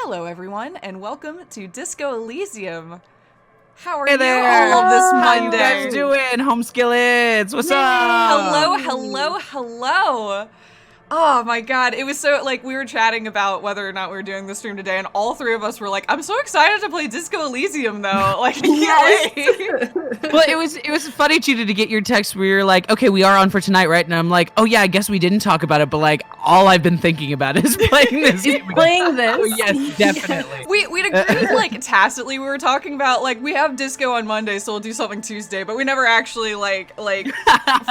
Hello, everyone, and welcome to Disco Elysium. How are Hey you there. all this Monday? How you guys doing, home skillets? What's up? Hello. Oh my god, it was so, we were chatting about whether or not we were doing the stream today, and all three of us were like, I'm so excited to play Disco Elysium, though. I can't wait. Well, it was funny, Gina, to get your text where you're like, okay, we are on for tonight, right? And I'm like, oh yeah, I guess we didn't talk about it, but all I've been thinking about is playing this game. Playing this. Oh, yes, definitely. We'd agreed, tacitly, we were talking about, we have Disco on Monday, so we'll do something Tuesday, but we never actually,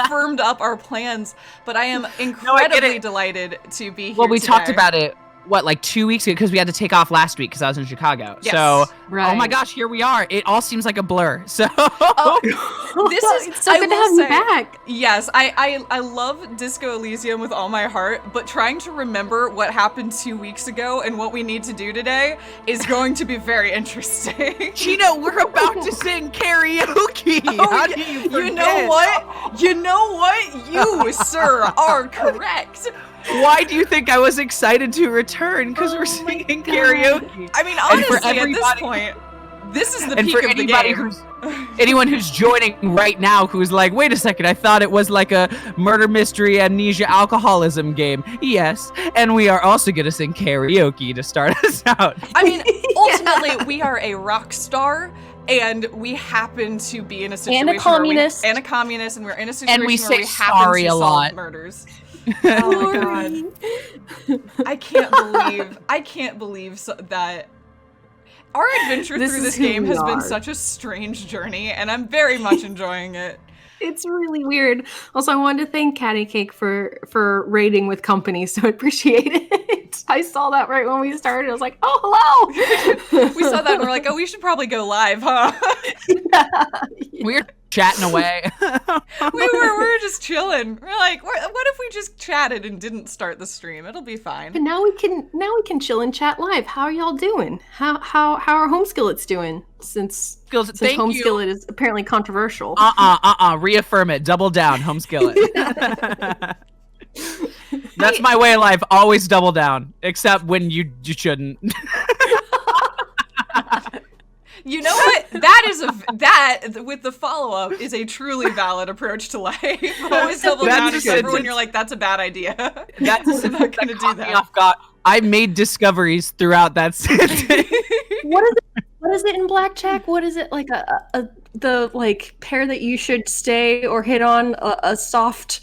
firmed up our plans, but I am incredibly delighted to be here Well, we today. talked about it, 2 weeks ago, because we had to take off last week because I was in Chicago. Yes. So, Right. oh my gosh, here we are. It all seems like a blur. So, This is It's so I good to will have you say, back. Yes, I love Disco Elysium with all my heart, but trying to remember what happened 2 weeks ago and what we need to do today is going to be very interesting. Gina, we're about to sing karaoke. How do you forget? You know what? You, sir, are correct. Why do you think I was excited to return? Because we're singing karaoke. I mean, And for honestly, at this everybody- point, this is the And peak for of the anybody game. anyone who's joining right now who's like, wait a second, I thought it was like a murder mystery amnesia alcoholism game. Yes, and we are also gonna sing karaoke to start us out. I mean, ultimately, we are a rock star, and we happen to be in a situation And a communist. and we're in a situation And we where say we happen sorry to a solve lot. murders. Oh my god. I can't believe that our adventure This through is this who game we has been are. such a strange journey, and I'm very much enjoying it. It's really weird. Also, I wanted to thank Catty Cake for raiding with company, so I appreciate it. I saw that right when we started. I was like, oh, hello! We saw that and we're like, oh, we should probably go live, huh? We're chatting away. we were just chilling. We're like, what if we just chatted and didn't start the stream? It'll be fine. But now we can chill and chat live. How are y'all doing? How are home skillets doing? Since Thank home you. skillet is apparently controversial. Reaffirm it. Double down, home skillet. That's my way of life. Always double down, except when you shouldn't. You know what? That with the follow-up is a truly valid approach to life. Always double down, except for when you're like, that's a bad idea. That's a I'm not gonna do Me that. off guard. I made discoveries throughout that sentence. What is it in blackjack? What is it, like the pair that you should stay or hit on a soft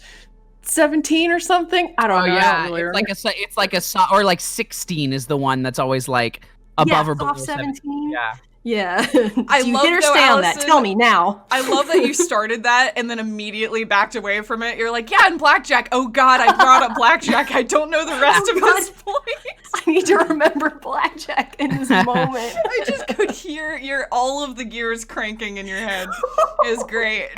17 or something? I don't know. I don't really remember. It's like a or like 16 is the one that's always like above or below soft 17. Yeah. Yeah. I Do you love, hit or though, stay on that? Allison, Tell me now. I love that you started that and then immediately backed away from it. You're like, yeah, in blackjack. Oh god, I brought up blackjack. I don't know the rest of this point. I need to remember blackjack in this moment. I just could hear all of the gears cranking in your head. It was great.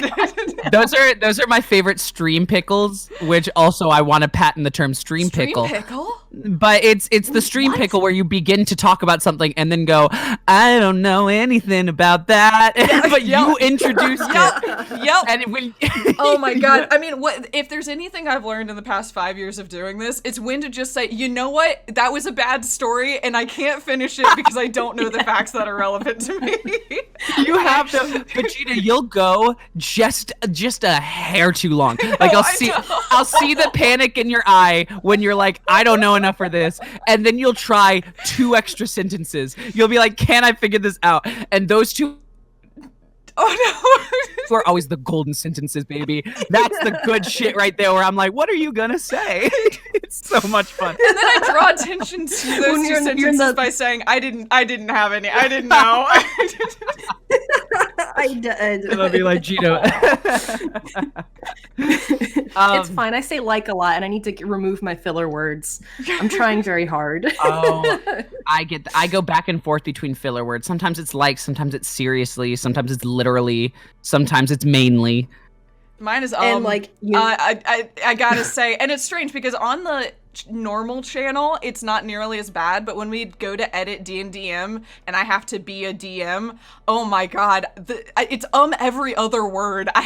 Those are my favorite stream pickles, which also I want to patent the term stream pickle. Pickle? But it's the stream What? pickle where you begin to talk about something and then go, I don't know anything about that. But you introduced it. Yep. And when Oh my god. I mean, if there's anything I've learned in the past 5 years of doing this, it's when to just say, you know what? That was a bad story and I can't finish it because I don't know the facts that are relevant to me. you have to, but Gina, you'll go just a hair too long. Like I'll see the panic in your eye when you're like, I don't know enough for this, and then you'll try 2 extra sentences. You'll be like, can I figure this out? And those 2 are always the golden sentences, baby. That's the good shit right there where I'm like, what are you gonna say? It's so much fun. And then I draw attention to those When 2 you're in sentences by saying, I didn't have any. I didn't know. I did. And I'll be like, Gino. It's fine. I say like a lot, and I need to remove my filler words. I'm trying very hard. Oh, I go back and forth between filler words. Sometimes it's like, sometimes it's seriously, sometimes it's literally, sometimes it's mainly. Mine is And, like, you- I gotta say, and it's strange because on the normal channel it's not nearly as bad, but when we go to edit D&DM and I have to be a DM, oh my god, it's every other word. I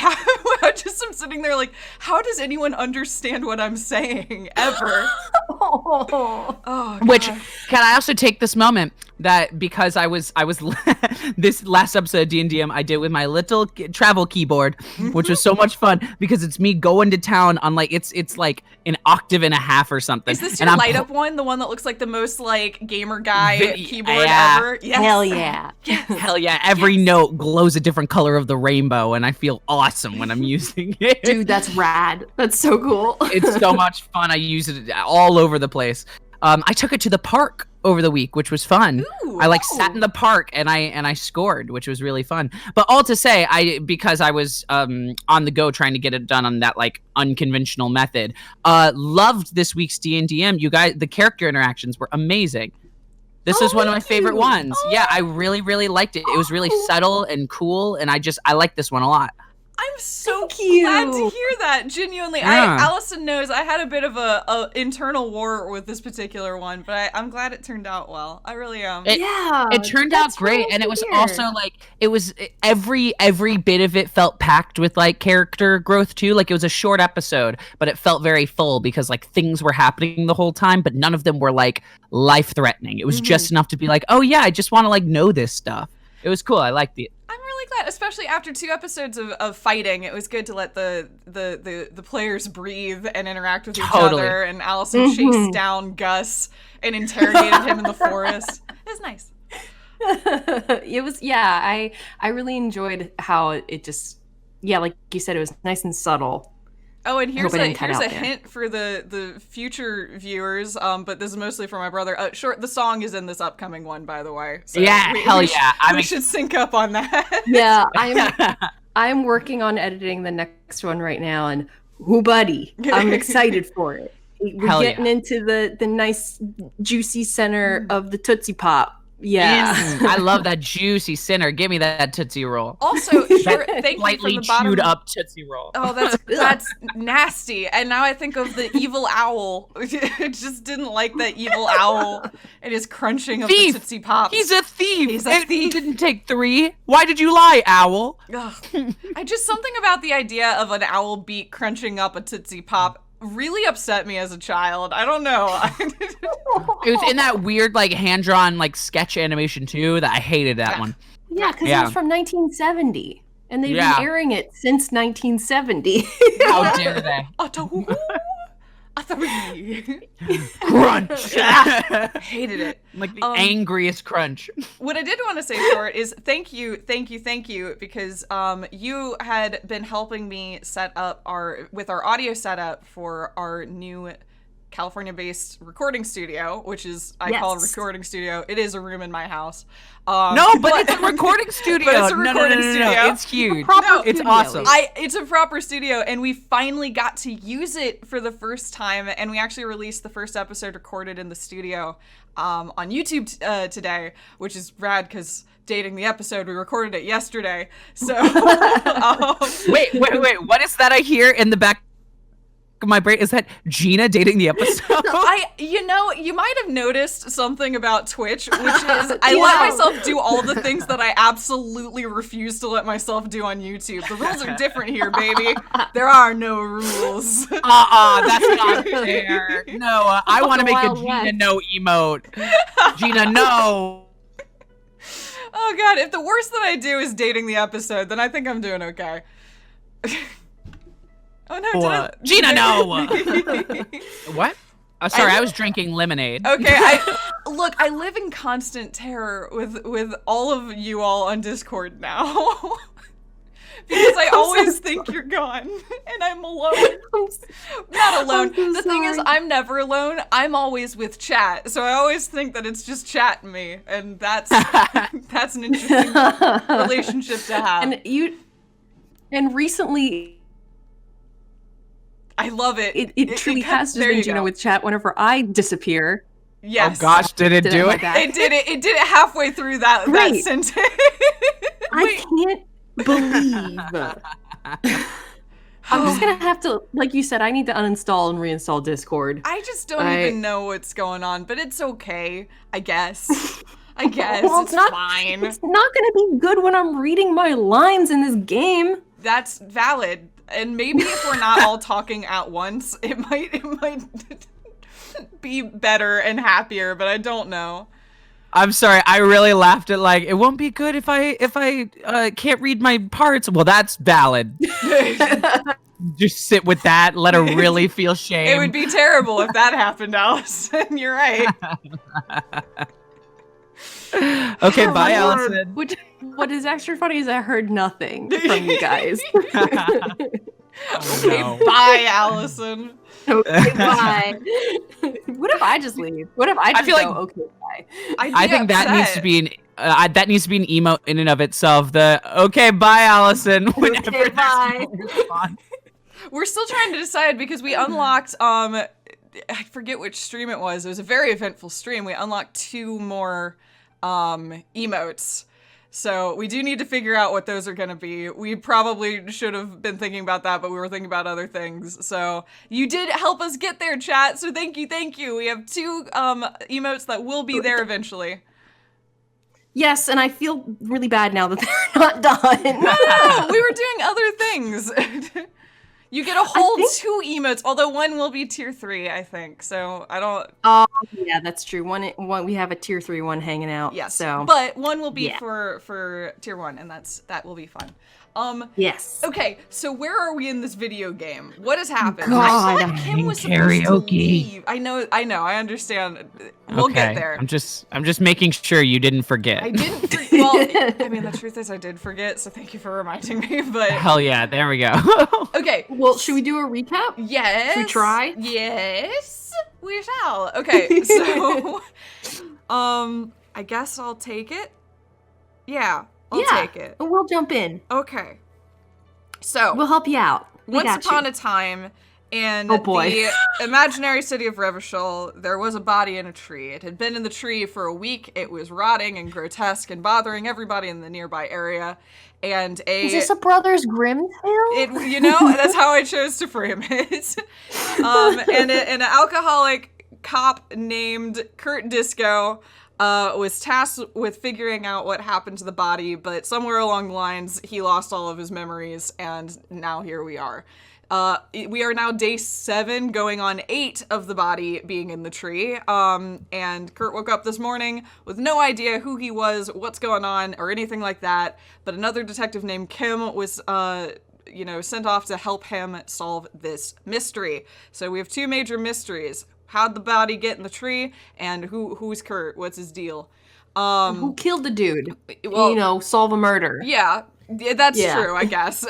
just am sitting there like, how does anyone understand what I'm saying ever? Oh, Which, can I also take this moment that because I was this last episode of D&DM I did with my little travel keyboard, which was so much fun because it's me going to town on like it's like an octave and a half or something. Is this your light up one, the one that looks like the most like gamer guy keyboard ever? Yes. Hell yeah. Yes. Hell yeah. Every note glows a different color of the rainbow and I feel awesome when I'm using it. Dude, that's rad. That's so cool. It's so much fun. I use it all over the place. I took it to the park over the week, which was fun. Ooh, I sat in the park and I scored, which was really fun. But all to say, because I was on the go trying to get it done on that like unconventional method. Loved this week's D&DM. You guys, the character interactions were amazing. This is one of my favorite ones. Yeah, I really, really liked it. It was really subtle and cool, and I liked this one a lot. I'm so glad to hear that, genuinely. Yeah. Allison knows I had a bit of a internal war with this particular one, but I'm glad it turned out well. I really am. It turned out great, and it was also like every bit of it felt packed with like character growth too. Like it was a short episode, but it felt very full because like things were happening the whole time, but none of them were like life threatening. It was just enough to be like, oh yeah, I just want to like know this stuff. It was cool. I liked it. I'm really glad, especially after 2 episodes of fighting. It was good to let the players breathe and interact with each other. And Allison chased down Gus and interrogated him in the forest. It was nice. It was, I really enjoyed how it just, like you said, it was nice and subtle. Oh, and here's a hint for the future viewers, but this is mostly for my brother. The song is in this upcoming one, by the way. So we should sync up on that. Yeah, I'm working on editing the next one right now, and buddy, I'm excited for it. We're getting into the nice, juicy center of the Tootsie Pop. Yeah. I love that juicy center. Give me that Tootsie Roll. Also, thank you slightly from the bottom. chewed up Tootsie Roll. Oh, that's nasty. And now I think of the evil owl. I just didn't like that evil owl and his crunching of the Tootsie Pops. He's a thief. He's a thief. It didn't take 3. Why did you lie, owl? Something about the idea of an owl beak crunching up a Tootsie Pop really upset me as a child. I don't know. It was in that weird like hand-drawn like sketch animation too that I hated that one. Yeah, because it was from 1970 and they've been airing it since 1970. How dare they? Crunch. Hated it. Like the angriest crunch. What I did want to say, Short, is thank you, because you had been helping me set up our audio setup for our new California-based recording studio, which is I call a recording studio. It is a room in my house. No, but it's a recording studio. But it's a recording studio. It's huge. It's awesome. It's a proper studio, and we finally got to use it for the first time, and we actually released the first episode recorded in the studio on YouTube today, which is rad because dating the episode, we recorded it yesterday. So wait, what is that I hear in the back of my brain? Is that Gina dating the episode? You might have noticed something about Twitch, which is I let myself do all the things that I absolutely refuse to let myself do on YouTube. The rules are different here, baby. There are no rules. That's not fair. No, I want to make a Gina no emote. Gina no. Oh god, if the worst that I do is dating the episode, then I think I'm doing okay. Oh no, what? Gina, no! What? Sorry, I was drinking lemonade. Okay, I live in constant terror with all of you all on Discord now. Because I always think you're gone, and I'm alone. Not alone. The thing is, I'm never alone. I'm always with chat, so I always think that it's just chat and me, and that's an interesting relationship to have. And recently, I love it. It truly has just been Gina with chat whenever I disappear. Yes. Oh gosh, did it do it? It did it. It did it halfway through that sentence. I can't believe. I'm just gonna have to, like you said, I need to uninstall and reinstall Discord. I just don't even know what's going on, but it's okay, I guess. Well, it's fine. It's not gonna be good when I'm reading my lines in this game. That's valid. And maybe if we're not all talking at once, it might be better and happier, but I don't know. I'm sorry. I really laughed at like it won't be good if I can't read my parts. Well, that's valid. Just sit with that. Let her really feel shame. It would be terrible if that happened, Allison. You're right. Okay, bye, Allison. What is extra funny is I heard nothing from you guys. Okay, bye, Allison. Okay, bye. What if I just leave? What if I just go, like, okay, bye? I think that needs to be an emote in and of itself. The okay, bye, Allison. Okay, bye. We're still trying to decide because we unlocked I forget which stream it was. It was a very eventful stream. We unlocked 2 more emotes. So we do need to figure out what those are going to be. We probably should have been thinking about that, but we were thinking about other things. So you did help us get there, chat. So thank you. We have 2 emotes that will be there eventually. Yes, and I feel really bad now that they're not done. No, we were doing other things. You get a whole 2 emotes, although one will be tier 3, I think. So I don't. Oh, yeah, that's true. One we have a tier 3 one hanging out. Yes. So, but one will be for tier 1, and that will be fun. Yes. Okay, so where are we in this video game? What has happened? God, I thought Kim was supposed to leave. I know, I understand. We'll get there. I'm just making sure you didn't forget. I didn't well, I mean, the truth is I did forget, so thank you for reminding me, but hell yeah, there we go. Okay. Well, should we do a recap? Yes. Should we try? Yes, we shall. Okay, so I guess I'll take it. Yeah. I'll take it. We'll jump in. Okay. So we'll help you out. Once upon a time, in the imaginary city of Revachol, there was a body in a tree. It had been in the tree for a week. It was rotting and grotesque and bothering everybody in the nearby area. And is this a Brothers Grimm tale? You know, that's how I chose to frame it. And an alcoholic cop named Kurt Disco was tasked with figuring out what happened to the body, but somewhere along the lines, he lost all of his memories, and now here we are. We are now day 7, going on 8 of the body being in the tree, and Kurt woke up this morning with no idea who he was, what's going on, or anything like that, but another detective named Kim was sent off to help him solve this mystery. So we have 2 major mysteries. How'd the body get in the tree? And who's Kurt? What's his deal? Who killed the dude? Well, solve a murder. Yeah, that's true, I guess.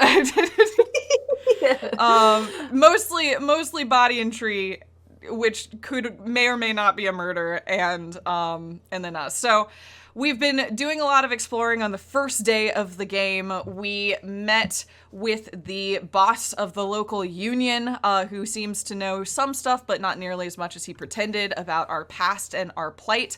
Mostly body and tree, which may or may not be a murder, and then us. So we've been doing a lot of exploring on the first day of the game. We met with the boss of the local union, who seems to know some stuff, but not nearly as much as he pretended about our past and our plight.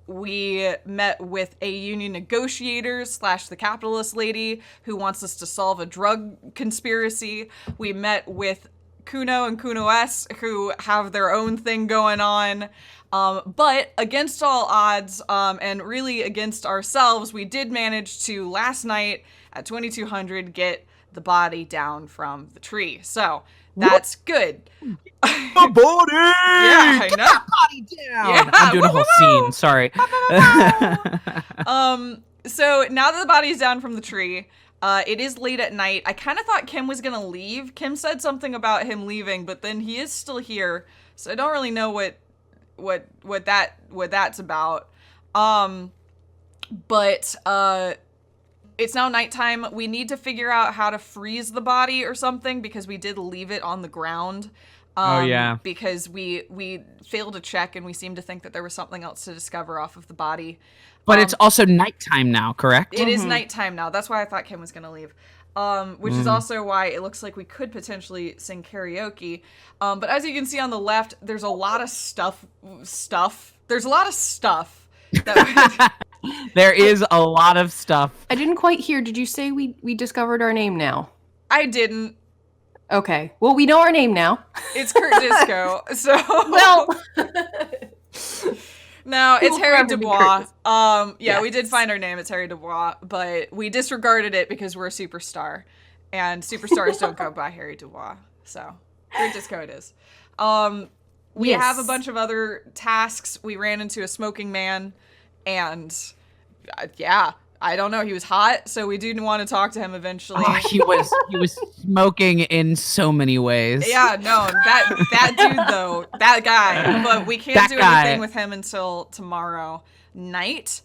We met with a union negotiator / the capitalist lady who wants us to solve a drug conspiracy. We met with Kuno and Kuno S, who have their own thing going on. But against all odds, and really against ourselves, we did manage to, last night at 2200, get the body down from the tree. So that's good. The body! Yeah, I know. Get that body down! Yeah, I'm doing a whole scene, sorry. So now that the body's down from the tree, it is late at night. I kind of thought Kim was gonna leave. Kim said something about him leaving, but then he is still here, so I don't really know what that's about. But it's now nighttime. We need to figure out how to freeze the body or something, because we did leave it on the ground. Because we failed to check, and we seemed to think that there was something else to discover off of the body. But it's also nighttime now, correct? It is nighttime now. That's why I thought Kim was going to leave. Which is also why it looks like we could potentially sing karaoke. But as you can see on the left, there's a lot of stuff. There's a lot of stuff. There is a lot of stuff. I didn't quite hear. Did you say we discovered our name now? I didn't. Okay. Well, we know our name now. It's Kurt Disco. So well. No, it's Harry Dubois. We did find our name. It's Harry Dubois, but we disregarded it because we're a superstar. and superstars don't go by Harry Dubois. So, great disco it is. We have a bunch of other tasks. We ran into a smoking man, and I don't know. He was hot, so we do want to talk to him eventually. Oh, he was smoking in so many ways. Yeah, no, that dude though, that guy. But we can't do anything with him until tomorrow night.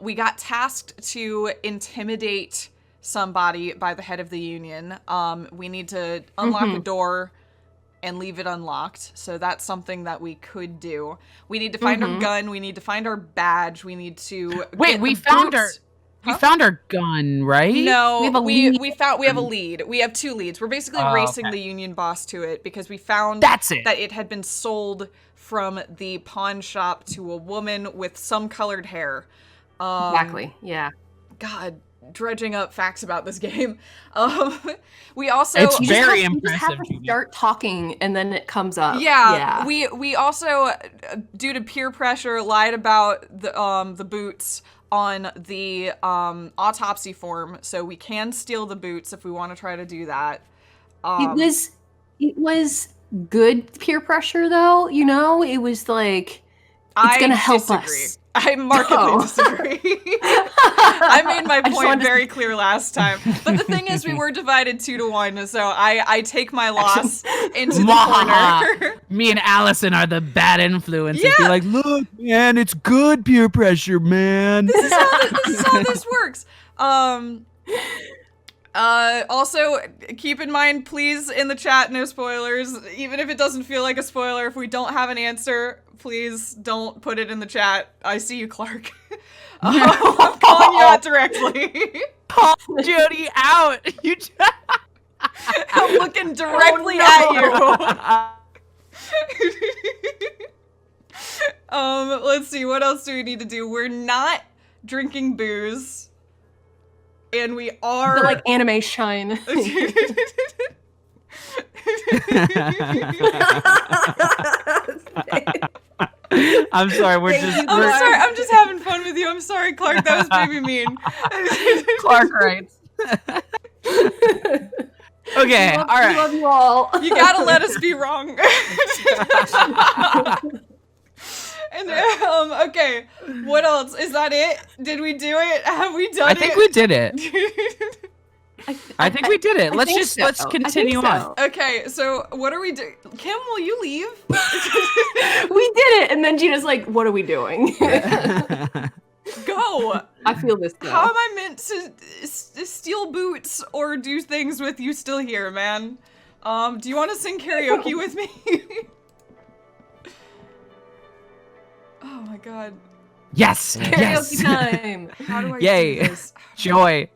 We got tasked to intimidate somebody by the head of the union. We need to unlock a door and leave it unlocked. So that's something that we could do. We need to find our gun. We need to find our badge. We need to we found our gun, right? No, we have a lead. We have 2 leads. We're basically racing the union boss to it because we found that it had been sold from the pawn shop to a woman with some colored hair. Exactly. Yeah. God, dredging up facts about this game. We also it's very impressive. You just have to start talking and then it comes up. Yeah. We also, due to peer pressure, lied about the boots on the autopsy form, so we can steal the boots if we want to try to do that. It was good peer pressure though, you know? It was like it's gonna help us. I markedly disagree. I made my point very clear last time. But the thing is, we were divided 2-1, so I take my loss into the corner. Me and Allison are the bad influences. Yeah. Be like, look, man, it's good peer pressure, man. This is how this works. Also, keep in mind, please, in the chat, no spoilers. Even if it doesn't feel like a spoiler, if we don't have an answer, please don't put it in the chat. I see you, Clark. I'm calling you out directly. Call Jody out. I'm looking directly at you. Let's see. What else do we need to do? We're not drinking booze. And we are... But like anime shine. I'm sorry, I'm just having fun with you. I'm sorry, Clark. That was maybe mean. Clark writes. Okay, all right. Love you all. You gotta let us be wrong. And okay, what else? Is that it? Did we do it? Have we done it? I think we did it. I think we did it. Let's continue on. Okay, so what are we doing? Kim, will you leave? We did it, and then Gina's like, "What are we doing?" Go. I feel this. Though. How am I meant to steal boots or do things with you still here, man? Do you want to sing karaoke with me? Oh my god. Yes. Karaoke time. How do I do this? Joy.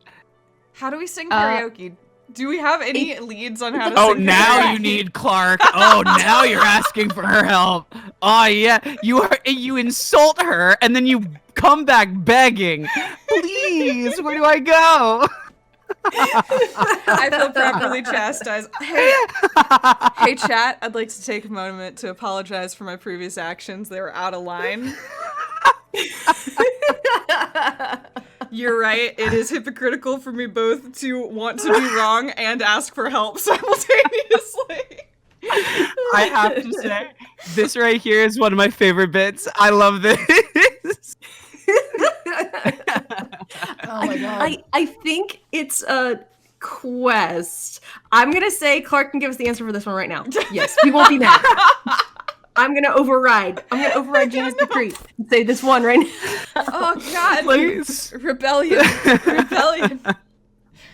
How do we sing karaoke? Do we have any leads on how to sing karaoke? Now you need Clark. Oh, now you're asking for her help. Oh, yeah. You insult her, and then you come back begging. Please, where do I go? I feel properly chastised. Hey, chat, I'd like to take a moment to apologize for my previous actions. They were out of line. You're right. It is hypocritical for me both to want to be wrong and ask for help simultaneously. I have to say, this right here is one of my favorite bits. I love this. Oh my god. I think it's a quest. I'm gonna say Clark can give us the answer for this one right now. Yes, we won't be mad. I'm gonna override Gina's decree and say this one right now. Oh god. Please. Rebellion.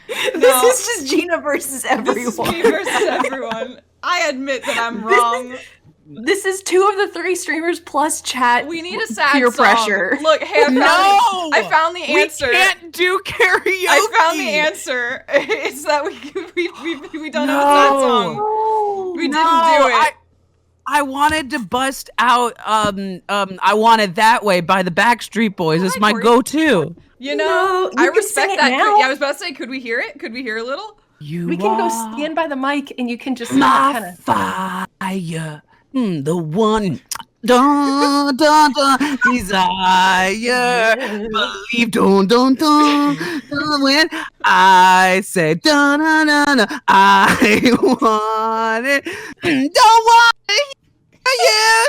This is just Gina versus everyone. This is me versus everyone. I admit that I'm wrong. This is 2 of the 3 streamers plus chat. We need a sad peer song. Pressure. Look, hey, I found the answer. We can't do karaoke. I found the answer. It's that we don't have a sad song. We didn't do it. I wanted to bust out I Want It That Way by the Backstreet Boys. It's my go-to. You know, I respect that. I was about to say, could we hear it? Could we hear a little? We can go stand by the mic and you can just my fire. The one Dun, dun, dun, desire, believe, dun, dun, dun, dun, when I say, dun, dun, dun, dun, I want it, don't want to hear you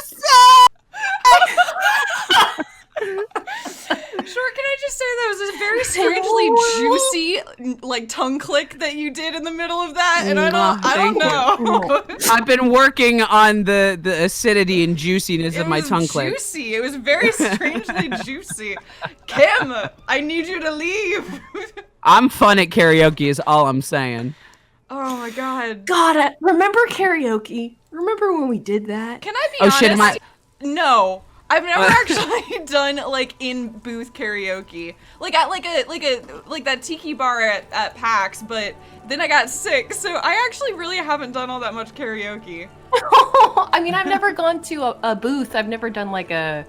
Sure, can I just say that was a very strangely juicy, like, tongue click that you did in the middle of that, and I don't know. I've been working on the acidity and juiciness of my tongue click. It was juicy. It was very strangely juicy. Kim, I need you to leave. I'm fun at karaoke is all I'm saying. Oh my god. God, remember karaoke? Remember when we did that? Can I be honest? Shit, No. I've never actually done like in booth karaoke, like at like that tiki bar at PAX, but then I got sick, so I actually really haven't done all that much karaoke. I mean, I've never gone to a booth. I've never done like a,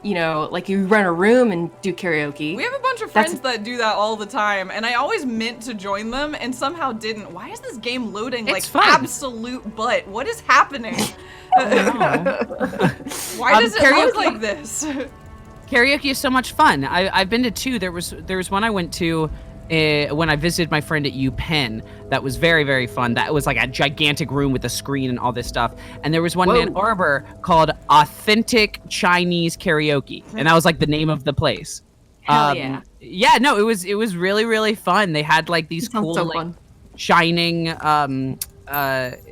you know, like you rent a room and do karaoke. We have a bunch of friends that do that all the time, and I always meant to join them and somehow didn't. Why is this game loading like absolute butt? What is happening? Why does it look like this? Karaoke is so much fun. I've been to two. There was one I went to when I visited my friend at UPenn. That was very, very fun. That was like a gigantic room with a screen and all this stuff. And there was one in Ann Arbor called Authentic Chinese Karaoke, and that was like the name of the place. Hell yeah! Yeah, no, it was really, really fun. They had like these cool like shining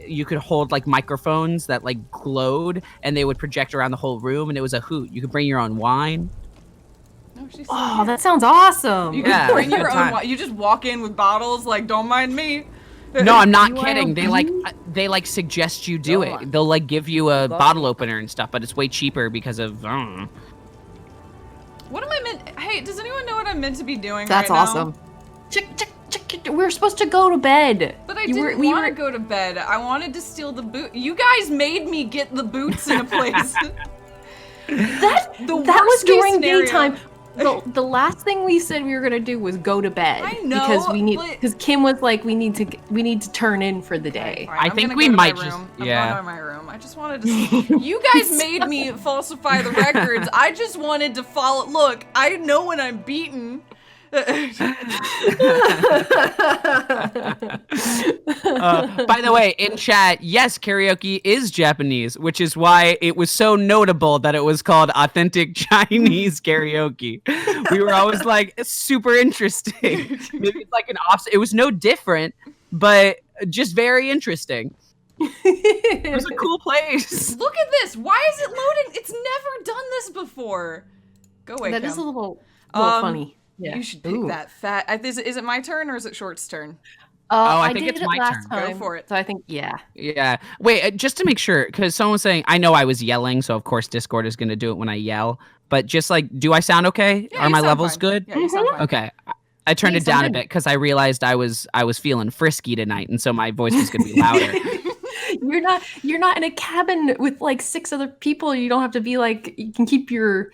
you could hold like microphones that like glowed, and they would project around the whole room, and it was a hoot. You could bring your own wine. Oh, that sounds awesome. You can bring your own wine. You just walk in with bottles, like, don't mind me. No, I'm not kidding. They like suggest you do it. They'll like give you a bottle opener and stuff, but it's way cheaper because of What am I meant? Hey, does anyone know what I'm meant to be doing That's right now? awesome. We're supposed to go to bed. But I didn't want to go to bed. I wanted to steal the boot. You guys made me get the boots in a place. that was during daytime. The last thing we said we were gonna do was go to bed. I know, because Kim was like, we need to turn in for the day. Right, I think we might just I'm going to my room. I just wanted to see. You guys made me falsify the records. I just wanted to follow. Look, I know when I'm beaten. By the way, in chat, yes, karaoke is Japanese, which is why it was so notable that it was called Authentic Chinese Karaoke. We were always like, it's super interesting. Maybe it's like an opposite. It was no different, but just very interesting. It was a cool place. Look at this. Why is it loading? It's never done this before. Go away, That Kim. is a little funny. Yeah. You should pick that fat. Is it my turn or is it Short's turn? I think it's my last turn. time, Go for it. So I think, yeah. Yeah. Wait, just to make sure, because someone was saying, I know I was yelling, so of course Discord is going to do it when I yell. But just like, do I sound okay? Yeah, Are my levels fine. good? Yeah, you sound fine. Okay. I turned it down a bit because I realized I was feeling frisky tonight, and so my voice was going to be louder. You're not in a cabin with like 6 other people. You don't have to be like, you can bring your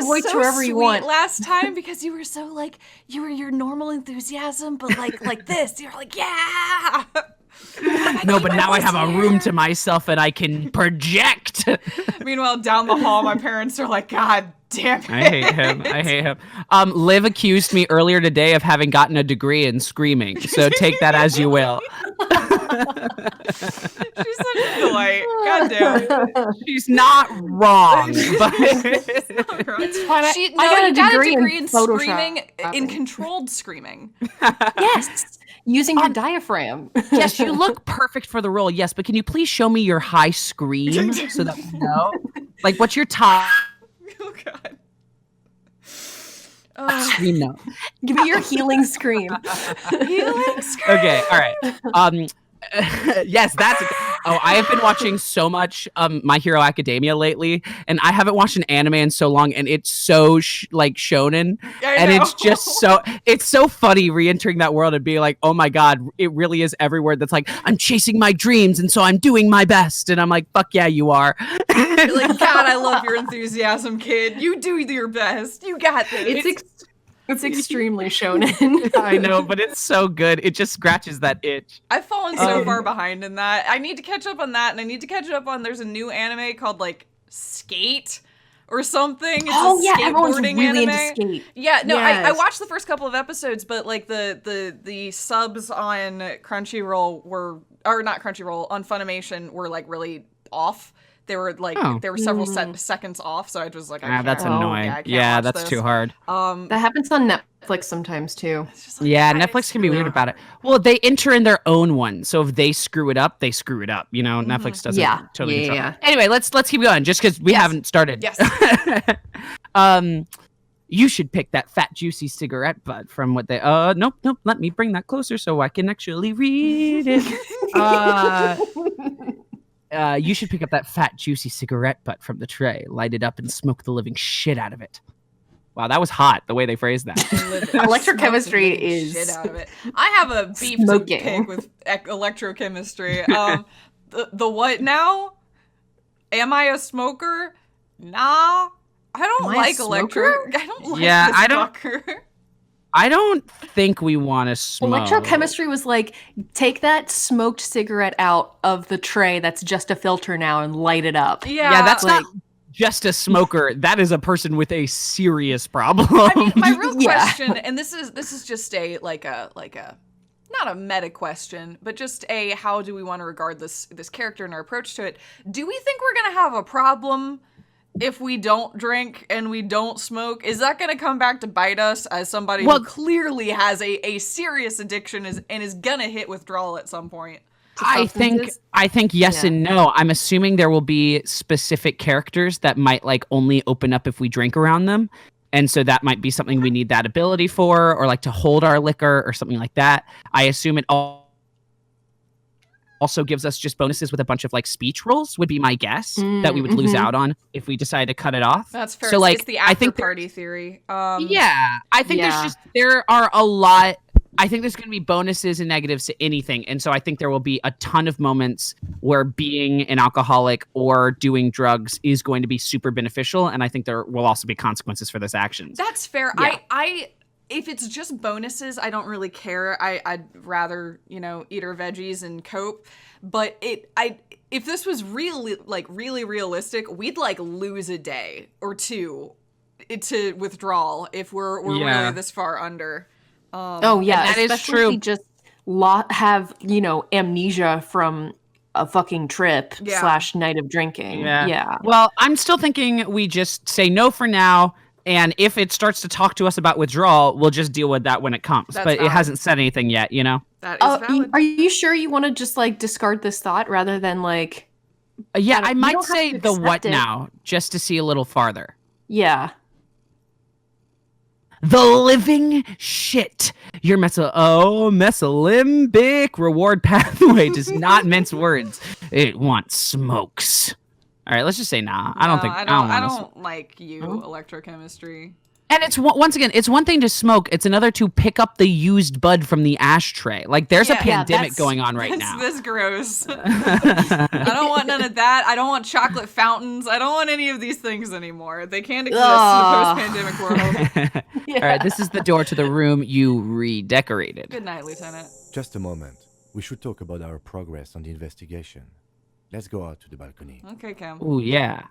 voice so wherever you want. Last time because you were so like, you were your normal enthusiasm, but like this, you're like, yeah. No, but now I have a room to myself and I can project. Meanwhile, down the hall, my parents are like, God damn it. I hate him. Liv accused me earlier today of having gotten a degree in screaming, so take that as you will. She's such a delight. God damn. She's not wrong. But It's fine. I got a degree in screaming, in controlled screaming. Yes. Using your diaphragm. Yes, you look perfect for the role. Yes, but can you please show me your high scream so that we know? Like, what's your top? Oh, God. Scream no. Give me your healing scream. Healing scream. Okay, all right. Yes, that's. I have been watching so much My Hero Academia lately, and I haven't watched an anime in so long, and it's so like shonen, and it's just it's so funny re-entering that world and being like, oh my god, it really is everywhere. That's like, I'm chasing my dreams, and so I'm doing my best, and I'm like, fuck yeah, you are. You're like, God, I love your enthusiasm, kid. You do your best. You got this. It's extremely shonen. I know, but it's so good. It just scratches that itch. I've fallen so far behind in that. I need to catch up on that, and I need to catch up on, there's a new anime called, like, Skate or something. It's a skateboarding really anime. into skate. Yeah, no, Yes. I watched the first couple of episodes, but, like, the subs on Crunchyroll were, or not Crunchyroll, on Funimation were, like, really off. They were like they were several seconds off, so I was like, that's annoying. Yeah, that's too hard. That happens on Netflix sometimes too. Like, yeah, Netflix can be weird about it. Well, they enter in their own one, so if they screw it up, they screw it up. You know, Netflix doesn't totally control. Yeah. Anyway, let's keep going, just because we haven't started. Yes. You should pick that fat, juicy cigarette butt from what they. Nope. Let me bring that closer so I can actually read it. You should pick up that fat, juicy cigarette butt from the tray, light it up, and smoke the living shit out of it. Wow, that was hot, the way they phrased that. Electrochemistry is... shit out of it. I have a beef to pick with electrochemistry. The what now? Am I a smoker? Nah. I don't like electro. I don't like this fucker. I don't think we want to smoke. Electrochemistry was like, take that smoked cigarette out of the tray that's just a filter now and light it up. Yeah, that's like, not just a smoker. That is a person with a serious problem. I mean, my real question, and this is just a like a not a meta question, but just a how do we want to regard this character and our approach to it? Do we think we're gonna have a problem if we don't drink and we don't smoke? Is that going to come back to bite us as somebody who clearly has a serious addiction and is going to hit withdrawal at some point? I think yes and no. I'm assuming there will be specific characters that might like only open up if we drink around them. And so that might be something we need that ability for, or like to hold our liquor or something like that. I assume it also gives us just bonuses with a bunch of like speech rolls would be my guess that we would lose out on if we decide to cut it off. That's fair. So like, it's the after party theory. I think there are a lot. I think there's going to be bonuses and negatives to anything. And so I think there will be a ton of moments where being an alcoholic or doing drugs is going to be super beneficial. And I think there will also be consequences for those actions. That's fair. Yeah. If it's just bonuses, I don't really care. I'd rather, eat our veggies and cope. But if this was really realistic, we'd like lose a day or two to withdrawal if we're really this far under. That is true. Just have amnesia from a fucking trip / night of drinking. Yeah. Well, I'm still thinking we just say no for now. And if it starts to talk to us about withdrawal, we'll just deal with that when it comes. That's valid. It hasn't said anything yet, That is valid. Are you sure you want to just like discard this thought rather than like... I might say the what now, just to see a little farther. Yeah. The living shit. Your mesolimbic reward pathway does not mince words. It wants smokes. All right, let's just say nah. I don't like you, electrochemistry. And it's once again, it's one thing to smoke. It's another to pick up the used bud from the ashtray. Like there's a pandemic going on right now. That's gross. I don't want none of that. I don't want chocolate fountains. I don't want any of these things anymore. They can't exist in the post-pandemic world. All right, this is the door to the room you redecorated. Good night, Lieutenant. Just a moment. We should talk about our progress on the investigation. Let's go out to the balcony. Okay, Cam. Ooh, yeah.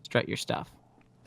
Strut your stuff.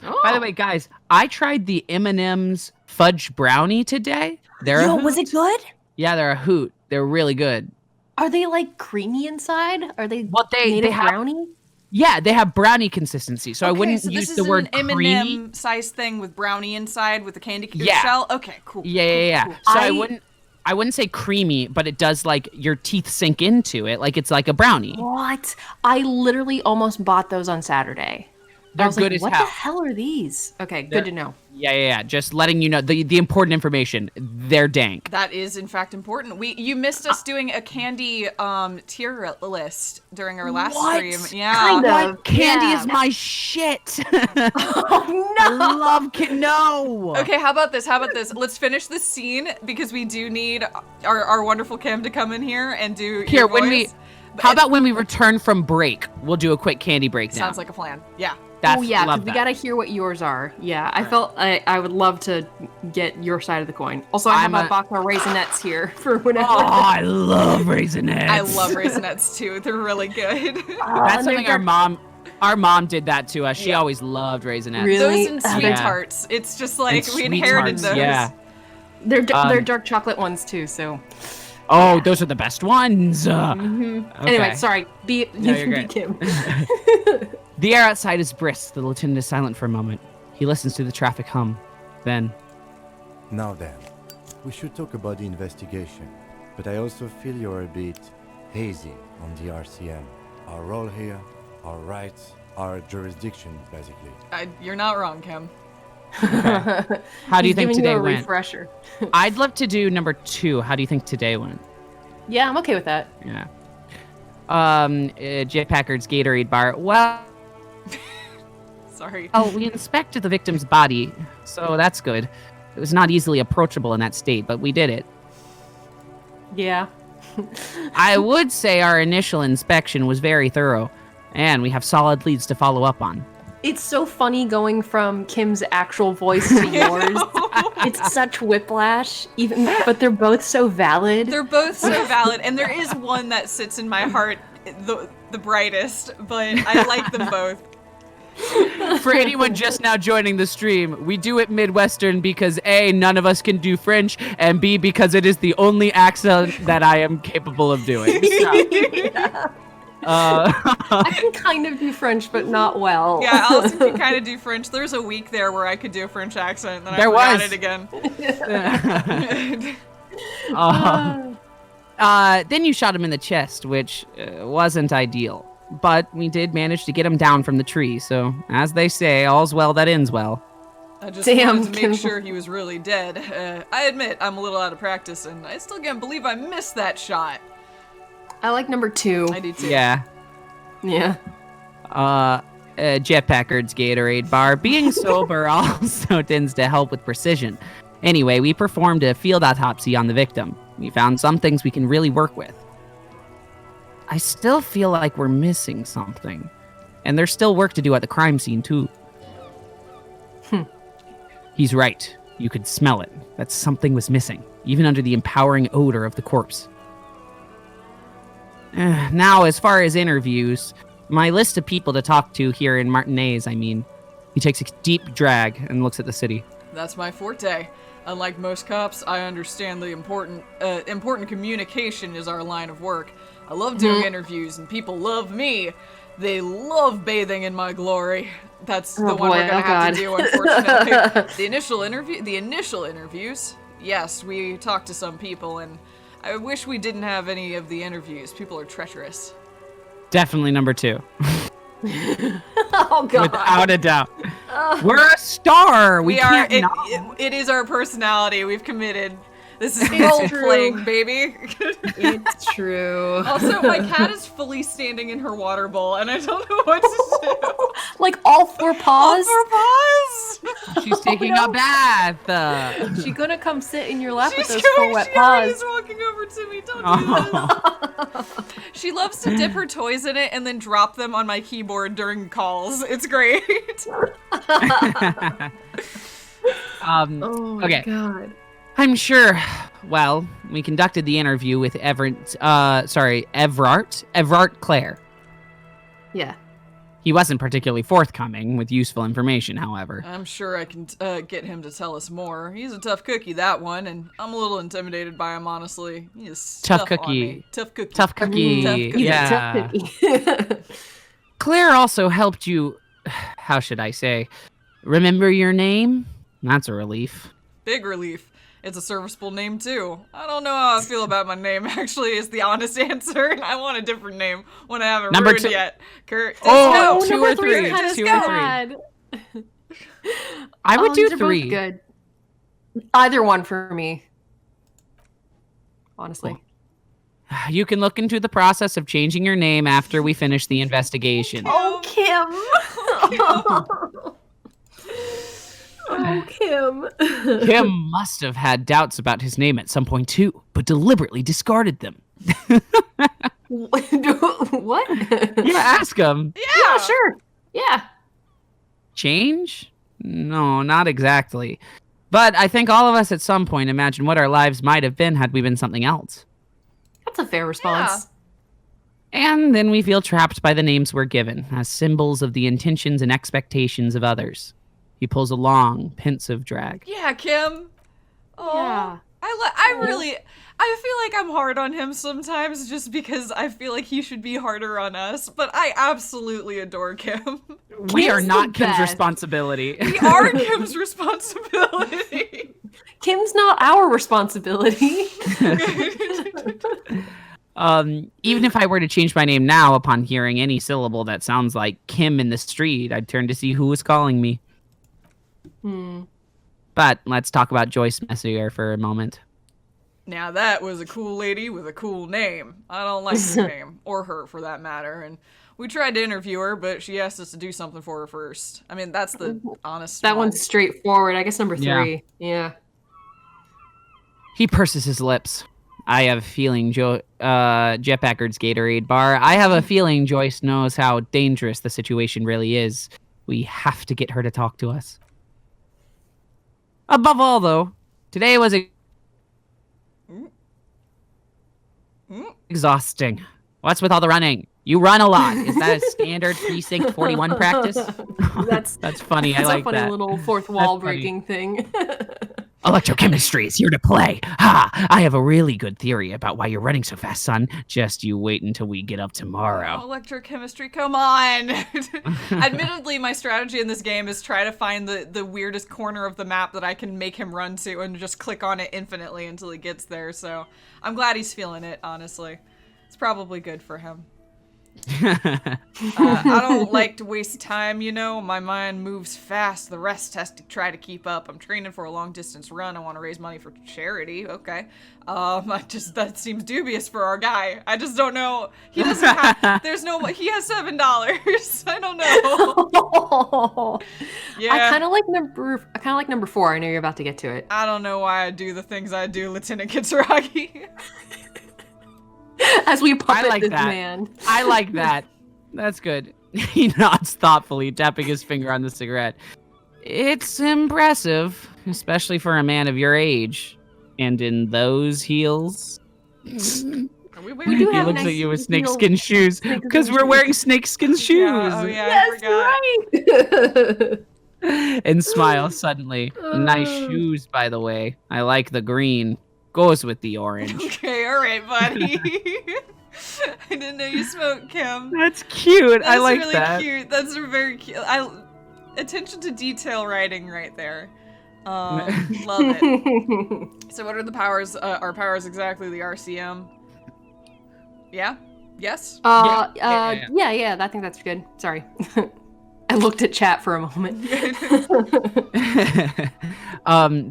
Oh. By the way, guys, I tried the M&M's fudge brownie today. Was it good? Yeah, they're a hoot. They're really good. Are they like creamy inside? Are they made of brownie? Yeah, they have brownie consistency. So I wouldn't use the word creamy. This is an M&M size thing with brownie inside with the candy shell? Okay, cool. Yeah. Cool. So I wouldn't say creamy, but it does like your teeth sink into it. Like it's like a brownie. What? I literally almost bought those on Saturday. They're good as hell. What the hell are these? Okay, good to know. Yeah. Just letting you know the important information. They're dank. That is in fact important. You missed us doing a candy tier list during our last stream. Yeah. Kind of. Candy is my shit. Oh no. I love no. Okay, how about this? Let's finish this scene because we do need our wonderful Kim to come in here and do your voice. How about when we return from break, we'll do a quick candy break now. Sounds like a plan. Yeah. Oh yeah, because we gotta hear what yours are. Yeah, I felt I would love to get your side of the coin. Also, I have a box of Raisinets here for whenever. Oh, I love Raisinets. I love Raisinets too. They're really good. That's something our mom did that to us. She always loved Raisinets. Really? Those and sweet tarts. It's just like we inherited those. Yeah. They're dark chocolate ones too. So. Oh, those are the best ones. Okay. Anyway, sorry. Be Kim. The air outside is brisk. The lieutenant is silent for a moment. He listens to the traffic hum. Then. Now then, we should talk about the investigation. But I also feel you're a bit hazy on the RCM. Our role here, our rights, our jurisdiction, basically. You're not wrong, Kim. Okay. How do you think today went? Refresher. I'd love to do number 2. How do you think today went? Yeah, I'm okay with that. Yeah. Jet Packard's Gatorade bar. Well. Sorry. Oh, we inspected the victim's body, so that's good. It was not easily approachable in that state, but we did it. Yeah. I would say our initial inspection was very thorough, and we have solid leads to follow up on. It's so funny going from Kim's actual voice to yours. It's such whiplash, but they're both so valid. They're both so valid, and there is one that sits in my heart the brightest, but I like them both. For anyone just now joining the stream, we do it Midwestern because A, none of us can do French, and B, because it is the only accent that I am capable of doing. So. Yeah. I can kind of do French, but not well. Yeah, Allison can kind of do French. There's a week there where I could do a French accent, and I forgot it again. Then you shot him in the chest, which wasn't ideal. But we did manage to get him down from the tree, so as they say, all's well that ends well. I just wanted to make sure he was really dead. I admit, I'm a little out of practice, and I still can't believe I missed that shot. I like number 2. I do too. Yeah. Yeah. Jet Packard's Gatorade bar. Being sober also tends to help with precision. Anyway, we performed a field autopsy on the victim. We found some things we can really work with. I still feel like we're missing something. And there's still work to do at the crime scene, too. He's right. You could smell it. That something was missing, even under the empowering odor of the corpse. Now, as far as interviews, my list of people to talk to here in Martinez, he takes a deep drag and looks at the city. That's my forte. Unlike most cops, I understand the important communication is our line of work. I love doing interviews, and people love me. They love bathing in my glory. That's the one we're gonna have to do, unfortunately. The initial interviews, yes, we talked to some people, and I wish we didn't have any of the interviews. People are treacherous. Definitely number 2. Oh, God. Without a doubt. We're a star. We are. It is our personality. We've committed. This is role playing, baby. It's true. Also, my cat is fully standing in her water bowl, and I don't know what to do. Like all 4 paws? All 4 paws? She's taking a bath. She's gonna come sit in your lap with those 4 wet paws. She's walking over to me. Don't do this. She loves to dip her toys in it and then drop them on my keyboard during calls. It's great. Oh my God. I'm sure. Well, we conducted the interview with Everett Clare. Yeah. He wasn't particularly forthcoming with useful information, however. I'm sure I can get him to tell us more. He's a tough cookie, that one, and I'm a little intimidated by him, honestly. He is tough cookie. Tough cookie. Tough cookie. Yeah. Tough cookie. Claire also helped you, how should I say, remember your name? That's a relief. Big relief. It's a serviceable name, too. I don't know how I feel about my name, actually, is the honest answer, and I want a different name when I haven't ruined yet. Kurt. Oh, 2 or 3. 2 or 3. I would do 3. Both good. Either one for me. Honestly. Cool. You can look into the process of changing your name after we finish the investigation. Oh, Kim! Oh, Kim. Kim must have had doubts about his name at some point too, but deliberately discarded them. What? Yeah, ask him. Yeah, sure. Yeah. Change? No, not exactly. But I think all of us at some point imagine what our lives might have been had we been something else. That's a fair response. Yeah. And then we feel trapped by the names we're given as symbols of the intentions and expectations of others. He pulls a long, pensive drag. Yeah, Kim. Oh, Yeah. I feel like I'm hard on him sometimes just because I feel like he should be harder on us, but I absolutely adore Kim. We are Kim's not the Kim's best. responsibility. We are Kim's responsibility. Kim's not our responsibility. Even if I were to change my name now upon hearing any syllable that sounds like Kim in the street, I'd turn to see who was calling me. But let's talk about Joyce Messier for a moment. Now that was a cool lady with a cool name. I don't like her name, or her for that matter, and we tried to interview her, but she asked us to do something for her first. I mean, that's the honest That one. one's straightforward. I guess number 3. Yeah. He purses his lips. I have a feeling Jet Packard's Gatorade bar. I have a feeling Joyce knows how dangerous the situation really is. We have to get her to talk to us. Above all, though, today was exhausting. What's with all the running? You run a lot. Is that a standard Precinct 41 practice? That's funny. I like That's a funny that. little fourth wall breaking thing. Electrochemistry is here to play. Ha! I have a really good theory about why you're running so fast, son. Just you wait until we get up tomorrow. Electrochemistry, come on! Admittedly, my strategy in this game is try to find the weirdest corner of the map that I can make him run to and just click on it infinitely until he gets there, so I'm glad he's feeling it, honestly. It's probably good for him. I don't like to waste time, you know. My mind moves fast. The rest has to try to keep up. I'm training for a long distance run. I want to raise money for charity. Okay. That seems dubious for our guy. I just don't know. He doesn't have, he has $7. I don't know. Yeah. I kind of like number 4. I know you're about to get to it. I don't know why I do the things I do, Lieutenant Kitsuragi. As we puppet like this that. man. I like that. That's good. He nods thoughtfully, tapping his finger on the cigarette. It's impressive, especially for a man of your age. And in those heels. We We do He have looks nice at you with heels. snakeskin shoes. Because we're wearing snakeskin shoes. Yeah, oh yeah, I forgot. Right. And smiles suddenly. Nice shoes, by the way. I like the green. Goes with the orange. Okay, alright, buddy. I didn't know you smoked, Kim. That's cute. That's I like really that. Cute. That's very cute. Attention to detail writing right there. Love it. So what are the powers? Our powers exactly the RCM? Yeah? Yes? Yeah, I think that's good. Sorry. I looked at chat for a moment.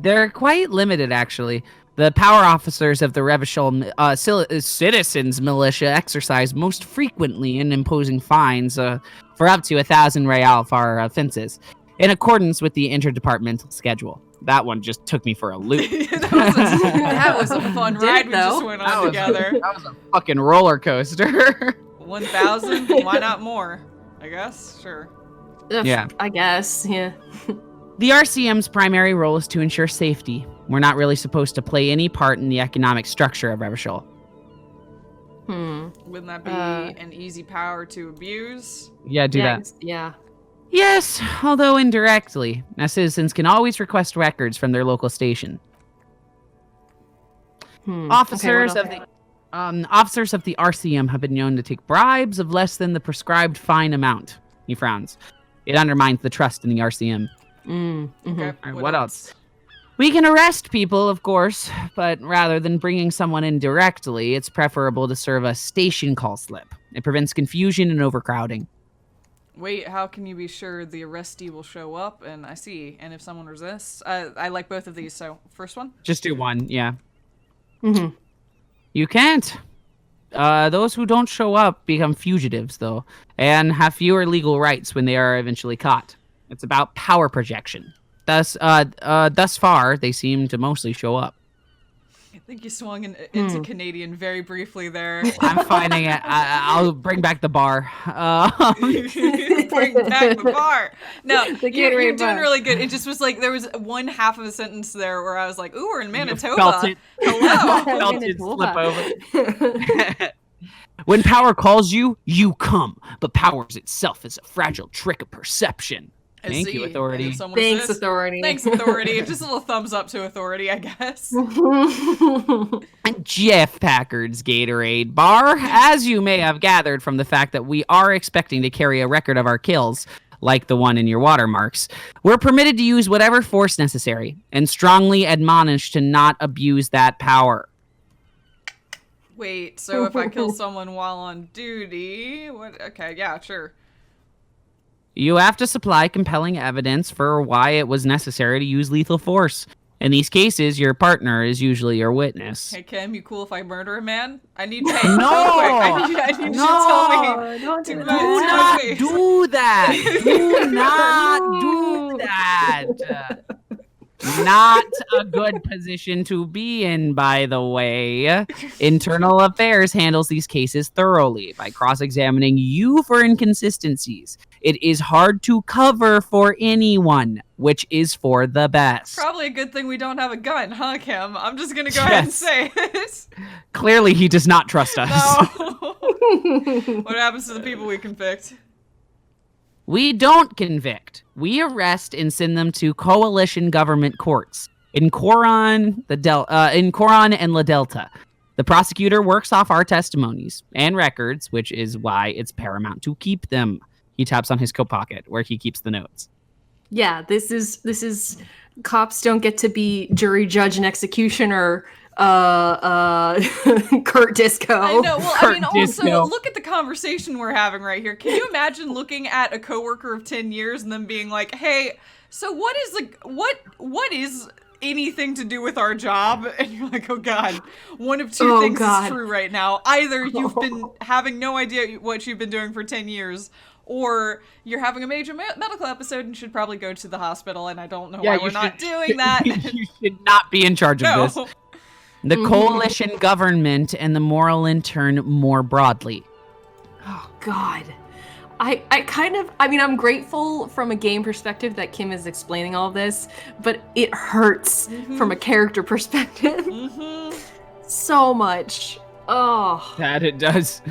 They're quite limited, actually. The power officers of the Revachol Citizens Militia exercise most frequently in imposing fines for up to 1,000 real for offenses, in accordance with the interdepartmental schedule. That one just took me for a loop. that was a fun ride we just went on together. That was a fucking roller coaster. 1,000? Why not more? I guess? Sure. Yeah. I guess, yeah. The RCM's primary role is to ensure safety. We're not really supposed to play any part in the economic structure of Revachol. Wouldn't that be an easy power to abuse? Yeah, do that. Yeah. Yes, although indirectly. Now, citizens can always request records from their local station. Officers of the RCM have been known to take bribes of less than the prescribed fine amount. He frowns. It undermines the trust in the RCM. Okay. All right, what else? We can arrest people, of course, but rather than bringing someone in directly, it's preferable to serve a station call slip. It prevents confusion and overcrowding. Wait, how can you be sure the arrestee will show up? And I see. And if someone resists? I like both of these, so first one? Just do one, yeah. You can't. Those who don't show up become fugitives, though, and have fewer legal rights when they are eventually caught. It's about power projection. Thus far, they seem to mostly show up. think you swung into Canadian very briefly there. I'm finding it. I'll bring back the bar. Bring back the bar. No, you're doing bar. really good. It just was like there was one half of a sentence there where I was like, "Ooh, we're in Manitoba." Felt it. Hello. Felt it slip over. When power calls you, you come. But power itself is a fragile trick of perception. Thank you, Authority. Thanks, Authority. Thanks, Authority. Just a little thumbs up to Authority, I guess. Jeff Packard's Gatorade Bar. As you may have gathered from the fact that we are expecting to carry a record of our kills, like the one in your watermarks, we're permitted to use whatever force necessary and strongly admonished to not abuse that power. Wait, so if I kill someone while on duty, what? Okay, yeah, sure. You have to supply compelling evidence for why it was necessary to use lethal force. In these cases, your partner is usually your witness. Hey, Kim, you cool if I murder a man? I need to. No! I need you to tell me. Don't Do not do that! Do not do that! Not a good position to be in, by the way. Internal Affairs handles these cases thoroughly by cross-examining you for inconsistencies. It is hard to cover for anyone, which is for the best. Probably a good thing we don't have a gun, huh, Kim? I'm just gonna go ahead and say it. Clearly, he does not trust us. No. What happens to the people we convict? We don't convict. We arrest and send them to coalition government courts in Coron and La Delta. The prosecutor works off our testimonies and records, which is why it's paramount to keep them. He taps on his coat pocket where he keeps the notes. Yeah, this is cops don't get to be jury, judge, and executioner. Kurt Disco. I know. Well, Kurt I mean, also Disco. look at the conversation we're having right here. Can you imagine looking at a coworker of 10 years and then being like, "Hey, so what is anything to do with our job?" And you're like, "Oh God, one of two things is true right now. Either you've been having no idea what you've been doing for 10 years." Or you're having a major medical episode and should probably go to the hospital, and I don't know why we're not doing that. You should not be in charge of this. The coalition government and the moral intern more broadly. Oh, God. I'm grateful from a game perspective that Kim is explaining all of this, but it hurts from a character perspective. So much. Oh. That it does.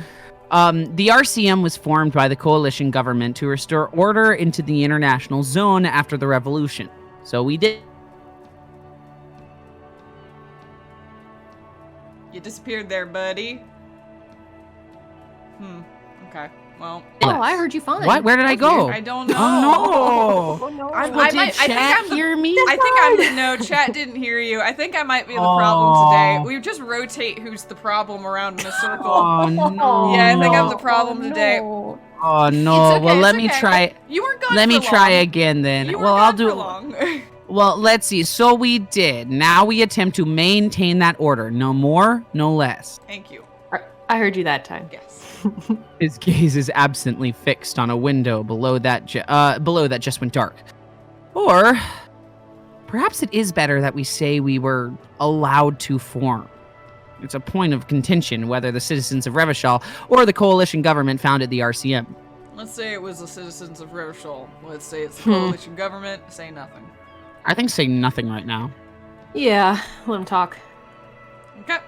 The RCM was formed by the coalition government to restore order into the international zone after the revolution. So we did. You disappeared there, buddy. Okay. Well. Oh, I heard you fine. What? Where did I go? I don't know. Oh no! Did chat hear me? I think I'm no. Chat didn't hear you. I think I might be the problem today. We just rotate who's the problem around in a circle. Oh no! Yeah, I think I'm the problem today. Oh no! Okay, well, let me try. You weren't gone. Let me for try long. again then. You Well, weren't I'll gone do. For long. Well, let's see. So we did. Now we attempt to maintain that order. No more, no less. Thank you. I heard you that time. Yes. His gaze is absently fixed on a window below that just went dark. Or perhaps it is better that we say we were allowed to form. It's a point of contention whether the citizens of Revachol or the coalition government founded the RCM. Let's say it was the citizens of Revachol. Let's say it's the coalition government. Say nothing. I think say nothing right now. Yeah, let him talk. Okay.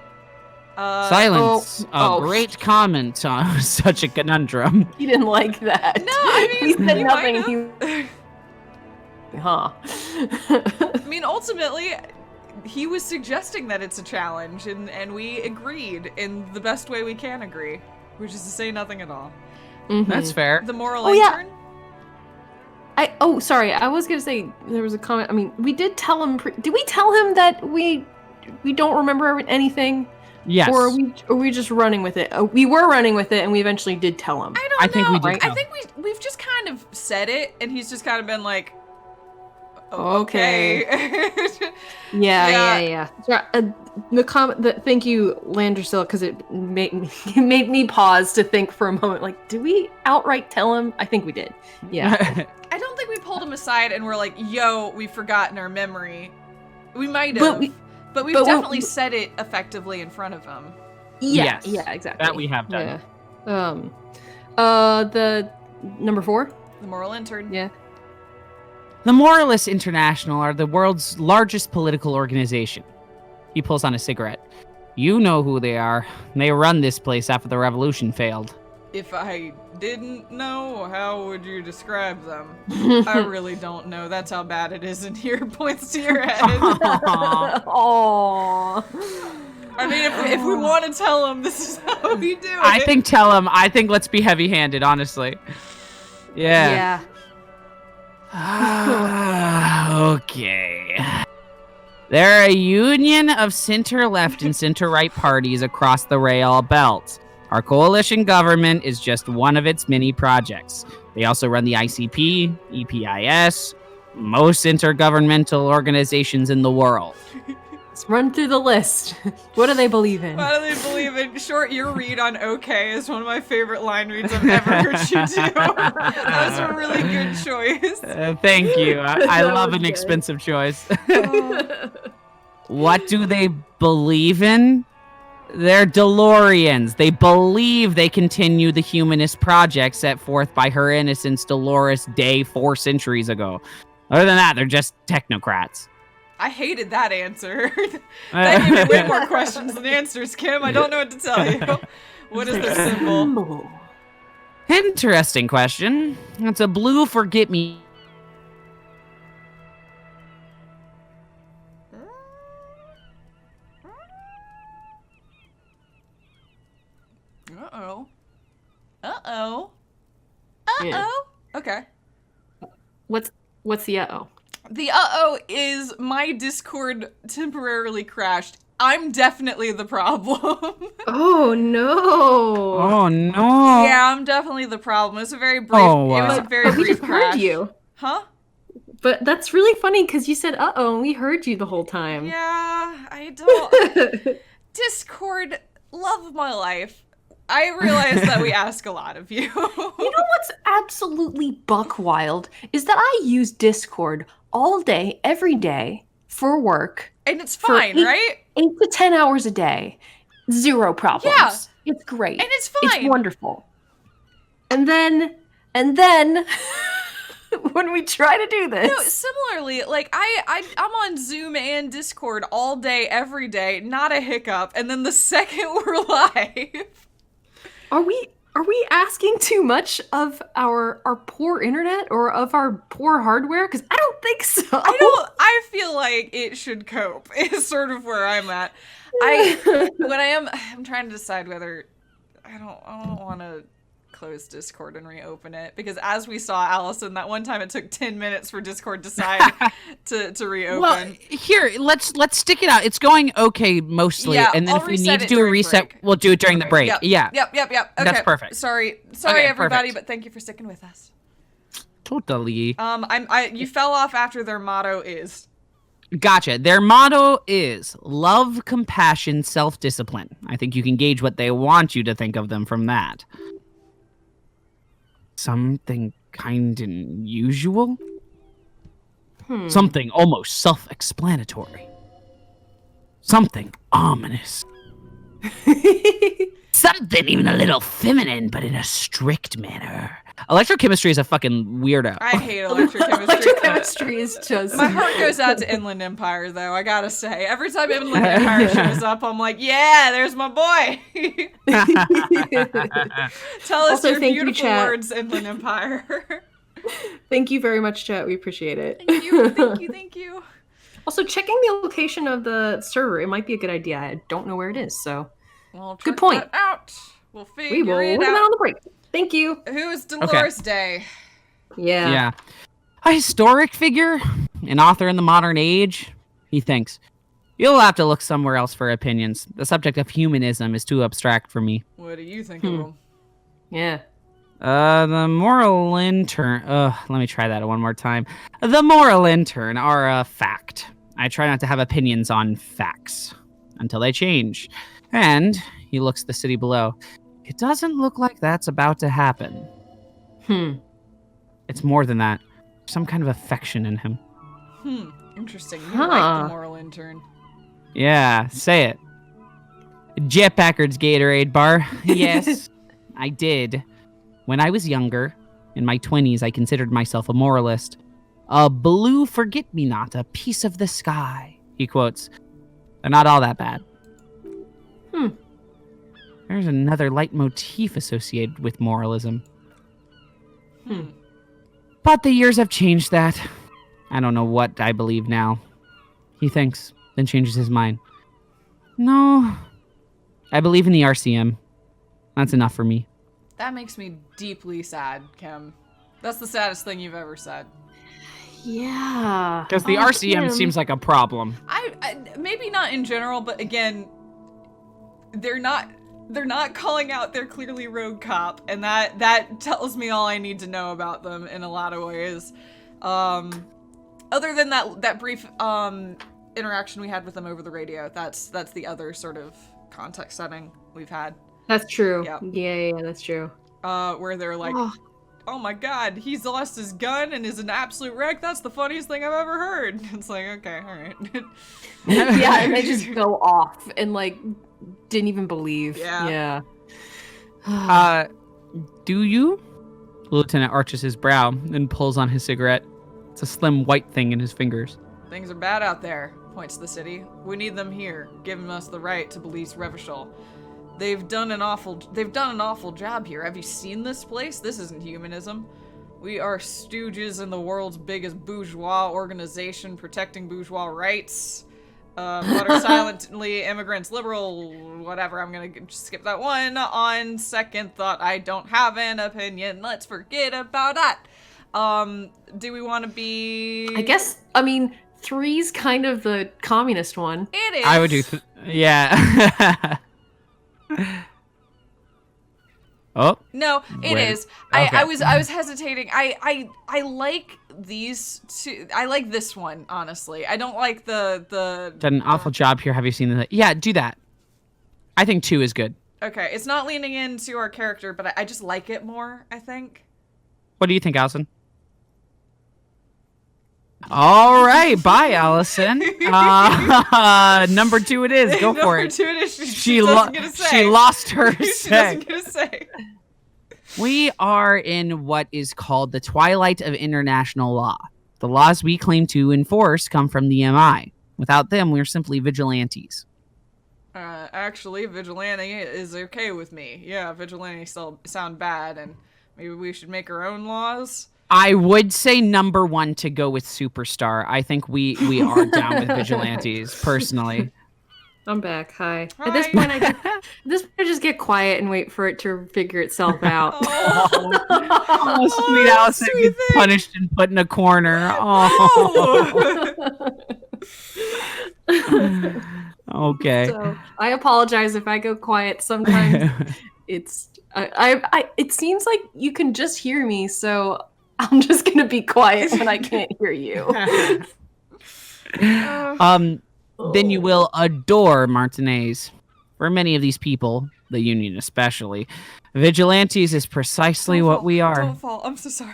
Silence. Great comment on such a conundrum. He didn't like that. No, I mean, he said you nothing. I mean, ultimately, he was suggesting that it's a challenge, and we agreed in the best way we can agree, which is to say nothing at all. That's fair. The moral intern? Sorry. I was gonna say there was a comment. I mean, we did tell him. Did we tell him that we don't remember anything? Yes. Or are we just running with it? We were running with it, and we eventually did tell him. I think we did. Right? I think we've just kind of said it, and he's just kind of been like, okay. Yeah. The comment. Thank you, Landersill, because it made me pause to think for a moment. Like, did we outright tell him? I think we did. Yeah. I don't think we pulled him aside and we're like, "Yo, we've forgotten our memory." We might have. But we've definitely said it effectively in front of him. Yeah, Yes, yeah, exactly. That we have done. Yeah. The number 4? The Moral Intern. Yeah. The Moralists International are the world's largest political organization. He pulls on a cigarette. You know who they are. They run this place after the revolution failed. If I didn't know, how would you describe them? I really don't know. That's how bad it is in here. Points to your head. Aww. I mean, if we want to tell him, this is how we do it. I think tell him. I think let's be heavy-handed, honestly. Yeah. Okay. They're a union of center-left and center-right parties across the rail belt. Our coalition government is just one of its many projects. They also run the ICP, EPIS, most intergovernmental organizations in the world. Let's run through the list. What do they believe in? What do they believe in? Short, your read on OK is one of my favorite line reads I've ever heard you do. That was a really good choice. Thank you. I love an expensive choice. What do they believe in? They're DeLoreans. They believe they continue the humanist project set forth by Her Innocence Dolores Day 4 centuries ago. Other than that, they're just technocrats. I hated that answer. That gave me way more questions than answers, Kim. I don't know what to tell you. What is the symbol? Interesting question. It's a blue forget-me. Uh-oh. Uh-oh. Uh-oh. Yeah. Okay. What's the uh-oh? The uh-oh is my Discord temporarily crashed. I'm definitely the problem. Oh no. Oh no. Yeah, I'm definitely the problem. It was a very brief Wow. It was a very we brief just crash. heard you. Huh? But that's really funny because you said uh-oh and we heard you the whole time. Yeah, I don't Discord, love of my life. I realize that we ask a lot of you. You know what's absolutely buck wild is that I use Discord all day, every day for work. And it's fine, right? 8 to 10 hours a day. Zero problems. Yeah. It's great. And it's fine. It's wonderful. And then when we try to do this. No, similarly, like I'm on Zoom and Discord all day, every day, not a hiccup. And then the second we're live. Are we asking too much of our poor internet or of our poor hardware? Because I don't think so. I feel like it should cope. Is sort of where I'm at. I'm trying to decide whether I don't want to close Discord and reopen it, because as we saw, Allison, that one time it took 10 minutes for Discord to decide to reopen. Well, here, let's stick it out. It's going okay mostly, Yeah, and then I'll if we need reset to it do a during reset, break. we'll do it during the break. Yep. Yeah. Yep. Okay. That's perfect. Sorry, Okay, everybody, perfect. but thank you for sticking with us. Totally. You fell off after their motto is. Gotcha. Their motto is love, compassion, self-discipline. I think you can gauge what they want you to think of them from that. Something kind of unusual? Something almost self-explanatory. Something ominous. Something even a little feminine, but in a strict manner. Electrochemistry is a fucking weirdo. I hate electrochemistry. Electrochemistry is just. My heart goes out to Inland Empire, though, I gotta say. Every time Inland Empire shows up, I'm like, yeah, there's my boy. Tell us Also, your thank you, beautiful chat. words, Inland Empire. Thanhank you very much, chat. We appreciate it. Thank you. Also, checking the location of the server, it might be a good idea. I don't know where it is, so Well, Good check point. that out. We'll we figure will it look at that on out. the break. Thank you. Who is Dolores Day? Yeah. A historic figure? An author in the modern age? He thinks. You'll have to look somewhere else for opinions. The subject of humanism is too abstract for me. What do you think of him? Yeah. The Moral Intern... let me try that one more time. The Moral Intern are a fact. I try not to have opinions on facts until they change. And he looks at the city below. It doesn't look like that's about to happen. It's more than that. Some kind of affection in him. Interesting. You like the Moral Intern. Yeah, say it. Jet Packard's Gatorade bar. Yes, I did. When I was younger, in my 20s, I considered myself a moralist. A blue forget-me-not, a piece of the sky, he quotes. They're not all that bad. There's another leitmotif associated with moralism. But the years have changed that. I don't know what I believe now. He thinks, then changes his mind. No, I believe in the RCM. That's enough for me. That makes me deeply sad, Kim. That's the saddest thing you've ever said. Yeah. Because the RCM seems like a problem. I maybe not in general, but again, they're not calling out their clearly rogue cop, and that tells me all I need to know about them in a lot of ways. Other than that brief interaction we had with them over the radio, that's the other sort of context setting we've had. That's true. Yep. Yeah, that's true. Where they're like, oh my god, he's lost his gun and is an absolute wreck. That's the funniest thing I've ever heard. It's like, okay, all right. Yeah, and they just go off and like didn't even believe. Yeah. Do you? The lieutenant arches his brow and pulls on his cigarette. It's a slim white thing in his fingers. Things are bad out there, points to the city. We need them here, giving us the right to police Revachol. They've done an awful job here. Have you seen this place? This isn't humanism. We are stooges in the world's biggest bourgeois organization protecting bourgeois rights. Mutter silently, immigrants, liberal, whatever. I'm gonna just skip that one. On second thought, I don't have an opinion. Let's forget about that. Do we want to be... I guess, 3's kind of the communist one. It is. I would do... yeah. Oh. No, it is. Okay. I was hesitating. I like these two. I like this one, honestly. I don't like the Done an awful job here. Have you seen the... Yeah, do that. I think 2 is good. Okay, it's not leaning into our character, but I just like it more, I think. What do you think, Allison? All right, bye, Allison. Number 2 it is. Go for it. Number 2 it is. She doesn't get a say. She lost her She say. doesn't get a say. We are in what is called the twilight of international law. The laws we claim to enforce come from the MI. Without them, we're simply vigilantes. Actually, vigilante is okay with me. Yeah, vigilante still sound bad, and maybe we should make our own laws. I would say number 1 to go with superstar. I think we are down with vigilantes, personally. I'm back. Hi. Hi. At this point, I just get quiet and wait for it to figure itself out. Oh, sweet Allison gets punished and put in a corner. Oh. Okay. So, I apologize if I go quiet. Sometimes it's it seems like you can just hear me, so I'm just gonna be quiet when I can't hear you. Then you will adore Martinez. For many of these people, the Union especially, vigilantes is precisely what we are. Don't fall. I'm so sorry,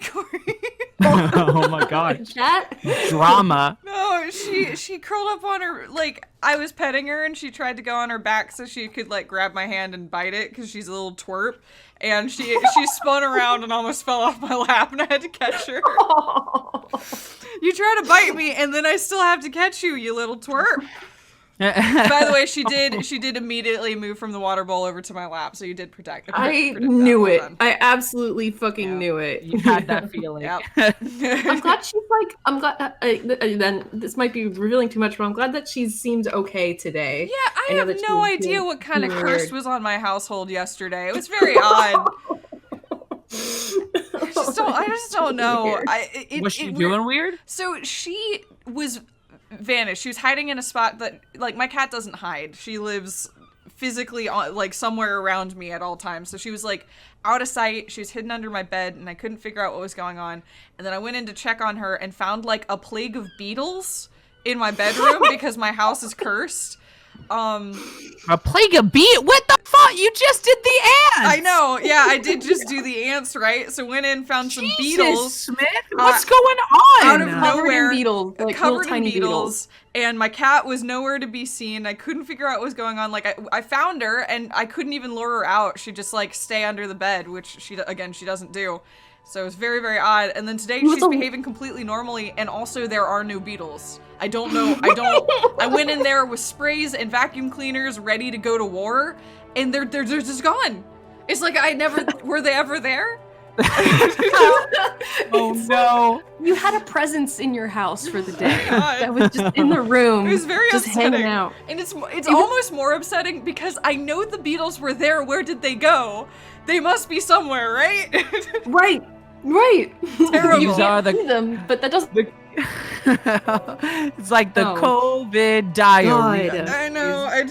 Corey. Oh my god. Chat? Drama. No, she curled up on her, like, I was petting her and she tried to go on her back so she could, like, grab my hand and bite it because she's a little twerp. And she spun around and almost fell off my lap and I had to catch her. You try to bite me and then I still have to catch you, you little twerp. By the way, she did immediately move from the water bowl over to my lap, so you did protect I that. knew it. Well done. I absolutely fucking knew it. You had that feeling. Yep. I'm glad she's like, then this might be revealing too much, but I'm glad that she seems okay today. Yeah, I know have that no she's idea what kind of weird. curse was on my household yesterday. It was very odd. I just don't know. Was she doing weird? So she was vanished. She was hiding in a spot that, like, my cat doesn't hide. She lives physically on, like, somewhere around me at all times. So she was, like, out of sight. She was hidden under my bed, and I couldn't figure out what was going on. And then I went in to check on her and found, like, a plague of beetles in my bedroom because my house is cursed. A plague of bee? What the fuck? You just did the ants! I know, yeah, I did just do the ants, right? So went in, found some beetles. Smith, what's going on? Out of Covered nowhere, in beetles, like covered little tiny in beetles. And my cat was nowhere to be seen. I couldn't figure out what was going on. Like, I found her, and I couldn't even lure her out. She'd just, like, stay under the bed, which, she doesn't do. So it was very, very odd. And then today, she's behaving completely normally, and also there are no beetles. I don't know. I went in there with sprays and vacuum cleaners ready to go to war, and they're just gone. It's like were they ever there? Oh no! You had a presence in your house for the day that was just in the room. It was very just upsetting. hanging out. And it's almost more upsetting because I know the beetles were there. Where did they go? They must be somewhere, right? Right. Terrible. You can't see them, but that doesn't. It's like the COVID diarrhea. I know. I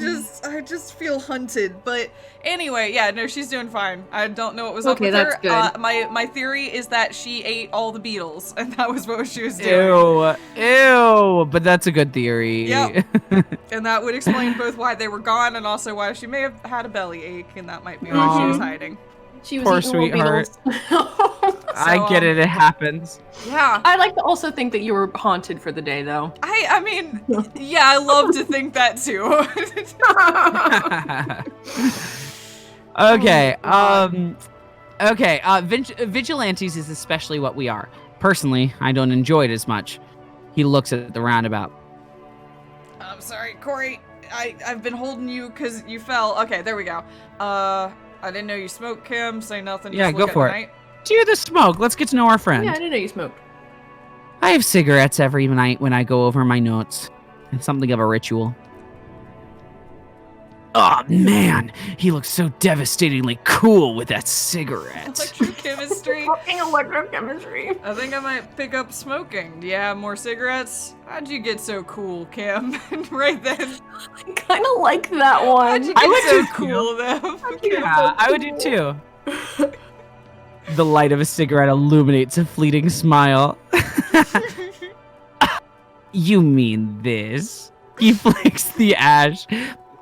just feel hunted. But anyway, yeah, no, she's doing fine. I don't know what was up with her. Good. My theory is that she ate all the beetles, and that was what she was doing. Ew. But that's a good theory. Yep. And that would explain both why they were gone and also why she may have had a belly ache, and that might be why she was hiding. She was Poor eating sweetheart. beetles. I get it. It happens. Yeah. I like to also think that you were haunted for the day, though. I mean, yeah, I love to think that too. Okay. Vigilantes is especially what we are. Personally, I don't enjoy it as much. He looks at the roundabout. I'm sorry, Corey. I've been holding you because you fell. Okay, there we go. I didn't know you smoked, Kim. Say nothing. Yeah, just go look for at it. night. Do the smoke. Let's get to know our friend. Yeah, I didn't know you smoked. I have cigarettes every night when I go over my notes. It's something of a ritual. Oh man, he looks so devastatingly cool with that cigarette. Electrochemistry. Fucking electrochemistry. I think I might pick up smoking. Do you have more cigarettes? How'd you get so cool, Kim? Right then. I kind of like that one. How'd you I get would so do cool, though? Yeah, I would do too. The light of a cigarette illuminates a fleeting smile. You mean this? He flicks the ash.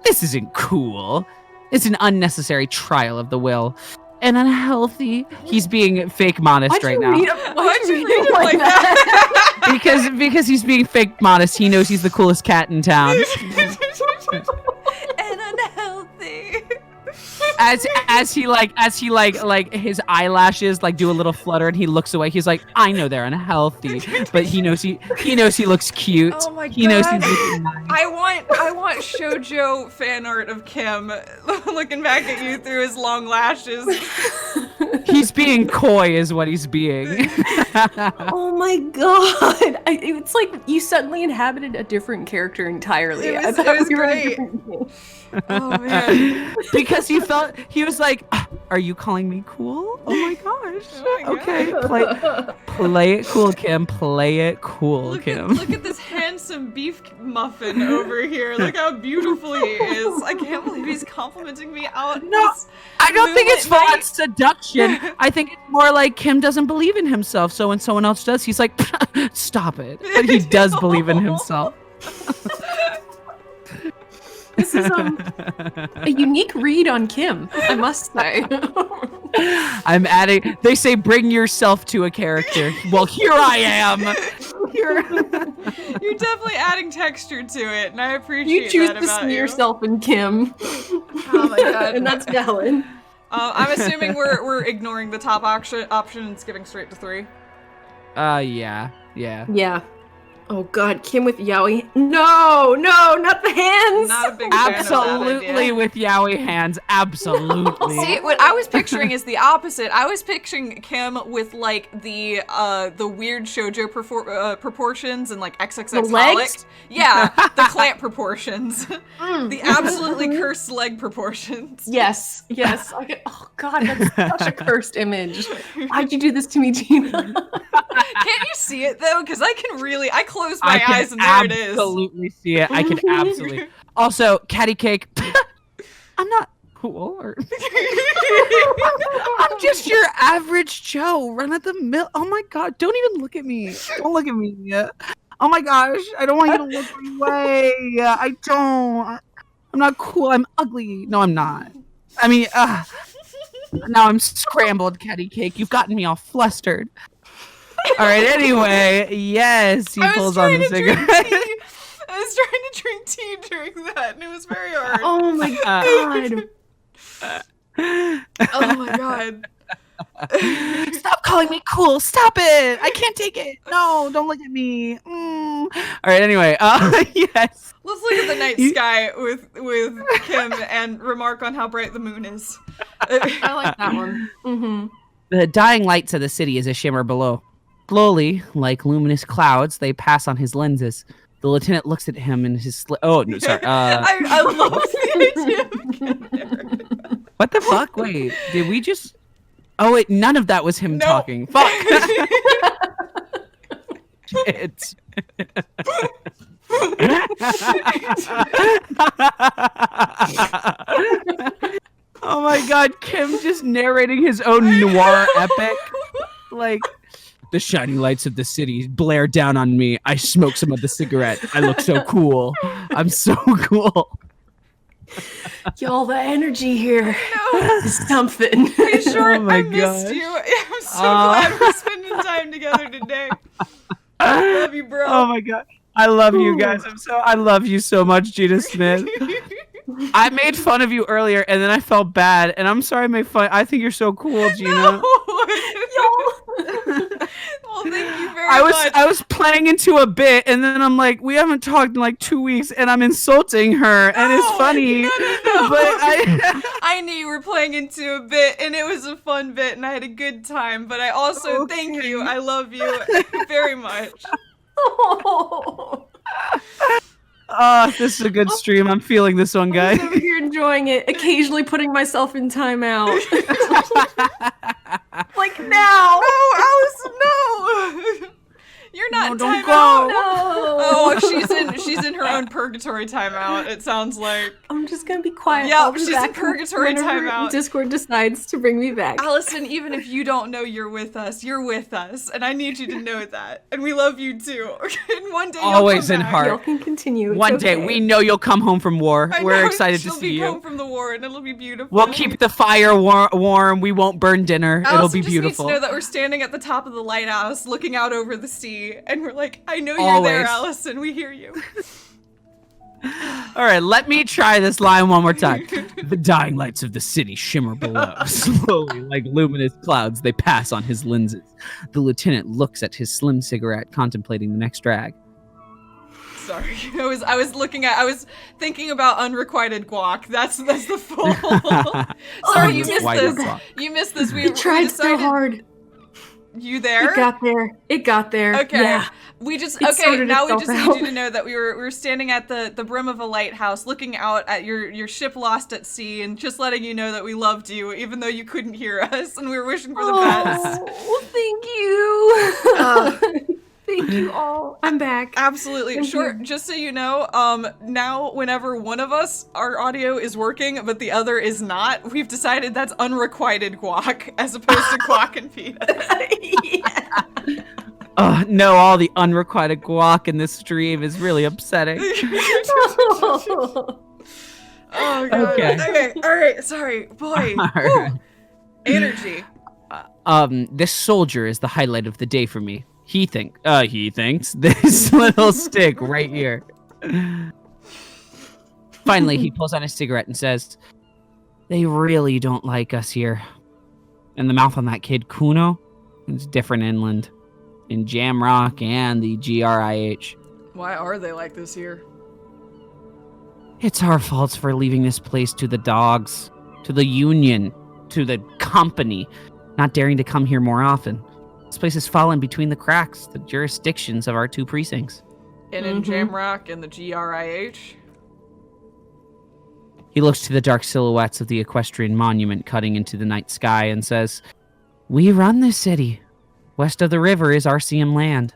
This isn't cool. It's an unnecessary trial of the will. And unhealthy. He's being fake modest right now. Why'd you read it like that? Because he's being fake modest. He knows he's the coolest cat in town. And unhealthy. As he his eyelashes like do a little flutter and he looks away. He's like, I know they're unhealthy, but he knows he looks cute. Oh my god. He knows he's looking nice. I want shoujo fan art of Kim looking back at you through his long lashes. He's being coy is what he's being. Oh my god. It's like you suddenly inhabited a different character entirely. It was great. Oh man. Because he was like, are you calling me cool? Oh my gosh. Oh my okay. God. Play it cool, Kim. Play it cool, Kim. Look at this handsome beef muffin over here. Look how beautiful he is. I can't believe he's complimenting me out. No, I don't think it's moonlit full on night. seduction. I think it's more like Kim doesn't believe in himself, so when someone else does, he's like, stop it. But he does believe in himself. This is a unique read on Kim, I must say. I'm adding. They say bring yourself to a character. Well, here I am. You're definitely adding texture to it, and I appreciate You choose that to about see you. yourself in Kim. Oh my god. And that's valid. I'm assuming we're ignoring the top option and skipping straight to 3. Yeah. Yeah. Oh god, Kim with yaoi. No, not the hands. Not a big fan of that Absolutely idea. with yaoi hands. Absolutely. See, what I was picturing is the opposite. I was picturing Kim with like the weird shoujo proportions and like XXX The legs? holic. Yeah, the clamp proportions. The absolutely cursed leg proportions. Yes. Oh god, that's such a cursed image. Why'd you do this to me, Gina? Can't you see it though? Because I close my eyes and there it is. Absolutely see it. I can absolutely. Also, Catty Cake. I'm not cool. I'm just your average Joe. Run at the mill. Oh my god! Don't even look at me. Don't look at me. Oh my gosh! I don't want you to look my way. I don't. I'm not cool. I'm ugly. No, I'm not. I mean, now I'm scrambled, Catty Cake. You've gotten me all flustered. All right, anyway, yes, he pulls on the cigarette. I was trying to drink tea during that, and it was very hard. Oh my god. Oh my god. Stop calling me cool. Stop it. I can't take it. No, don't look at me. All right, anyway, yes. Let's look at the night sky with Kim and remark on how bright the moon is. I like that one. Mm-hmm. The dying lights of the city is a shimmer below. Slowly, like luminous clouds, they pass on his lenses. The lieutenant looks at him and his oh, no, sorry. I love the idea of Kim there. What the fuck? Wait, did we just... Oh, wait, none of that was him talking. Fuck. Shit. Oh my god, Kim just narrating his own noir epic. Like, the shining lights of the city blare down on me. I smoke some of the cigarette. I look so cool. I'm so cool. Y'all, the energy here is something. Hey, Short, I missed you. I'm so glad we're spending time together today. I love you, bro. Oh my god. I love you guys. I love you so much, Gina Smith. I made fun of you earlier and then I felt bad and I'm sorry I made fun. I think you're so cool, Gina. No. Well, thank you very much. I was playing into a bit and then I'm like, we haven't talked in like 2 weeks and I'm insulting her and it's funny. No. But I knew you were playing into a bit and it was a fun bit and I had a good time, but I also thank you. I love you very much. This is a good stream. I'm feeling this one, guys. I'm over here enjoying it, occasionally putting myself in timeout. Like now. No, Allison, no. You're not in don't timeout. go. No. Oh, she's in her own purgatory timeout. It sounds like. I'm just gonna be quiet. Yeah, I'll be she's in back purgatory whenever timeout. Discord decides to bring me back. Allison, even if you don't know you're with us, and I need you to know that. And we love you too. And one day Always you'll in come back. heart. Y'all can continue. It's One okay. day we know you'll come home from war. I We're know, excited to she'll see be you. home from the war, and it'll be beautiful. We'll keep the fire warm. We won't burn dinner. Allison It'll be just beautiful. needs to know that we're standing at the top of the lighthouse, looking out over the sea, and we're like, I know you're Always. there, Allison. We hear you. All right, let me try this line one more time. The dying lights of the city shimmer below. Slowly, like luminous clouds, they pass on his lenses. The lieutenant looks at his slim cigarette, contemplating the next drag. Sorry, I was thinking about unrequited guac. That's the full. Sorry, you missed Unrequited this. guac. You missed this. We tried so hard. You there? It got there. Okay. Yeah. We just It sorted now we itself just out. need you to know that we were standing at the brim of a lighthouse, looking out at your ship lost at sea, and just letting you know that we loved you, even though you couldn't hear us, and we were wishing for the best. Oh, thank you. Thank you all. I'm back. Absolutely. Thank Sure. you. Just so you know, now whenever one of us, our audio is working, but the other is not, we've decided that's unrequited guac as opposed to guac and pita. Oh, no, all the unrequited guac in this stream is really upsetting. Oh god. Okay. All right. Sorry, boy. Alright. Energy. This soldier is the highlight of the day for me. He thinks this little stick right here. Finally, he pulls out a cigarette and says, "They really don't like us here." And the mouth on that kid, Kuno, it's different inland, in Jamrock and the GRIH. Why are they like this here? It's our faults for leaving this place to the dogs, to the Union, to the company, not daring to come here more often. This place has fallen between the cracks, the jurisdictions of our two precincts. And in Jamrock and the GRIH? He looks to the dark silhouettes of the equestrian monument cutting into the night sky and says, "We run this city. West of the river is RCM land."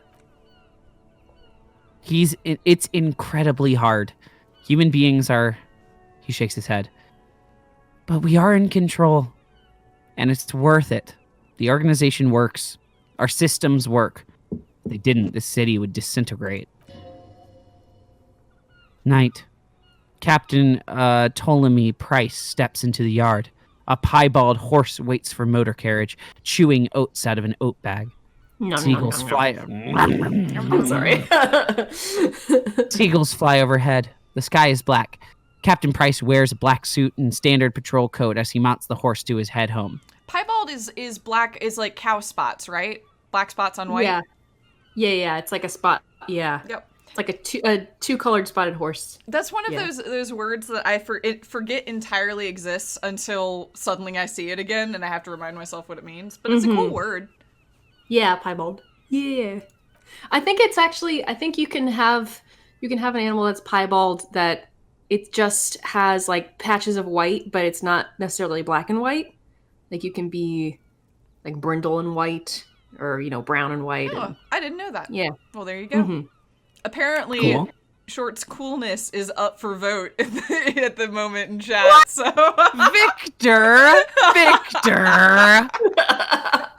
It's incredibly hard. Human beings are... He shakes his head. But we are in control. And it's worth it. The organization works. Our systems work. If they didn't, this city would disintegrate. Night. Captain Ptolemy Price steps into the yard. A piebald horse waits for motor carriage, chewing oats out of an oat bag. Seagulls fly. I'm sorry. Seagulls fly overhead. The sky is black. Captain Price wears a black suit and standard patrol coat as he mounts the horse to his head home. Piebald is black, is like cow spots, right? Black spots on white. Yeah. It's like a spot. Yeah. Yep. It's like a two-colored spotted horse. That's one of those words that I forget entirely exists until suddenly I see it again, and I have to remind myself what it means. But it's a cool word. Yeah, piebald. Yeah. I think it's actually. I think you can have an animal that's piebald that it just has like patches of white, but it's not necessarily black and white. Like you can be like brindle and white, or brown and white. Oh, I didn't know that. Yeah. Well, there you go. Mm-hmm. Apparently, cool. Short's coolness is up for vote at the moment in chat. What? So Victor,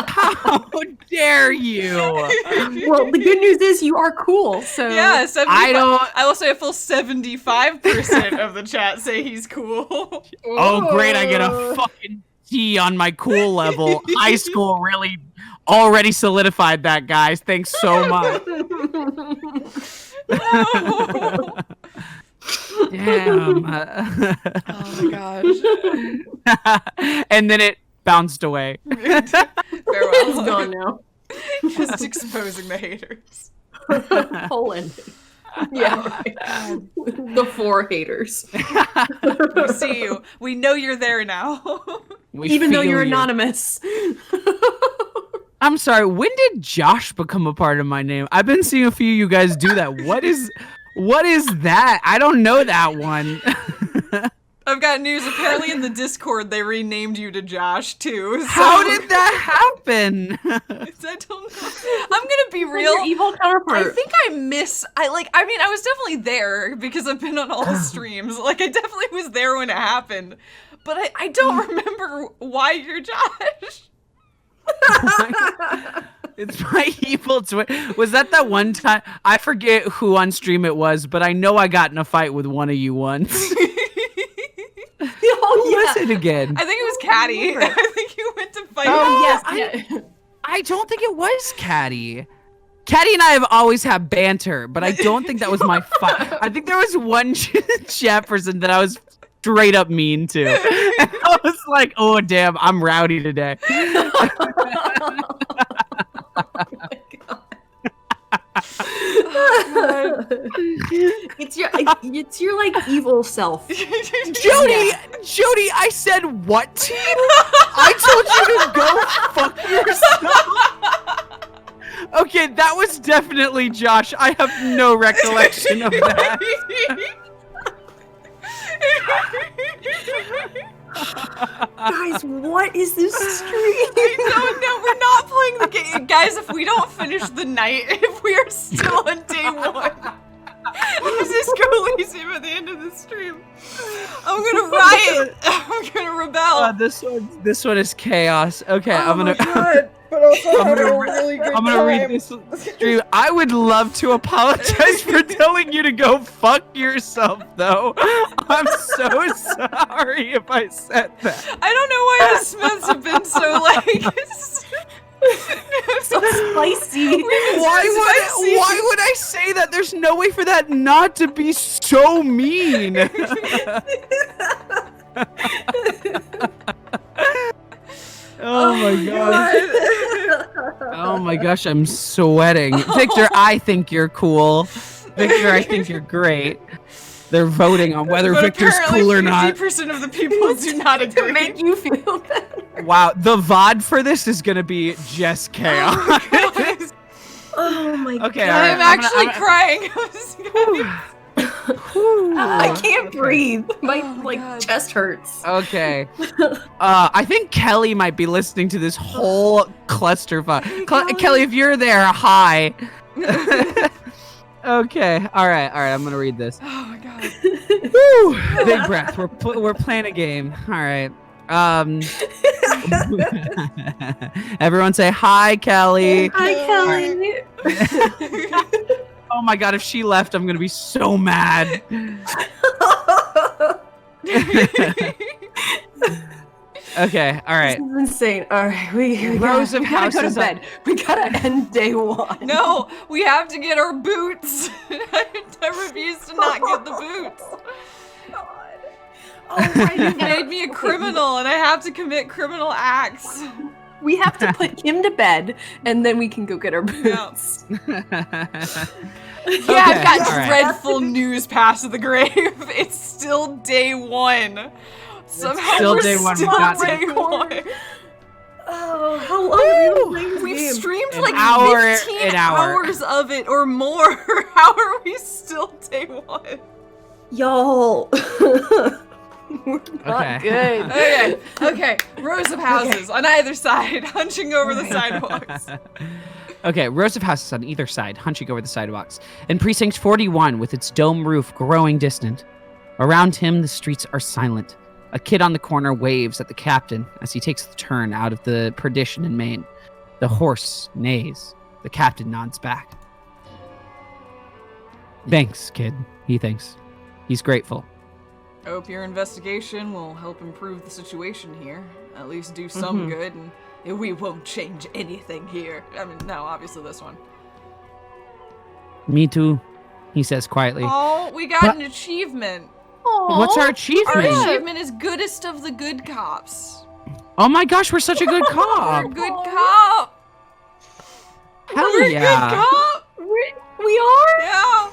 how dare you? Well, the good news is you are cool. So yeah, I will say a full 75% of the chat say he's cool. Oh, great! I get a fucking T on my cool level. High school really already solidified that, guys. Thanks so much. Damn. Oh my gosh. And then it bounced away. Farewell. It's gone now. Just exposing the haters. Poland. Yeah. The 4 haters. We see you. We know you're there now. Even though you're anonymous. I'm sorry, when did Josh become a part of my name? I've been seeing a few of you guys do that. What is that? I don't know that one. I've got news. Apparently in the Discord, they renamed you to Josh, too. So. How did that happen? I don't know. I'm gonna be real. Your evil counterpart. I think I was definitely there because I've been on all the streams. Like, I definitely was there when it happened. But I don't remember why you're Josh. It's my evil twin. Was that one time? I forget who on stream it was, but I know I got in a fight with one of you once. Who was it again? I think it was Caddy. I think you went to fight. Oh, yes. I don't think it was Caddy. Caddy and I have always had banter, but I don't think that was my fight. I think there was one chat person that I was straight up mean to. And I was like, oh, damn, I'm rowdy today. It's your like evil self. Jody, I said what to you? I told you to go fuck yourself. Okay, that was definitely Josh. I have no recollection of that. Guys, what is this stream? I don't know. We're not playing the game. Guys, if we don't finish the night, if we are still on day 1, this is Disco Elysium at the end of the stream. I'm gonna riot. I'm gonna rebel. This one is chaos. Okay, I'm gonna. God. But also I'm gonna read this stream. I would love to apologize for telling you to go fuck yourself, though. I'm so sorry if I said that. I don't know why the Smiths have been so so spicy. Why would I say that? There's no way for that not to be so mean. Oh my god. Oh my gosh, I'm sweating. Victor, I think you're cool. Victor, I think you're great. They're voting on whether Victor's cool or not. 50% of the people do not agree. To make you feel better. Wow, the VOD for this is gonna be just chaos. Oh my god. Okay, I'm actually crying. I can't breathe. My chest hurts. Okay. I think Kelly might be listening to this whole clusterfuck. Kelly, if you're there, hi. Okay. All right. I'm gonna read this. Oh my god. Woo! Big breath. We're playing a game. All right. Everyone say hi, Kelly. Hi, Kelly. Oh my god, if she left, I'm gonna be so mad. Okay, all right. This is insane. All right, we Rows gotta, of we gotta go to houses bed. We gotta end day one. No, we have to get our boots. I refuse to not get the boots. Oh, right. You made me a criminal, and I have to commit criminal acts. We have to put him to bed, and then we can go get our boots. Yeah, I've got all right. dreadful news past the grave. It's still day one. Somehow still we're day one, still we've got day it. one. Oh, how long have you been playing this We've game? streamed An like hour, 15 an hour. hours of it or more. How are we still day one? Y'all. We're not good. Okay. Rows of houses on either side, hunching over the sidewalks. Okay, rows of houses on either side, hunching over the sidewalks. And Precinct 41, with its dome roof growing distant. Around him, the streets are silent. A kid on the corner waves at the captain as he takes the turn out of the perdition in Maine. The horse neighs. The captain nods back. Thanks, kid, he thinks. He's grateful. I hope your investigation will help improve the situation here. At least do some good, and we won't change anything here. I mean, no, obviously this one. Me too, he says quietly. Oh, we got an achievement. What's our Our achievement? achievement is goodest of the good cops. Oh my gosh, we're such a good We're cop. a good cop. Hell We're yeah. a good cop. We are? Yeah.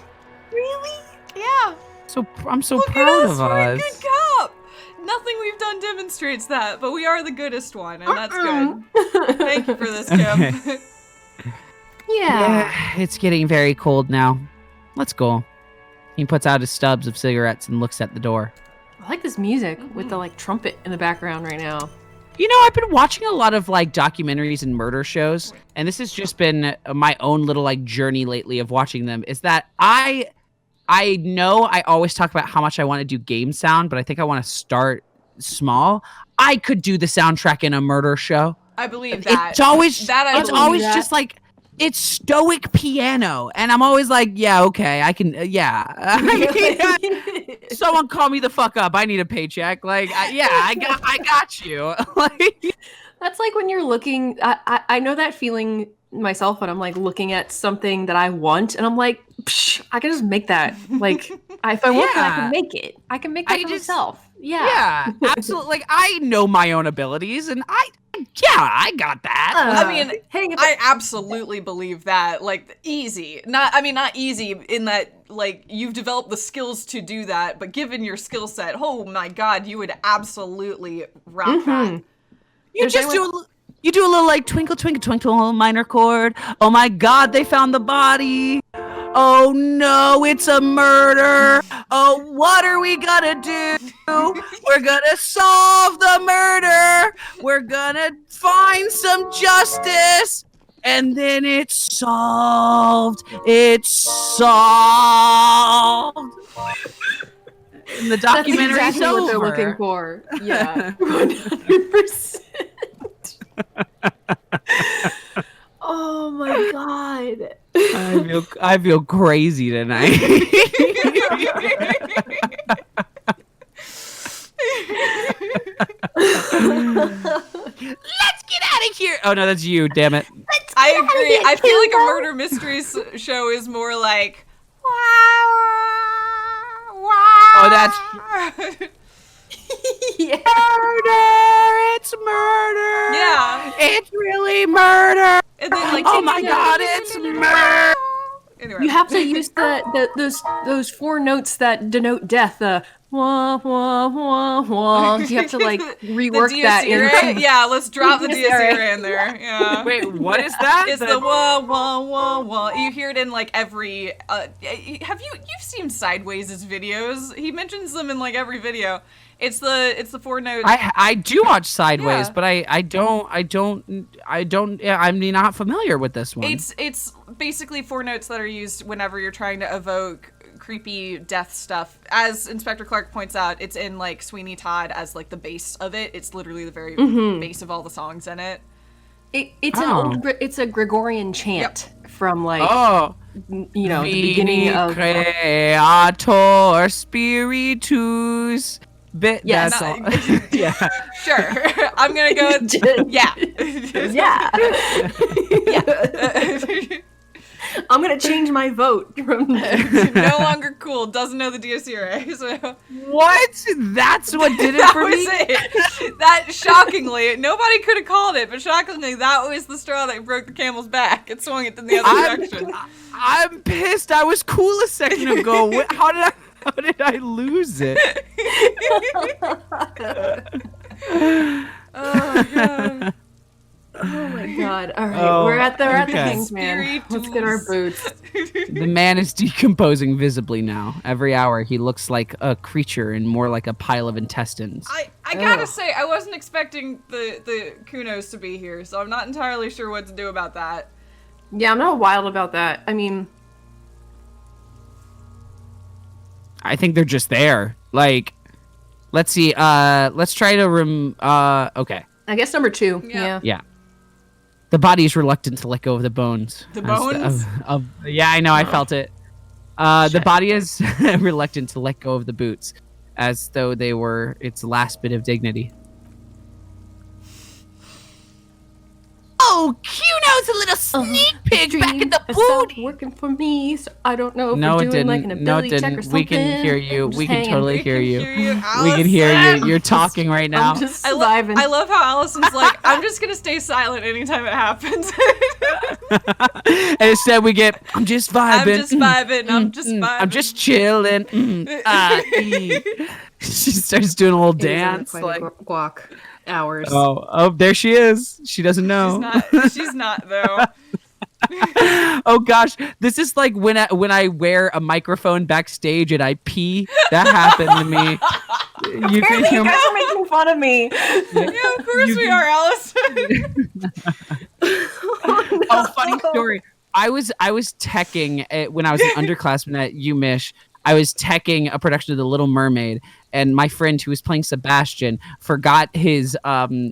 Really? Yeah. I'm so Look proud at us. of We're a us. good cop. Nothing we've done demonstrates that, but we are the goodest one, and that's good. Thank you for this, Kim. Okay. Yeah, it's getting very cold now. Let's go. He puts out his stubs of cigarettes and looks at the door. I like this music with the like trumpet in the background right now. You know, I've been watching a lot of like documentaries and murder shows, and this has just been my own little like journey lately of watching them. Is that I know I always talk about how much I want to do game sound, but I think I want to start small. I could do the soundtrack in a murder show. I believe that. It's always believe that. just like it's stoic piano, and I'm always like, yeah, okay, I can, yeah. Someone call me the fuck up. I need a paycheck. Like, I got you. Like, That's like when you're looking. I know that feeling myself when I'm like looking at something that I want, and I'm like, psh, I can just make that. Like, if I want it, I can make it. I can make that for myself. Yeah. Yeah, absolutely. Like, I know my own abilities, and I got that. I mean, I absolutely believe that. Like, easy. Not easy in that, like, you've developed the skills to do that, but given your skill set, oh my god, you would absolutely rock that. You do a little like twinkle, twinkle, twinkle, minor chord. Oh my god, they found the body. Oh no, it's a murder. Oh, what are we gonna do? We're gonna solve the murder. We're gonna find some justice. And then it's solved. It's solved. And the documentary's That's exactly what they're over. looking for. Yeah, 100%. Oh my god. I feel crazy tonight. Let's get out of here. Oh no, that's you, damn it. I agree. I feel like a murder mysteries show is more like, Oh, that's Yeah. murder. It's murder. Yeah. It's really murder. And then like, Oh my god, it's murder. Anyway. You have to use those four notes that denote death. Wah wah wah wah. You have to like rework that into. Yeah, let's drop the Dies irae. Dies in there. Yeah. Wait, what is that? It's the wah wah wah wah. You hear it in like every. You've seen Sideways' videos? He mentions them in like every video. It's the four notes. I do watch Sideways, Yeah. but I'm not familiar with this one. It's basically four notes that are used whenever you're trying to evoke creepy death stuff. As Inspector Clark points out, it's in like Sweeney Todd as like the base of it. It's literally the very base of all the songs in it. It's a Gregorian chant from like the beginning of Creator Spiritus bit. Yes. That's all. Yeah. Sure. I'm gonna go with yeah. Yeah. Yeah. I'm gonna change my vote from No longer cool. Doesn't know the DSCRA. So What? That's what did it that for was me? it. That shockingly, nobody could have called it, but shockingly, that was the straw that broke the camel's back. It swung it in the other direction. I'm pissed. I was cool a second ago. How did I lose it? Oh god. Oh my god. All right, we're at the things, man. Spirit Let's get our boots. The man is decomposing visibly now. Every hour, he looks like a creature and more like a pile of intestines. I gotta say, I wasn't expecting the Kunos to be here, so I'm not entirely sure what to do about that. Yeah, I'm not wild about that. I mean, I think they're just there. Like, let's see. Let's try to okay. I guess number 2. Yeah. Yeah. The body is reluctant to let go of the bones. The bones? Yeah, I know. I felt it. The body is reluctant to let go of the boots, as though they were its last bit of dignity. Oh, Cuno's a little sneak peek back in the boot. Working for me, so I don't know if No, we're it doing didn't. like an ability No, it check or didn't. something. We can hear you. I'm just We can hanging. totally hear you. Allison. We can hear you. You're talking right now. I'm just surviving. I love how Allison's like, I'm just gonna stay silent anytime it happens. And instead we get, I'm just vibing. I'm just vibing. I'm just vibing. I'm just chilling. She starts doing a little It is dance. quite Like, a guac hours. oh, there she is. She doesn't know. She's not though. Oh gosh, this is like when I wear a microphone backstage and I pee. That happened to me. You can hear You guys are making fun of me. Yeah, of course we are, Allison. Oh, funny story. I was teching when I was an underclassman at UMich. I was teching a production of The Little Mermaid, and my friend who was playing Sebastian forgot his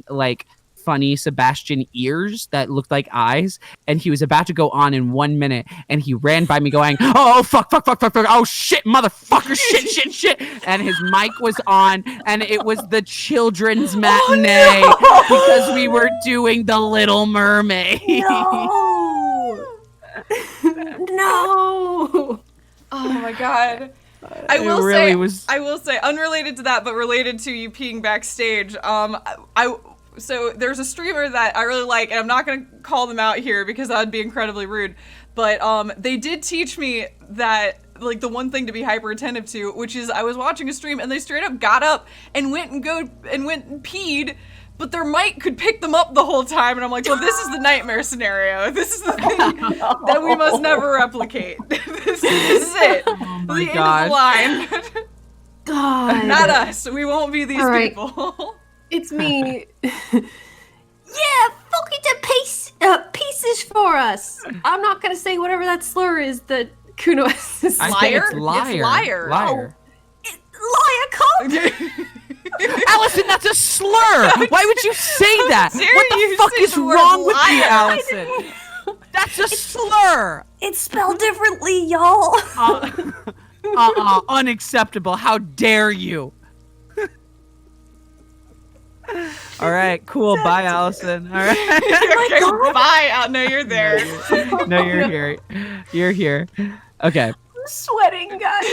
like funny Sebastian ears that looked like eyes, and he was about to go on in 1 minute, and he ran by me going, "Oh fuck, oh shit, motherfucker, shit," and his mic was on, and it was the children's matinee because we were doing The Little Mermaid. No. Oh my god. I will say, unrelated to that, but related to you peeing backstage. So there's a streamer that I really like, and I'm not gonna call them out here because that would be incredibly rude. But they did teach me that, like, the one thing to be hyper attentive to, which is I was watching a stream and they straight up got up and went and peed, but their mic could pick them up the whole time, and I'm like, well, this is the nightmare scenario. This is the thing that we must never replicate. This is it. Oh my the gosh. end of the line. God. Not us. We won't be these All right. people. It's me. Yeah, fuck it to pieces for us. I'm not gonna say whatever that slur is that Kuno is. I think Liar? it's liar. It's liar. Liar. Liar cunt. Allison, that's a slur. Why would you say that? dare What the you fuck say is the word wrong with you, liar? Allison? That's a slur. It's spelled differently, y'all. Unacceptable. How dare you? All right, cool. Bye, Allison. All right. Okay, bye. No, you're there. No, you're here. You're here. Okay. I'm sweating, guys.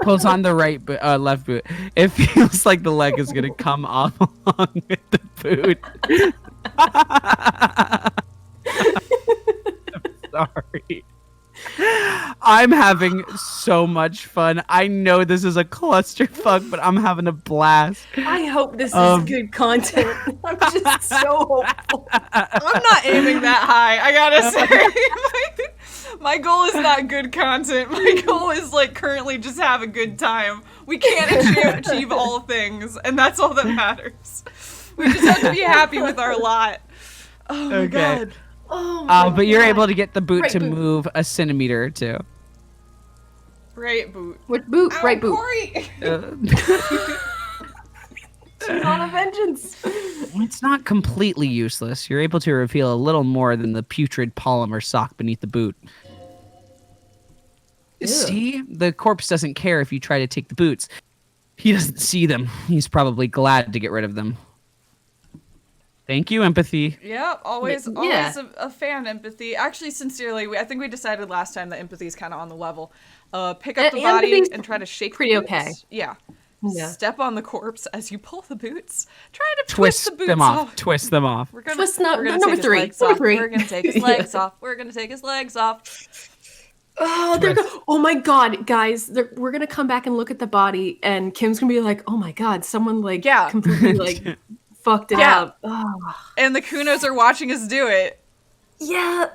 Pulls on the left boot. It feels like the leg is gonna come off along with the boot. I'm sorry. I'm having so much fun. I know this is a clusterfuck, but I'm having a blast. I hope this is good content. I'm just so hopeful. I'm not aiming that high, I gotta say. My goal is not good content. My goal is, like, currently just have a good time. We can't achieve all things, and that's all that matters. We just have to be happy with our lot. Oh my god. Oh my but you're God. able to get the boot Right to boot. move a centimeter or two. Right boot. What boot? Ow, Right boot. Corey. She's on a vengeance. It's not completely useless. You're able to reveal a little more than the putrid polymer sock beneath the boot. Ew. See? The corpse doesn't care if you try to take the boots. He doesn't see them. He's probably glad to get rid of them. Thank you, empathy. Yeah, always a fan, empathy. Actually, sincerely, I think we decided last time that empathy is kind of on the level. Pick up the body and try to shake pretty the boots. okay. Yeah. Yeah. Step on the corpse as you pull the boots. Try to twist the boots them off. Twist them off. We're gonna, Twist we're gonna number take three. his legs off. Three. We're gonna take his legs off. We're gonna take his legs off. Oh, oh my God, guys! We're gonna come back and look at the body, and Kim's gonna be like, "Oh my God, someone completely fucked it up." Oh. And the Kunos are watching us do it. Yeah.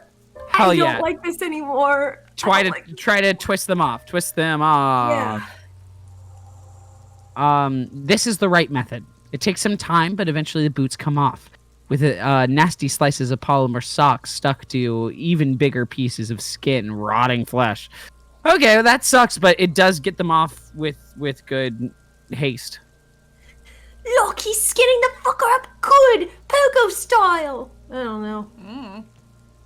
Hell I don't like this anymore. Try to twist them off. Twist them off. Yeah. This is the right method. It takes some time, but eventually the boots come off. With nasty slices of polymer socks stuck to even bigger pieces of skin, rotting flesh. Okay, well, that sucks, but it does get them off with good haste. Look, he's skinning the fucker up good, Pogo style. I don't know.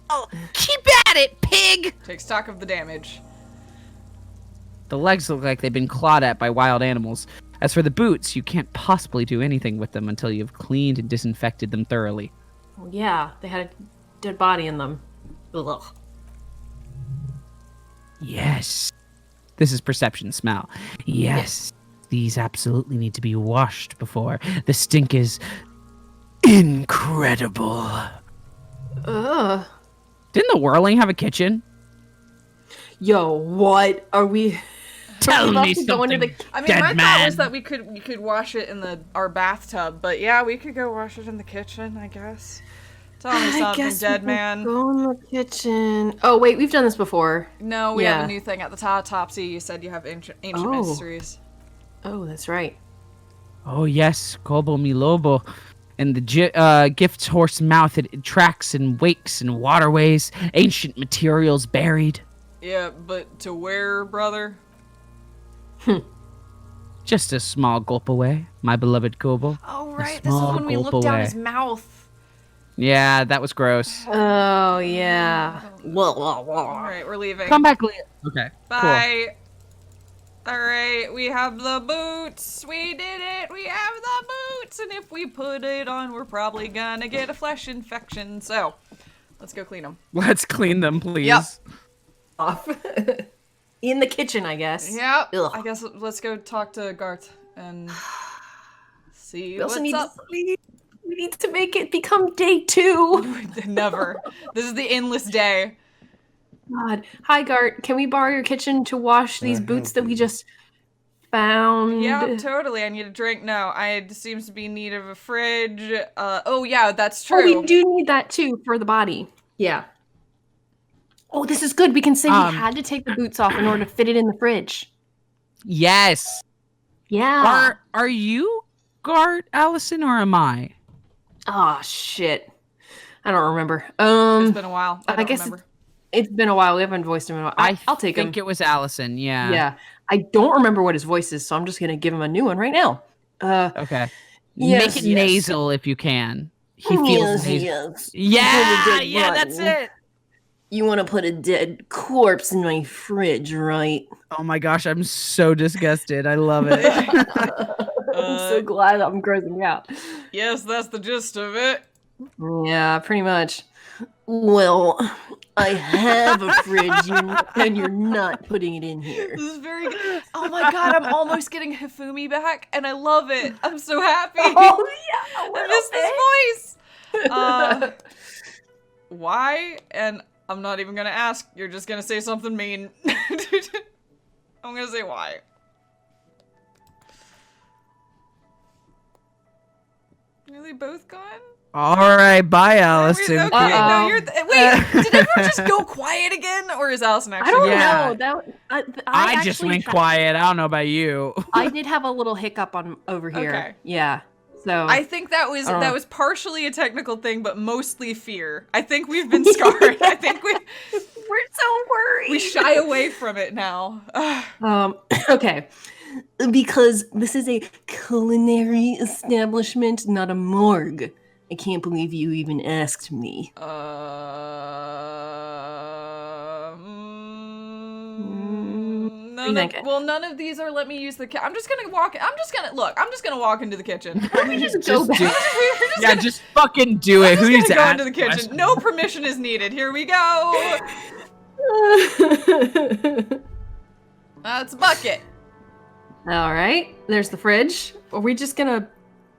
Oh, keep at it, pig! Take stock of the damage. The legs look like they've been clawed at by wild animals. As for the boots, you can't possibly do anything with them until you've cleaned and disinfected them thoroughly. Well, yeah, they had a dead body in them. Ugh. Yes. This is perception smell. Yes. These absolutely need to be washed before. The stink is incredible. Ugh. Didn't the Whirling have a kitchen? Yo, what are we? Tell me something. I mean, my thought was that we could wash it in our bathtub, but yeah, we could go wash it in the kitchen, I guess. Tell me something, dead man. Go in the kitchen. Oh wait, we've done this before. No, we have a new thing at the autopsy. You said you have ancient mysteries. Oh, that's right. Oh yes, Kobo mi lobo. And the gift's horse mouth, it tracks and wakes in waterways, ancient materials buried. Yeah, but to where, brother? Just a small gulp away, my beloved Kobo. Oh, right. This is when we looked down his mouth. Yeah, that was gross. Oh, yeah. All right, we're leaving. Come back later. Okay. Bye. Cool. All right, we have the boots. We did it. We have the boots. And if we put it on, we're probably gonna get a flesh infection. So, let's go clean them. Let's clean them, please. Yep. Off. In the kitchen, I guess. Yep. Ugh. I guess let's go talk to Garth and see what's need up. We need to make it become day 2. Never. This is the endless day. God. Hi, Gart. Can we borrow your kitchen to wash these boots that we just found? Yeah, totally. I need a drink. No, seems to be in need of a fridge. Oh yeah, that's true. Oh, we do need that too for the body. Yeah. Oh, this is good. We can say we had to take the boots off in order to fit it in the fridge. Yes. Yeah. Are you Gart, Allison, or am I? Oh shit. I don't remember. It's been a while. I guess remember. It's been a while. We haven't voiced him in a while. I'll take him. I think it was Allison. Yeah. Yeah. I don't remember what his voice is, so I'm just gonna give him a new one right now. Okay. Yes, Make it nasal if you can. He feels nasal. Yes. Yeah, that's it. You want to put a dead corpse in my fridge, right? Oh my gosh, I'm so disgusted. I love it. I'm so glad I'm grossing out. Yes, that's the gist of it. Yeah, pretty much. Well, I have a fridge, and you're not putting it in here. This is very good. Oh my god, I'm almost getting Hifumi back, and I love it. I'm so happy. Oh yeah, I miss this voice. Why? And I'm not even gonna ask. You're just gonna say something mean. I'm gonna say why. Are they both gone? All right, bye, Allison. Okay, no, wait, did everyone just go quiet again, or is Allison actually? I don't know. I just went quiet. I don't know about you. I did have a little hiccup over here. Okay. Yeah. So I think that was partially a technical thing, but mostly fear. I think we've been scarred. I think we're so worried. We shy away from it now. Okay. Because this is a culinary establishment, not a morgue. I can't believe you even asked me. Well, none of these are let me use the I'm just gonna walk. I'm just gonna walk into the kitchen. Just fucking do it. Who needs to go into the kitchen? Questions? No permission is needed. Here we go. That's a bucket. All right. There's the fridge. Are we just gonna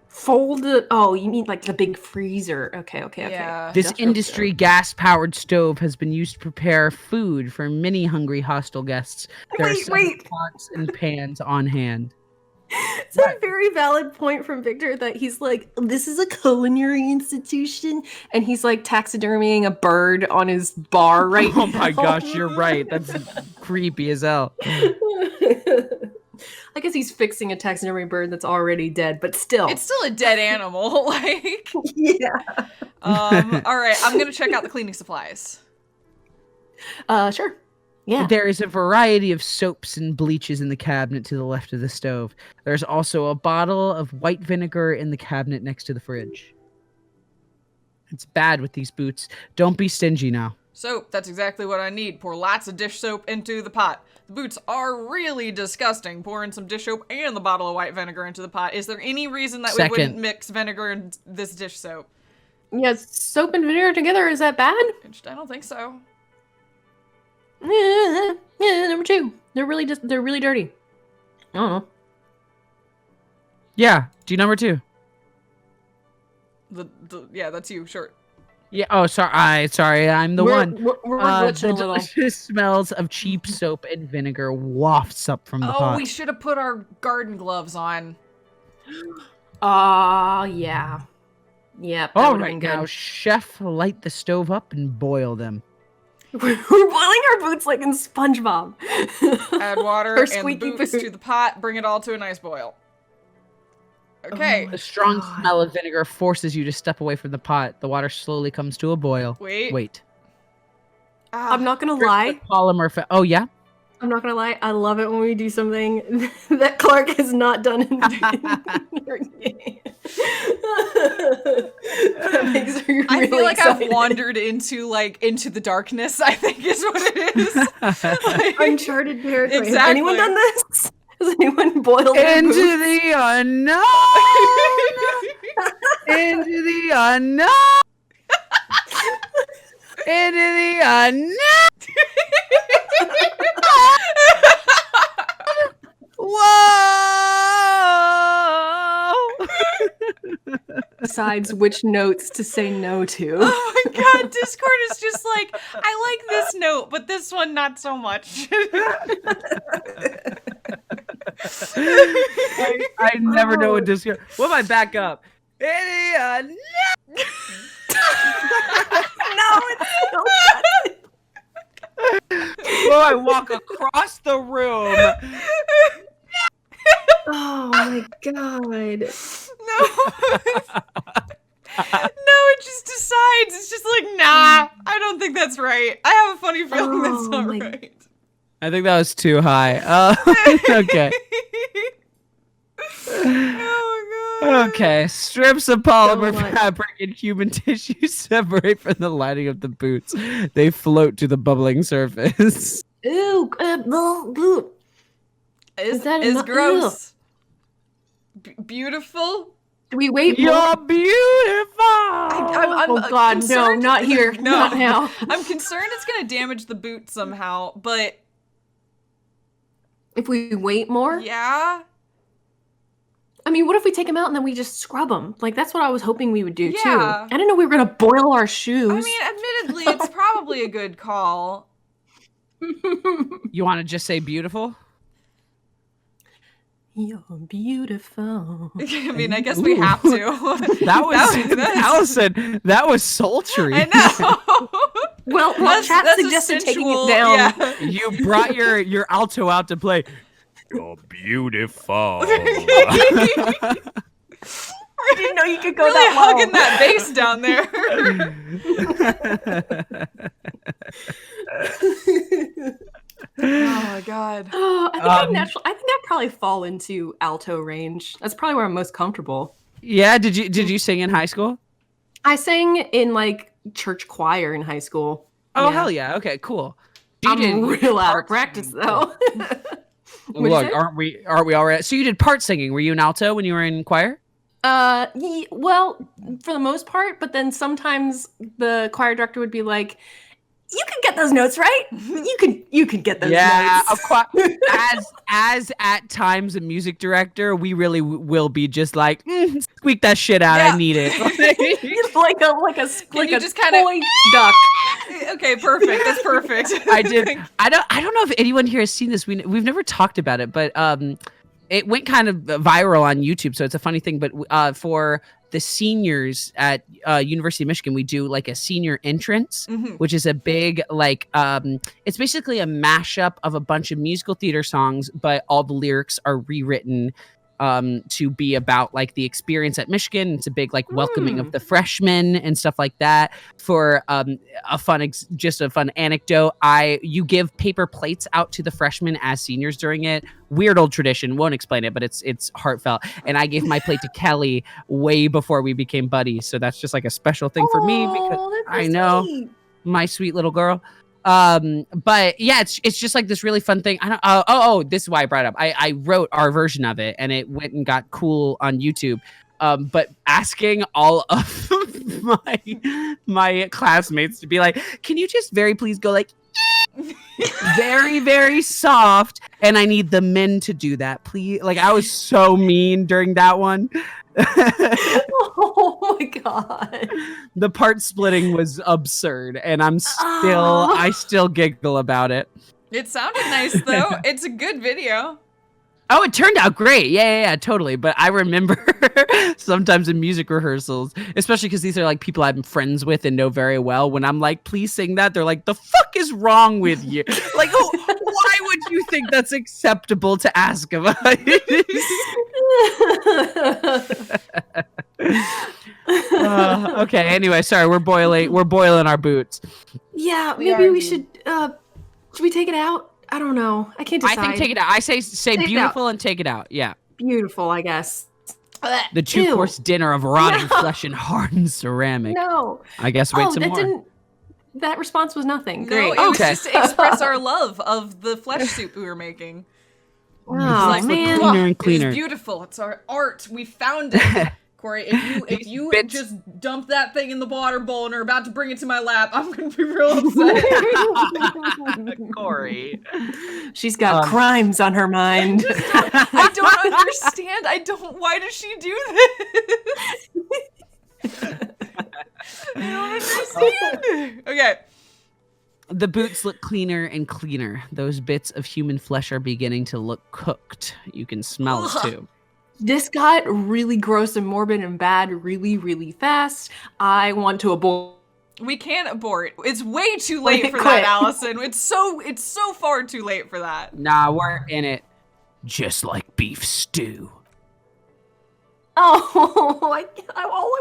fold it? Oh, you mean like the big freezer? Okay. Yeah. This industry gas-powered stove has been used to prepare food for many hungry hostile guests. There are several pots and pans on hand. It's a very valid point from Victor that he's like, this is a culinary institution, and he's like taxidermying a bird on his bar right now. Oh my gosh, you're right. That's creepy as hell. I guess he's fixing a taxidermy bird that's already dead, but still. It's still a dead animal, like. Yeah. All right, I'm gonna check out the cleaning supplies. Sure. Yeah. There is a variety of soaps and bleaches in the cabinet to the left of the stove. There's also a bottle of white vinegar in the cabinet next to the fridge. It's bad with these boots. Don't be stingy now. Soap, that's exactly what I need. Pour lots of dish soap into the pot. The boots are really disgusting. Pour in some dish soap and the bottle of white vinegar into the pot. Is there any reason that we wouldn't mix vinegar and this dish soap? Yeah, soap and vinegar together, is that bad? I don't think so. Yeah, number 2. They're really dirty. I don't know. Yeah, do number 2. Yeah, that's you, short. Yeah. Oh, sorry. I'm the one. We're the delicious smells of cheap soap and vinegar wafts up from the pot. Oh, we should have put our garden gloves on. Yeah. Yep. All right, now, chef, light the stove up and boil them. We're boiling our boots like in SpongeBob. Add water and the boots to the pot. Bring it all to a nice boil. Okay. The strong smell of vinegar forces you to step away from the pot. The water slowly comes to a boil. Wait. I'm not gonna lie. Polymer. Oh yeah. I'm not gonna lie. I love it when we do something that Clark has not done in your game. That makes me really I feel like excited. I've wandered into the darkness, I think is what it is. Uncharted territory. Exactly. Has anyone done this? Has anyone boiled their Into boots? the unknown. Into the unknown. Into the unknown. Whoa! Decides which notes to say no to. Oh my god, Discord is just like, I like this note, but this one not so much. I never know what Discord. What if I back up? No, it's so Well, I walk across the room. Oh my god. No, it just decides. It's just like, nah, I don't think that's right. I have a funny feeling that's not right. I think that was too high. Okay. Oh my god. Okay. Strips of polymer fabric and human tissue separate from the lining of the boots. They float to the bubbling surface. Ew. Is gross. Beautiful. Do we wait You're more? beautiful. Oh god, no, not here. No. Not now. I'm concerned it's gonna damage the boot somehow, but If we wait more? yeah. I mean, what if we take them out and then we just scrub them? Like, that's what I was hoping we would do, too. Yeah. I didn't know we were going to boil our shoes. I mean, admittedly, it's probably a good call. You want to just say beautiful? You're beautiful. I mean, I guess we have to. That was Allison. That was sultry. I know. Well, chat suggested taking it down. Yeah. You brought your alto out to play. You're beautiful. I didn't know you could go Really that low. hugging that bass down there. Oh my god. Oh, I think I'd probably fall into alto range. That's probably where I'm most comfortable. Yeah, did you sing in high school? I sang in like church choir in high school. Oh hell yeah. Okay, cool. I'm real out of practice though. Look, aren't we all right? So you did part singing. Were you an alto when you were in choir? Well, for the most part, but then sometimes the choir director would be like, "You can get those notes, right? You can get those notes." Yeah, of course. As at times a music director, we really will be just like, squeak that shit out. Yeah. I need it. like a just kinda- toy duck. Okay, perfect. That's perfect. I did. I don't know if anyone here has seen this. We've never talked about it, but it went kind of viral on YouTube, so it's a funny thing. But for the seniors at University of Michigan, we do like a senior entrance, which is a big it's basically a mashup of a bunch of musical theater songs, but all the lyrics are rewritten to be about like the experience at Michigan. It's a big like welcoming of the freshmen and stuff like that. For a fun anecdote, you give paper plates out to the freshmen as seniors during it. Weird old tradition, won't explain it, but it's heartfelt. And I gave my plate to Kelly way before we became buddies, so that's just like a special thing for me because I know my sweet little girl. But yeah, it's just like this really fun thing. I don't this is why I brought it up. I wrote our version of it and it went and got cool on YouTube. But asking all of my classmates to be like, can you just very please go like very, very soft, and I need the men to do that, please. Like, I was so mean during that one. Oh my god. The part splitting was absurd, and I still giggle about it. It sounded nice though. It's a good video. Oh, it turned out great. Yeah, totally. But I remember sometimes in music rehearsals, especially because these are like people I'm friends with and know very well, when I'm like, please sing that, they're like, the fuck is wrong with you? Like, why would you think that's acceptable to ask of us? Okay, anyway, sorry, we're boiling our boots. Yeah, maybe we should we take it out? I don't know. I can't decide. I think take it out. I say beautiful and take it out. Yeah. Beautiful, I guess. The two-course dinner of rotting flesh and hardened ceramic. No. I guess wait some more. That response was nothing. No, Great. it was just to express our love of the flesh soup we were making. Oh, like, man. Cleaner and cleaner. It's beautiful. It's our art. We found it. Corey, if you just dump that thing in the water bowl and are about to bring it to my lap, I'm going to be real upset. Corey. She's got crimes on her mind. I don't understand. Why does she do this? I don't understand. Okay. The boots look cleaner and cleaner. Those bits of human flesh are beginning to look cooked. You can smell it too. This got really gross and morbid and bad really, really fast. I want to abort. We can't abort. It's way too late for that, Allison. It's so far too late for that. Nah, we're in it. Just like beef stew. Oh, all I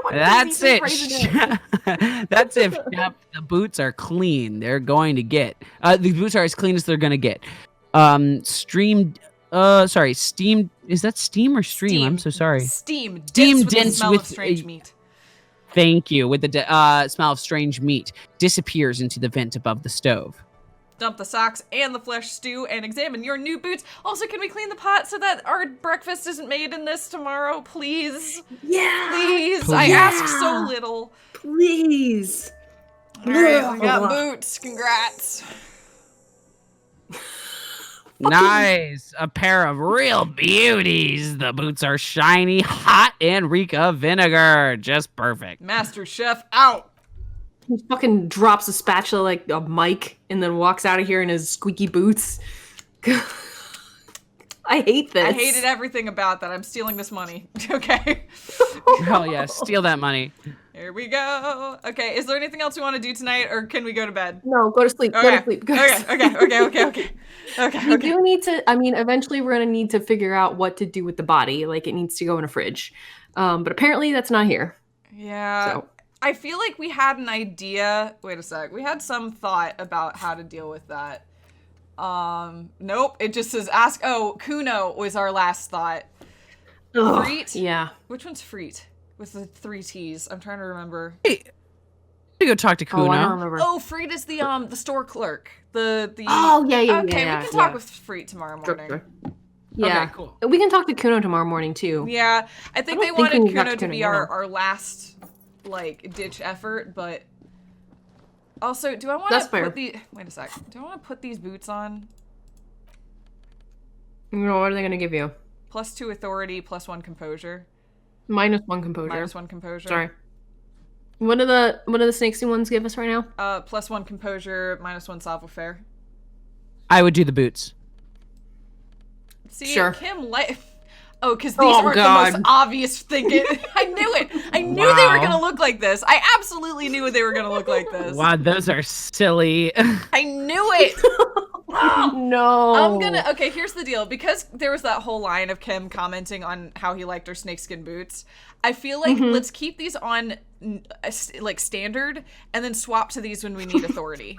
want That's to it. That's if the boots are clean. They're going to get. The boots are as clean as they're going to get. Steamed. Is that steam or stream? Steam. I'm so sorry. Steam Steam dense with the smell of strange meat. Thank you. With the smell of strange meat disappears into the vent above the stove. Dump the socks and the flesh stew and examine your new boots. Also, can we clean the pot so that our breakfast isn't made in this tomorrow, please? Yeah. Please. I ask so little. Please. All right, we got boots. Congrats. Nice. A pair of real beauties. The boots are shiny, hot, and reek of vinegar. Just perfect. Master Chef out. He fucking drops a spatula like a mic and then walks out of here in his squeaky boots. I hate this. I hated everything about that. I'm stealing this money. Okay. Oh yeah, steal that money. Here we go. Okay, is there anything else we want to do tonight, or can we go to bed? No, go to sleep. Okay. Go to sleep. Okay. We do need to, eventually we're going to need to figure out what to do with the body. Like, it needs to go in a fridge. But apparently that's not here. Yeah. So. I feel like we had an idea. Wait a sec. We had some thought about how to deal with that. Nope. It just says ask. Oh, Kuno was our last thought. Freet? Yeah. Which one's Freet? With the 3 T's. I'm trying to remember. Hey, go talk to Kuno. Oh, I don't remember. Oh, Freet is the store clerk. The Oh, yeah. Okay, we can talk with Freet tomorrow morning. Sure. Yeah. Okay, cool. We can talk to Kuno tomorrow morning too. Yeah, I think they don't think wanted we got Kuno to Kuno be now. our last, like, ditch effort, but... Also, do I want That's to fair. put the... Wait a sec. Do I want to put these boots on? You know, what are they going to give you? +2 authority, +1 composure. -1 composure. -1 composure. Sorry. What do the snakesy ones give us right now? +1 composure, -1 savoir-faire. I would do the boots. See, Sure. Kim, oh, because these aren't the most obvious thinking. I knew it. I knew they were gonna look like this. I absolutely knew they were gonna look like this. Wow, those are silly. I knew it. No. I'm gonna. Okay, here's the deal. Because there was that whole line of Kim commenting on how he liked her snakeskin boots. I feel like let's keep these on like standard, and then swap to these when we need authority.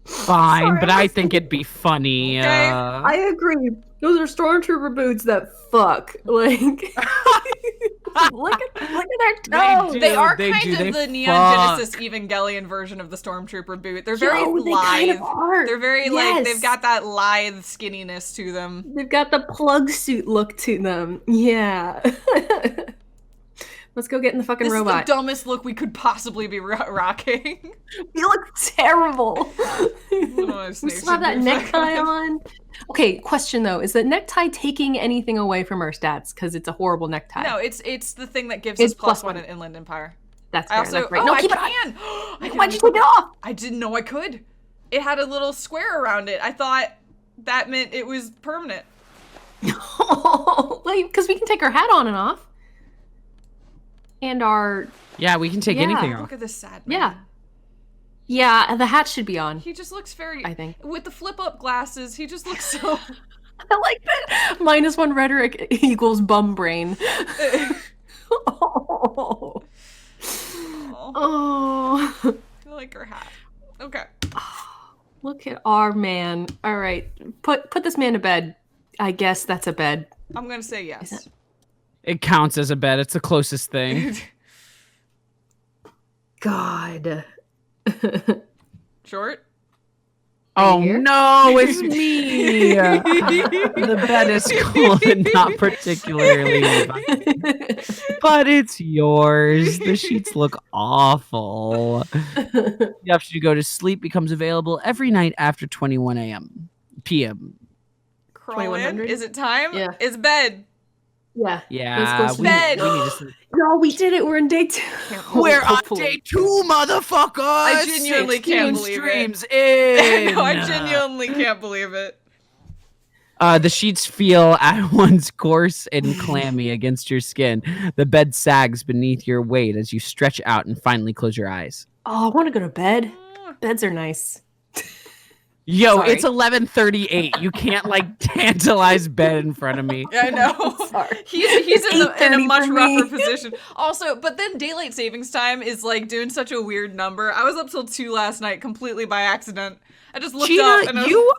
Fine, Sorry, but I think it'd be funny. Okay. I agree. Those are stormtrooper boots that fuck. Like, look at their toes. They are They kind do, of they the Neon fuck. Genesis Evangelion version of the stormtrooper boot. They're very Yo, lithe. they kind of are. They're very like Yes. they've got that lithe skinniness to them. They've got the plug suit look to them. Yeah. Let's go get in the fucking This robot. is the dumbest look we could possibly be rocking. You look terrible. Oh, We still have that necktie on. Okay, question though: is the necktie taking anything away from our stats? Because it's a horrible necktie. No, it's the thing that gives It's us +1 +1. in Inland Empire. That's I fair. also That's right. oh, No, I keep it on. can. I can Why'd you take it off? I didn't know I could. It had a little square around it. I thought that meant it was permanent. Like, because we can take our hat on and off. And our Yeah, we can take anything Look off. at this sad Yeah. man. yeah, the hat should be on. He just looks very. I think. With the flip up glasses, he just looks so. I like that. -1 rhetoric equals bum brain. Oh. Oh. I like her hat. Okay. Look at our man. All right, put this man to bed. I guess that's a bed. I'm gonna say yes. It counts as a bed. It's the closest thing. God. Short. Oh here? no, it's me. The bed is cool and not particularly, but it's yours. The sheets look awful. The option to go to sleep becomes available every night after 21 p.m. Crawl in. 2100? Is it time? Yeah. It's bed. Yeah. Yeah, Let's go we sleep. Bed. need to sleep. No, we did it. We're in day 2. We're on Hopefully. day 2, motherfuckers. I genuinely 16 can't believe it. streams in. No, I genuinely can't believe it. The sheets feel at once coarse and clammy against your skin. The bed sags beneath your weight as you stretch out and finally close your eyes. Oh, I want to go to bed. Beds are nice. Yo, Sorry. it's 11:38. You can't like tantalize bed in front of me. Yeah, I know. Sorry. He's in a 8:30 much for me. rougher position. Also, but then daylight savings time is like doing such a weird number. I was up till 2 last night completely by accident. I just looked up and Gina, I was, you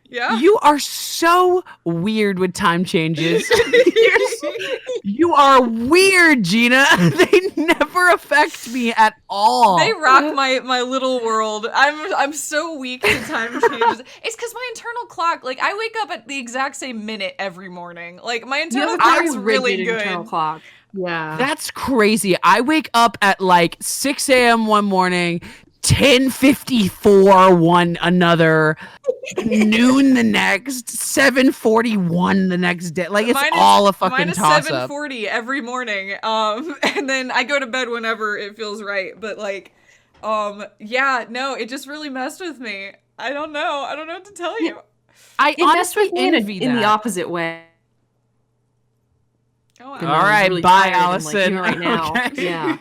yeah. you are so weird with time changes. You are weird, Gina. They never affect me at all. They rock my little world. I'm so weak to time changes. It's because my internal clock, like I wake up at the exact same minute every morning. Like my internal clock's really good. Internal clock. Yeah. That's crazy. I wake up at like 6 a.m. one morning, 10:54 one another, noon the next, 7:41 the next day. Like it's all a fucking mine is toss up. 7:40 every morning. And then I go to bed whenever it feels right. But like, yeah, no, it just really messed with me. I don't know. I don't know what to tell you. I It messed honestly with me envy in the that. opposite way. Oh, And All I was right, really bye, tired and, like, Allison. doing it right now. Okay. Yeah.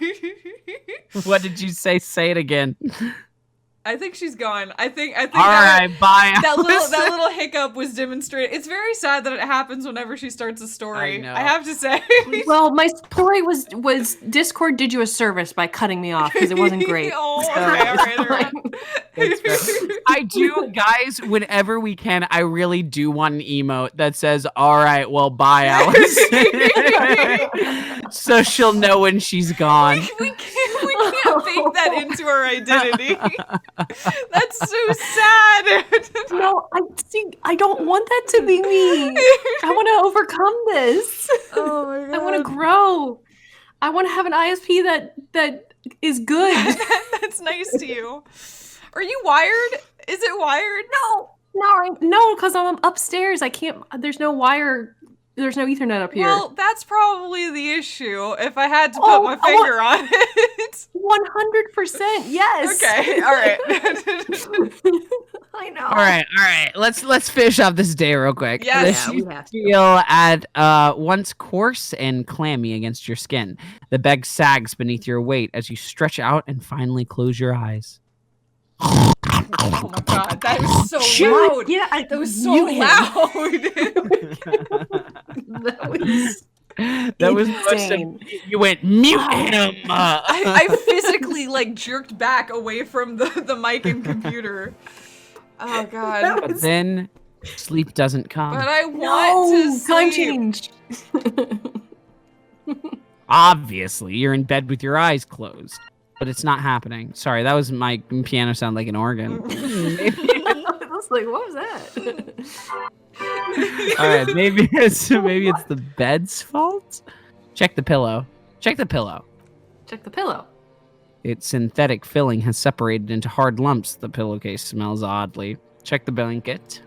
What did you say? Say it again. I think she's gone. I think All that, right, bye, that Allison. little hiccup was demonstrated. It's very sad that it happens whenever she starts a story. I know. I have to say. Well, my story was Discord did you a service by cutting me off because it wasn't great. Oh, So, okay, all right, all right. That's fair. I do, guys, whenever we can, I really do want an emote that says, all right, well, bye, Allison. So she'll know when she's gone. We can't bake that into our identity. That's so sad. No, I don't want that to be me. I want to overcome this. Oh my god. I want to grow. I want to have an ISP that is good. That's nice to you. Are you wired? Is it wired? No, because I'm upstairs. I can't. There's no wire. There's no Ethernet up here. Well, that's probably the issue. If I had to put my finger on it. 100%. Yes. Okay. All right. I know. All right. Let's finish off this day real quick. Yes. Yeah, we have to. Feel at once coarse and clammy against your skin. The bed sags beneath your weight as you stretch out and finally close your eyes. Oh my god, that was so loud. Yeah, that was so loud. That was insane. You went mute him. I physically like jerked back away from the mic and computer. Oh god. But then sleep doesn't come. But I want to sleep. Time change. Obviously, you're in bed with your eyes closed. But it's not happening. Sorry, that was my piano sound like an organ. I was like, what was that? All right, maybe it's the bed's fault. Check the pillow. Check the pillow. Its synthetic filling has separated into hard lumps. The pillowcase smells oddly. Check the blanket.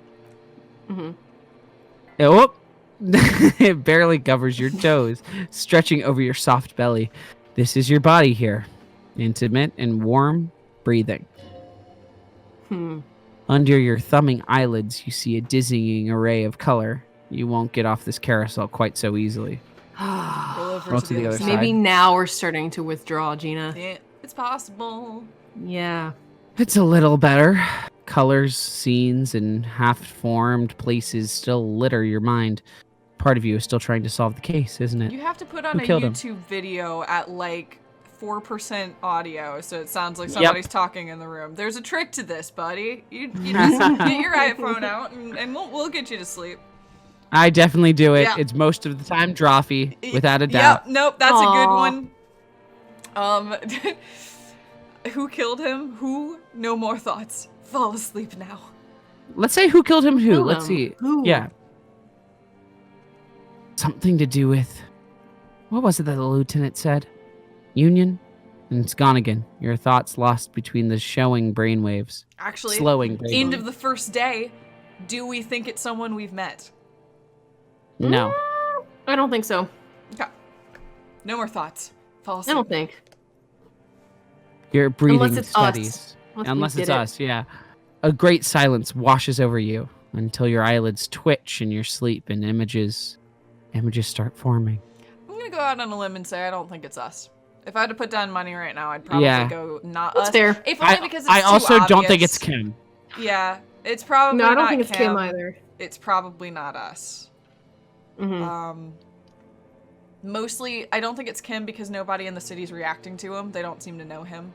Mm-hmm. Oh, it barely covers your toes, stretching over your soft belly. This is your body here. Intimate and warm breathing. Under your thumbing eyelids, you see a dizzying array of color. You won't get off this carousel quite so easily. Roll to the other side. Maybe now we're starting to withdraw, Gina. Yeah, it's possible. Yeah. It's a little better. Colors, scenes, and half-formed places still litter your mind. Part of you is still trying to solve the case, isn't it? You have to put on a YouTube video at like 4% audio, so it sounds like somebody's talking in the room. There's a trick to this, buddy. You just get your iPhone out, and we'll get you to sleep. I definitely do it. Yeah. It's most of the time Drawfee, without a doubt. Yep, nope, that's a good one. Who killed him? Who? No more thoughts. Fall asleep now. Let's say who killed him who. Kill Let's him. see. Who? Yeah. Something to do with... What was it that the lieutenant said? Union? And it's gone again. Your thoughts lost between the showing brainwaves. Actually, Slowing brainwaves. end of the first day, do we think it's someone we've met? No. I don't think so. Okay. No more thoughts. Fall asleep. I don't think. Your breathing Unless it's steadies. us. Unless it's us, yeah. A great silence washes over you until your eyelids twitch in your sleep and images start forming. I'm gonna go out on a limb and say I don't think it's us. If I had to put down money right now, I'd probably go not That's us. fair. If only because it's I too also don't think obvious. it's Kim. Yeah, it's probably No, I don't not think it's Kim either. It's probably not us. Mm-hmm. Mostly, I don't think it's Kim because nobody in the city's reacting to him. They don't seem to know him.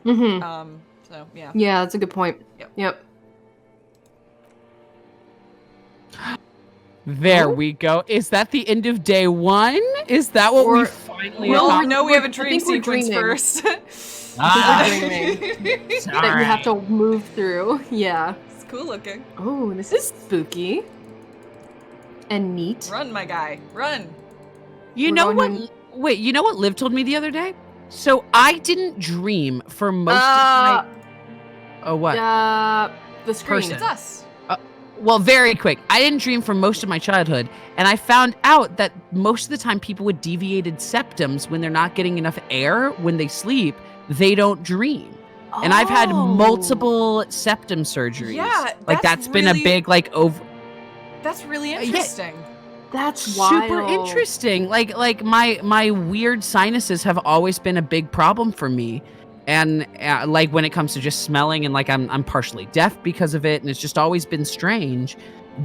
Mm-hmm. So, yeah. Yeah, that's a good point. Yep. There we go. Is that the end of day one? Is that what we finally No, we have a dream think we're sequence dreaming. first. That you have to move through. Yeah. It's cool looking. Oh, this is spooky. And neat. Run, my guy. Run. You know what? Wait, you know what Liv told me the other day? So I didn't dream for most of my... Oh, what? The screen. Person. It's us. Well, very quick. I didn't dream for most of my childhood, and I found out that most of the time people with deviated septums, when they're not getting enough air when they sleep, they don't dream. And I've had multiple septum surgeries. Yeah, that's been a big That's really interesting. That's wild. Super interesting. Like my weird sinuses have always been a big problem for me. And like when it comes to just smelling, and like I'm partially deaf because of it, and it's just always been strange.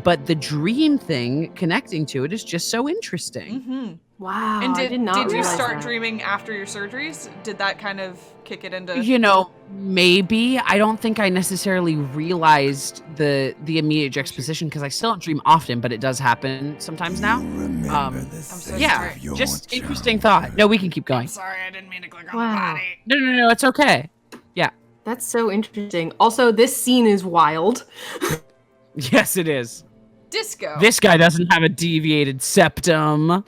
But the dream thing connecting to it is just so interesting. Wow. And I did not did you realize start that. dreaming after your surgeries? Did that kind of kick it into? You know, maybe. I don't think I necessarily realized the immediate juxtaposition because I still don't dream often, but it does happen sometimes now. I'm so Yeah, sorry. just interesting thought. No, we can keep going. I'm sorry, I didn't mean to click on the Wow. body. No, it's okay. Yeah. That's so interesting. Also, this scene is wild. Yes, it is. Disco. This guy doesn't have a deviated septum.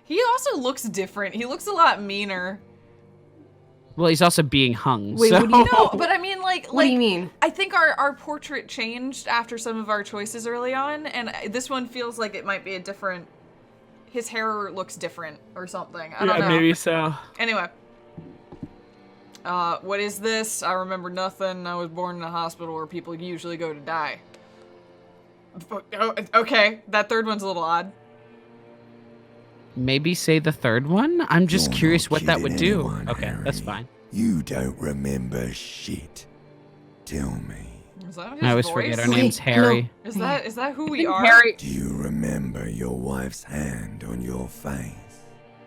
He also looks different. He looks a lot meaner. Well, he's also being hung. Wait, so. what do you No, but I mean, What do you mean? I think our portrait changed after some of our choices early on, and this one feels like it might be a different. His hair looks different or something. I don't know. Maybe so. Anyway. What is this? I remember nothing. I was born in a hospital where people usually go to die. Oh, okay, that third one's a little odd. Maybe say the third one? I'm just You're curious not what that would kidding do. anyone, Okay, that's Harry. fine. You don't remember shit. Tell me, Is that his I always voice? forget our Wait, name's Harry. Is that who we are? Harry. do you remember your wife's hand on your face?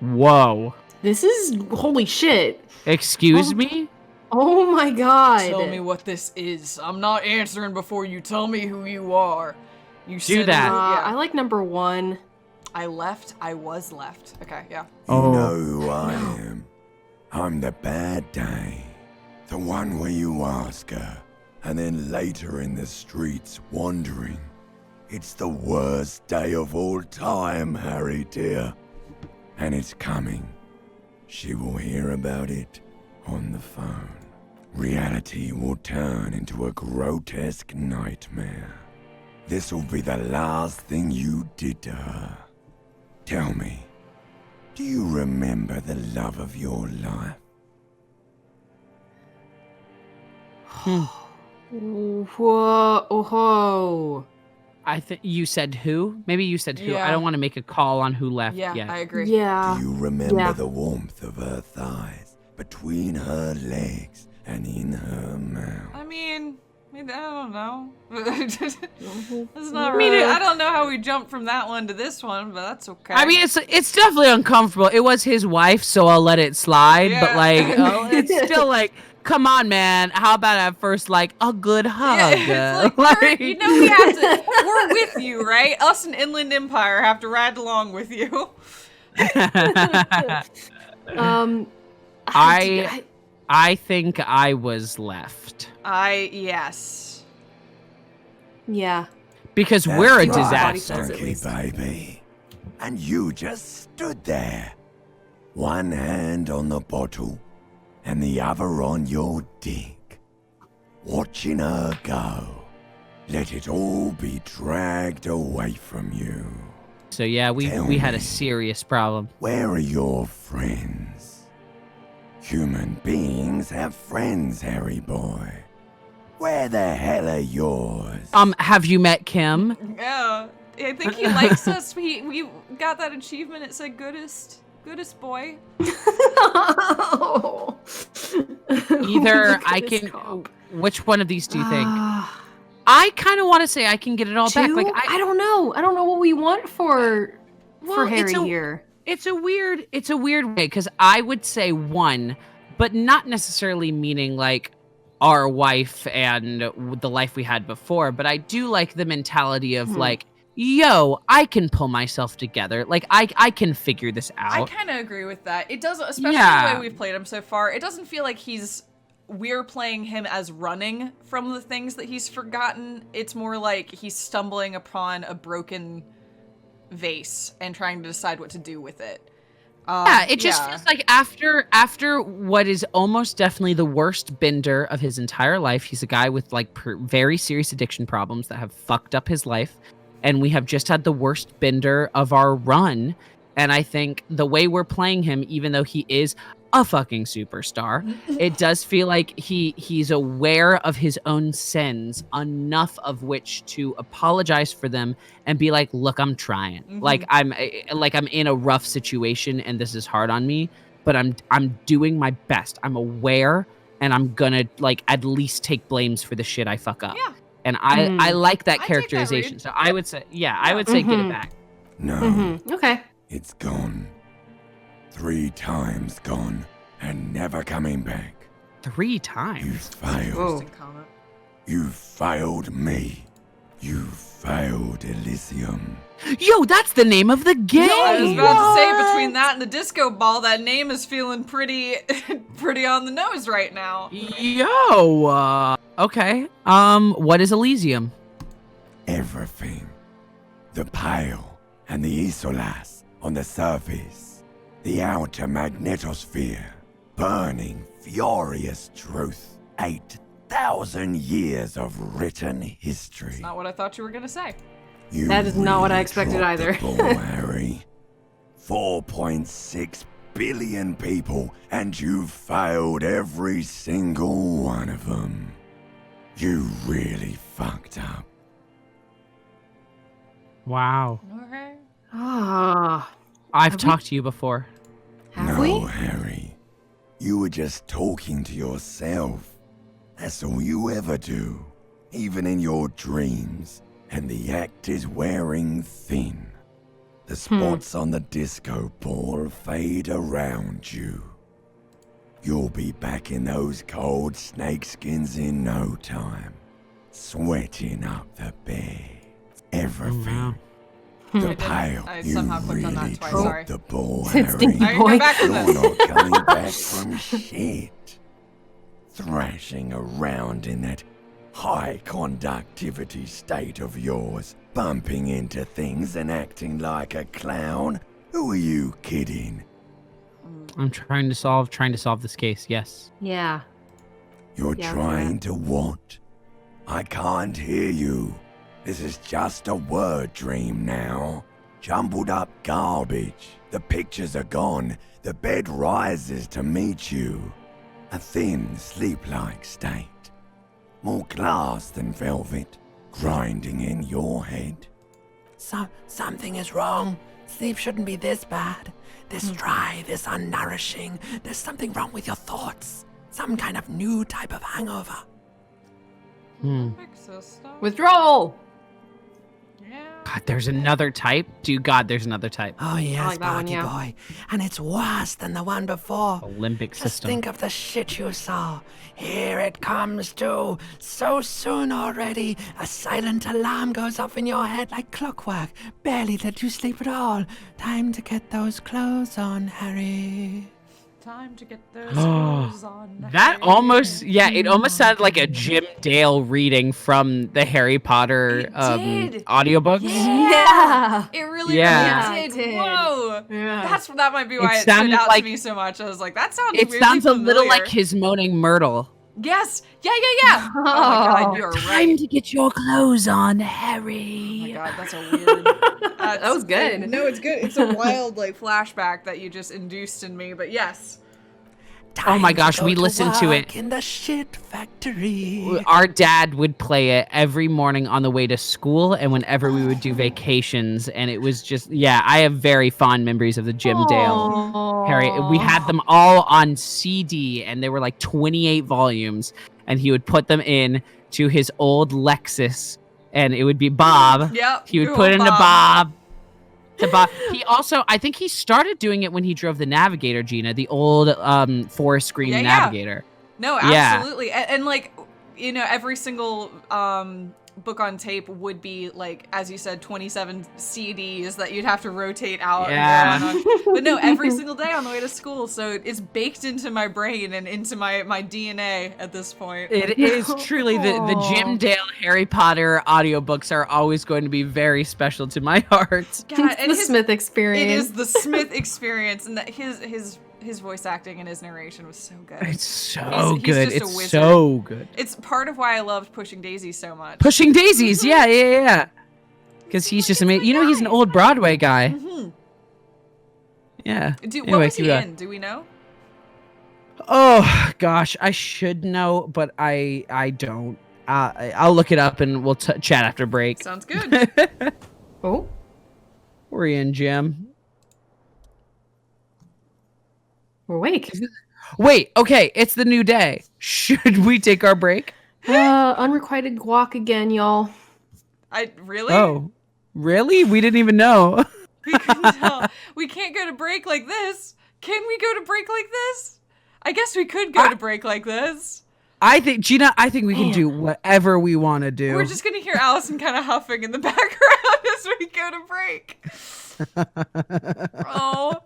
Whoa. This is holy shit. Excuse me? Oh my god. Tell me what this is. I'm not answering before you tell me who you are. You said that. Yeah. I like number 1. I was left. Okay, yeah. You Oh. know who I am. I'm the bad day. The one where you ask her, and then later in the streets wandering. It's the worst day of all time, Harry dear. And it's coming. She will hear about it on the phone. Reality will turn into a grotesque nightmare. This will be the last thing you did to her. Tell me, do you remember the love of your life? Whoa. Oh. I think you said who? Maybe you said who. Yeah. I don't want to make a call on who left Yeah, yet. I agree. Yeah. Do you remember yeah. the warmth of her thighs, between her legs and in her mouth? I mean, I don't know. It's Mm-hmm. not really. I don't know how we jumped from that one to this one, but that's okay. I mean, it's definitely uncomfortable. It was his wife, so I'll let it slide. But Yeah. like, it's still like, come on, man. How about at first, like, a good hug? Yeah, it's like, you know, we have to. We're with you, right? Us and Inland Empire have to ride along with you. I think I was left Yes. Yeah. because That's we're a right, disaster. says at Funky least. baby. And you just stood there. One hand on the bottle and the other on your dick. Watching her go. Let it all be dragged away from you. So yeah, we had a serious problem. Where are your friends? Human beings have friends, Harry boy. Where the hell are yours? Have you met Kim? Yeah. I think he likes us. We got that achievement. It said goodest boy. Either I can. Which one of these do you think? I kind of want to say I can get it all back. Like I don't know. I don't know what we want for Harry it's here. It's a weird way because I would say 1, but not necessarily meaning like our wife and the life we had before. But I do like the mentality of like, yo, I can pull myself together. Like I can figure this I out. kind of agree with that. It doesn't, especially Yeah. the way we've played him so far. It doesn't feel like we're playing him as running from the things that he's forgotten. It's more like he's stumbling upon a broken vase and trying to decide what to do with it. Yeah, it just feels like after what is almost definitely the worst bender of his entire life. He's a guy with like very serious addiction problems that have fucked up his life, and we have just had the worst bender of our run. And I think the way we're playing him, even though he is a fucking superstar, it does feel like he's aware of his own sins, enough of which to apologize for them and be like, look, I'm trying. Like I'm in a rough situation and this is hard on me, but I'm doing my best. I'm aware and I'm gonna like at least take blames for the shit I fuck up. Yeah. And I like that I take that characterization. read. So I would say, yeah, I would say get it back. No, Okay. it's gone. 3 times gone and never coming back. 3 You times? failed. Interesting comment. You failed me. You failed Elysium. Yo, that's the name of the game! I was about to say, between that and the disco ball, that name is feeling pretty pretty on the nose right now. Yo, okay. What is Elysium? Everything. The pale and the isolas on the surface. The outer magnetosphere. Burning, furious truth. 8,000 years of written history. That's not what I thought you were gonna say. You That is not what I really expected dropped either. the ball, Harry. 4.6 billion people, and you failed every single one of them. You really fucked up. Wow. Okay. Ah, I've Have we- talked to you before. have no, we? Harry. You were just talking to yourself. That's all you ever do, even in your dreams. And the act is wearing thin. The spots on the disco ball fade around you. You'll be back in those cold snakeskins in no time, sweating up the bed. Everything. The pale. I You somehow clicked on that really twice, dropped sorry. the ball, It's Harry. stinky I can boy. go back with You're this. not coming back from shit. Thrashing around in that high conductivity state of yours, bumping into things and acting like a clown. Who are you kidding? I'm trying to solve this case. Yes. Yeah. You're Yeah, trying to what? I can't hear you. This is just a word dream now. Jumbled up garbage. The pictures are gone. The bed rises to meet you. A thin, sleep-like state. More glass than velvet, grinding in your head. Something is wrong. Sleep shouldn't be this bad. This dry, this unnourishing. There's something wrong with your thoughts. Some kind of new type of hangover. Fix this stuff. Withdrawal. Yeah. God, there's another type? Dude, God, there's another type. Oh yes, like that one, Barky yeah. boy. And it's worse than the one before. Olympic Just system. think of the shit you saw. Here it comes too. So soon already. A silent alarm goes off in your head like clockwork. Barely let you sleep at all. Time to get those clothes on, Harry. Time to get those clothes on. That Harry. almost, yeah, it almost sounded like a Jim Dale reading from the Harry Potter It did. audiobooks. Yeah. It really, Yeah, really it did. did. Whoa. Yeah. That might be why It it stood sounded out like- to me so much. I was like, that sounds It weirdly sounds a little familiar. like his moaning Myrtle. Yes. Yeah. Oh my god, you're Time right. to get your clothes on, Oh my Harry. god, that's a weird. That was good. No, it's good. It's a wild like flashback that you just induced in me. But yes. Oh my Time gosh, go we listened to work it. in the shit factory. Our dad would play it every morning on the way to school and whenever we would do vacations. And it was just, yeah, I have very fond memories of the Jim Dale. Harry, we had them all on CD and there were like 28 volumes and he would put them in to his old Lexus and it would be Bob. Yep. He would good put old into Bob. To Bob. He also, I think he started doing it when he drove the Navigator, Gina, the old forest green Yeah, yeah. Navigator. No, Yeah. absolutely. And like, you know, every single book on tape would be like, as you said, 27 CDs that you'd have to rotate out. Yeah. And go on. But no, every single day on the way to school. So it's baked into my brain and into my DNA at this point. It is truly the Jim Dale Harry Potter audiobooks are always going to be very special to my heart. God, It's the Smith It experience. is the Smith experience, and that his voice acting and his narration was so good. It's so He's good. just a It's wizard. so good. It's part of why I loved Pushing Daisies so much. Pushing Daisies, yeah. Because he's just amazing. You know, he's an old Broadway guy. Mm-hmm. Yeah. What Anyway, was he in? Do we know? Oh gosh, I should know, but I don't. I'll look it up and we'll chat after break. Sounds good. Oh. We're in, Jim. We're awake. Wait, okay, it's the new day. Should we take our break? Unrequited guac again, y'all. I really? Oh, really? We didn't even know. We couldn't tell. We can't go to break like this. Can we go to break like this? I guess we could go to break like this. I think, Gina, we can do whatever we want to do. We're just going to hear Allison kind of huffing in the background as we go to break. Oh,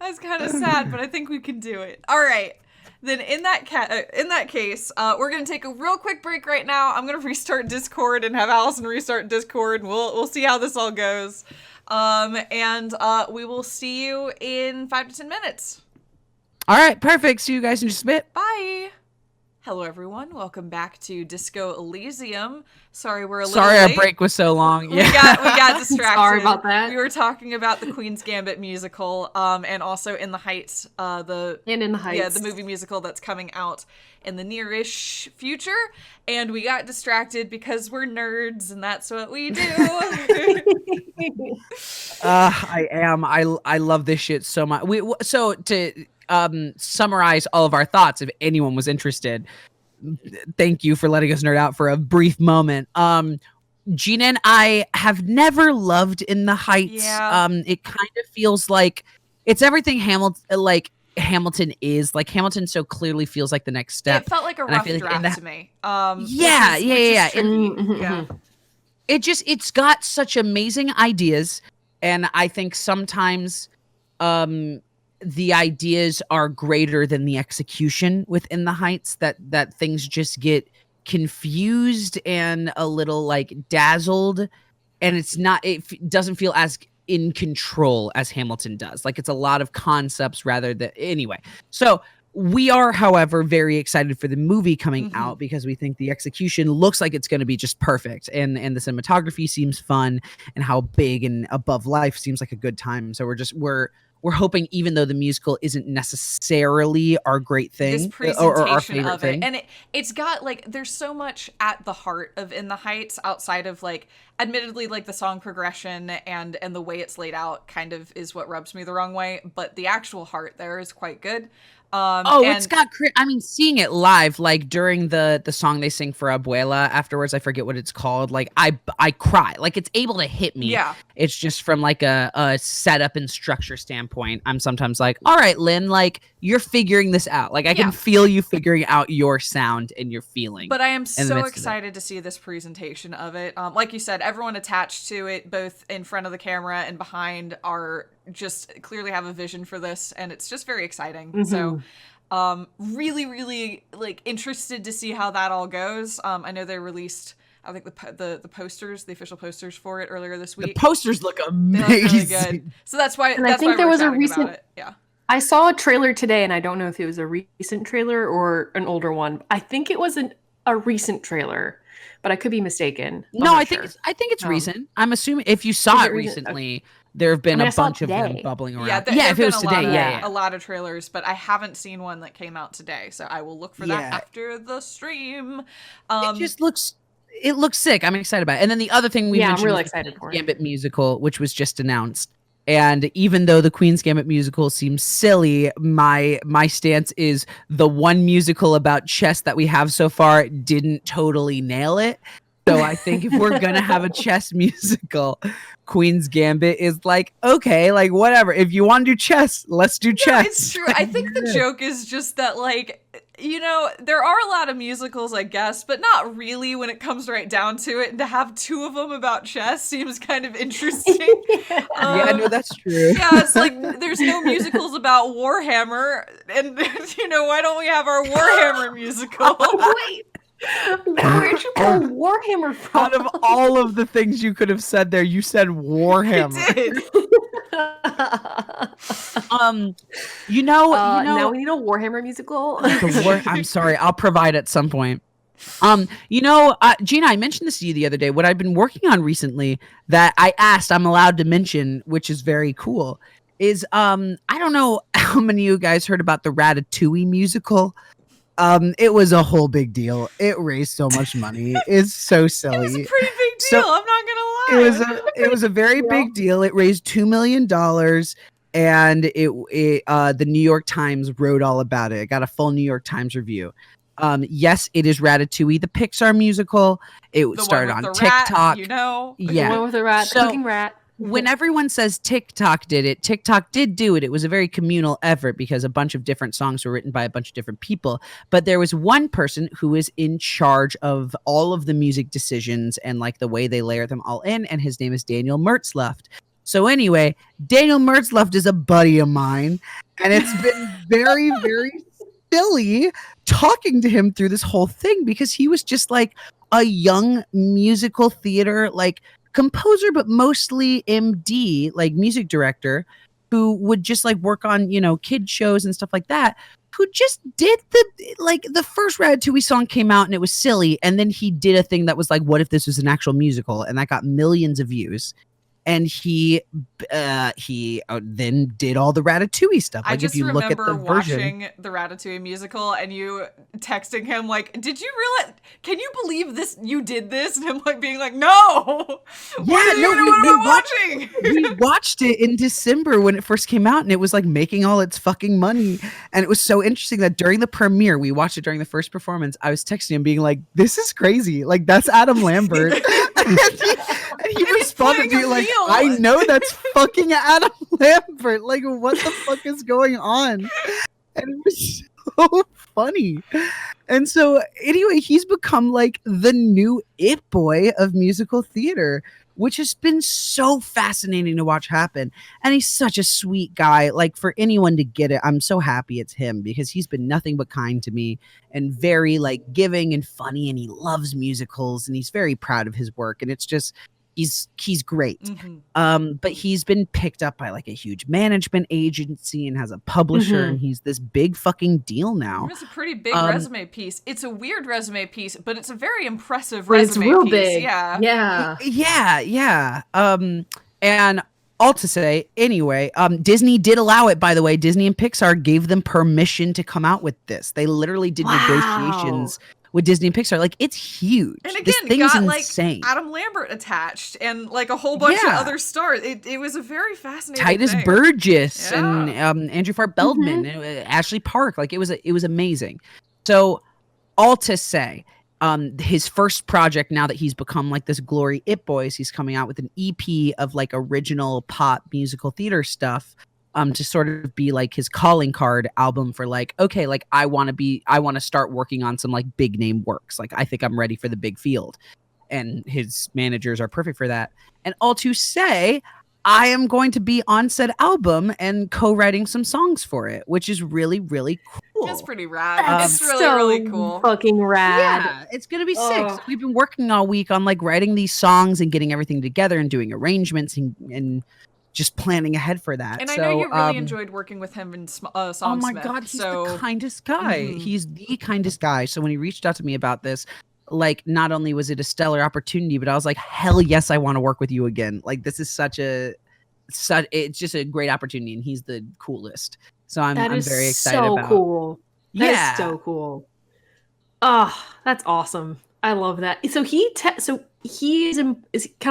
that's kind of sad, but I think we can do it. All right. Then in that case, we're going to take a real quick break right now. I'm going to restart Discord and have Allison restart Discord, and we'll see how this all goes. And we will see you in 5 to 10 minutes. All right, perfect. See you guys in just a bit. Bye. Hello, everyone. Welcome back to Disco Elysium. Sorry, we're a little Sorry late. Our break was so long. We got distracted. Sorry about that. We were talking about the Queen's Gambit musical, and also In the Heights, the movie musical that's coming out in the near-ish future. And we got distracted because we're nerds, and that's what we do. I am. I love this shit so much. So to summarize all of our thoughts, if anyone was interested, thank you for letting us nerd out for a brief moment. Gina and I have never loved In the Heights. Yeah. It kind of feels like it's everything Hamilton is. Like, Hamilton so clearly feels like the next step. It felt like a rough draft to me. Yeah. It's got such amazing ideas, and I think sometimes the ideas are greater than the execution within the Heights, that things just get confused and a little like dazzled, and it doesn't feel as in control as Hamilton does. Like, it's a lot of concepts rather than anyway. So we are, however, very excited for the movie coming out because we think the execution looks like it's going to be just perfect, and the cinematography seems fun, and how big and above life seems like a good time. So we're hoping, even though the musical isn't necessarily our great thing, this presentation or our favorite of it, thing. and it's got like, there's so much at the heart of In the Heights outside of like, admittedly, like the song progression and the way it's laid out kind of is what rubs me the wrong way, but the actual heart there is quite good. It's got, I mean, seeing it live, like during the song they sing for Abuela afterwards, I forget what it's called. Like, I cry. Like, it's able to hit me. Yeah. It's just from like a setup and structure standpoint. I'm sometimes like, all right, Lynn, like, you're figuring this out. Like, I can feel you figuring out your sound and your feeling. But I am so excited to see this presentation of it. Like you said, everyone attached to it, both in front of the camera and behind, are just clearly have a vision for this, and it's just very exciting. So really, really like interested to see how that all goes. I know they released, I think, the posters, the official posters for it earlier this week. The posters look amazing. They look really good. So that's why, and I think there was a recent, yeah. I saw a trailer today, and I don't know if it was a recent trailer or an older one. I think it was a recent trailer, but I could be mistaken. No, I think it's recent. I'm assuming if you saw it recently, there have been a bunch of them bubbling around. Yeah, if it was today, a lot of trailers, but I haven't seen one that came out today, so I will look for that after the stream. It looks sick. I'm excited about it. And then the other thing we mentioned, I'm really excited for it. Gambit musical, which was just announced. And even though the Queen's Gambit musical seems silly, my stance is the one musical about chess that we have so far didn't totally nail it. So I think if we're going to have a chess musical, Queen's Gambit is like, okay, like whatever. If you want to do chess, let's do chess. It's true. I think the joke is just that, like, you know, there are a lot of musicals, I guess, but not really when it comes right down to it. And to have two of them about chess seems kind of interesting. No, that's true. Yeah, it's like there's no musicals about Warhammer, and you know, why don't we have our Warhammer musical? Wait. Where'd you pull Warhammer from? Out of all of the things you could have said there, you said Warhammer. I did. Now we need a Warhammer musical. I'm sorry, I'll provide at some point. Gina, I mentioned this to you the other day. What I've been working on recently that I asked I'm allowed to mention, which is very cool, is I don't know how many of you guys heard about the Ratatouille musical. It was a whole big deal. It raised so much money. It's so silly. It was a pretty big deal. I'm not gonna lie. It was a very big deal. It raised $2 million, and the New York Times wrote all about it. It got a full New York Times review. Yes, it is Ratatouille, the Pixar musical. It started on TikTok. Rat, you know, yeah, the one with the rat, the cooking rat. when everyone says TikTok did it, TikTok did do it. It was a very communal effort because a bunch of different songs were written by a bunch of different people. But there was one person who was in charge of all of the music decisions and like the way they layer them all in. And his name is Daniel Mertzleft. So anyway, Daniel Mertzleft is a buddy of mine. And it's been very, very silly talking to him through this whole thing because he was just like a young musical theater, like composer, but mostly MD, like music director, who would just like work on, you know, kid shows and stuff like that, who just did the first Ratatouille song came out and it was silly. And then he did a thing that was like, what if this was an actual musical? And that got millions of views. And he then did all the Ratatouille stuff. Like, I just if you look at the watching the Ratatouille musical and you texting him like, "Did you realize? Can you believe this? You did this?" And him like being like, "No, watching." We watched it in December when it first came out, and it was like making all its fucking money. And it was so interesting that during the premiere, we watched it during the first performance. I was texting him, being like, "This is crazy! Like, that's Adam Lambert." And he responded to me like, "I know that's fucking Adam Lambert. Like, what the fuck is going on?" And it was so funny. And so anyway, he's become like the new it boy of musical theater, which has been so fascinating to watch happen. And he's such a sweet guy. Like, for anyone to get it, I'm so happy it's him because he's been nothing but kind to me and very like giving and funny, and he loves musicals and he's very proud of his work. And it's just, he's great. But he's been picked up by like a huge management agency and has a publisher, and he's this big fucking deal now. It's a pretty big resume piece. It's a weird resume piece, but it's a very impressive resume piece. Big. Yeah. And all to say, anyway, Disney did allow it, by the way. Disney and Pixar gave them permission to come out with this. They literally did negotiations with Disney and Pixar. Like, it's huge. And again, this thing's got insane. like Adam Lambert attached and like a whole bunch of other stars. It was a very fascinating Titus thing. Burgess and Andrew Farr Feldman, and Ashley Park. Like, it was amazing. So, all to say, his first project, now that he's become like this glory it boy, is he's coming out with an EP of like original pop musical theater stuff. To sort of be like his calling card album for like, okay, like I want to start working on some like big name works. Like, I think I'm ready for the big field, and his managers are perfect for that. And all to say, I am going to be on said album and co-writing some songs for it, which is really, really cool. It's pretty rad. It's really, so really cool. Fucking rad. Yeah, it's gonna be sick. So we've been working all week on like writing these songs and getting everything together and doing arrangements and just planning ahead for that. And I know you really enjoyed working with him in Songsmith. Oh my God, he's the kindest guy. He's the kindest guy. So when he reached out to me about this, like, not only was it a stellar opportunity, but I was like, hell yes, I want to work with you again. Like, this is it's just a great opportunity, and he's the coolest. So I'm very excited about. Cool. Yeah. That is so cool. Oh, that's awesome. I love that. So can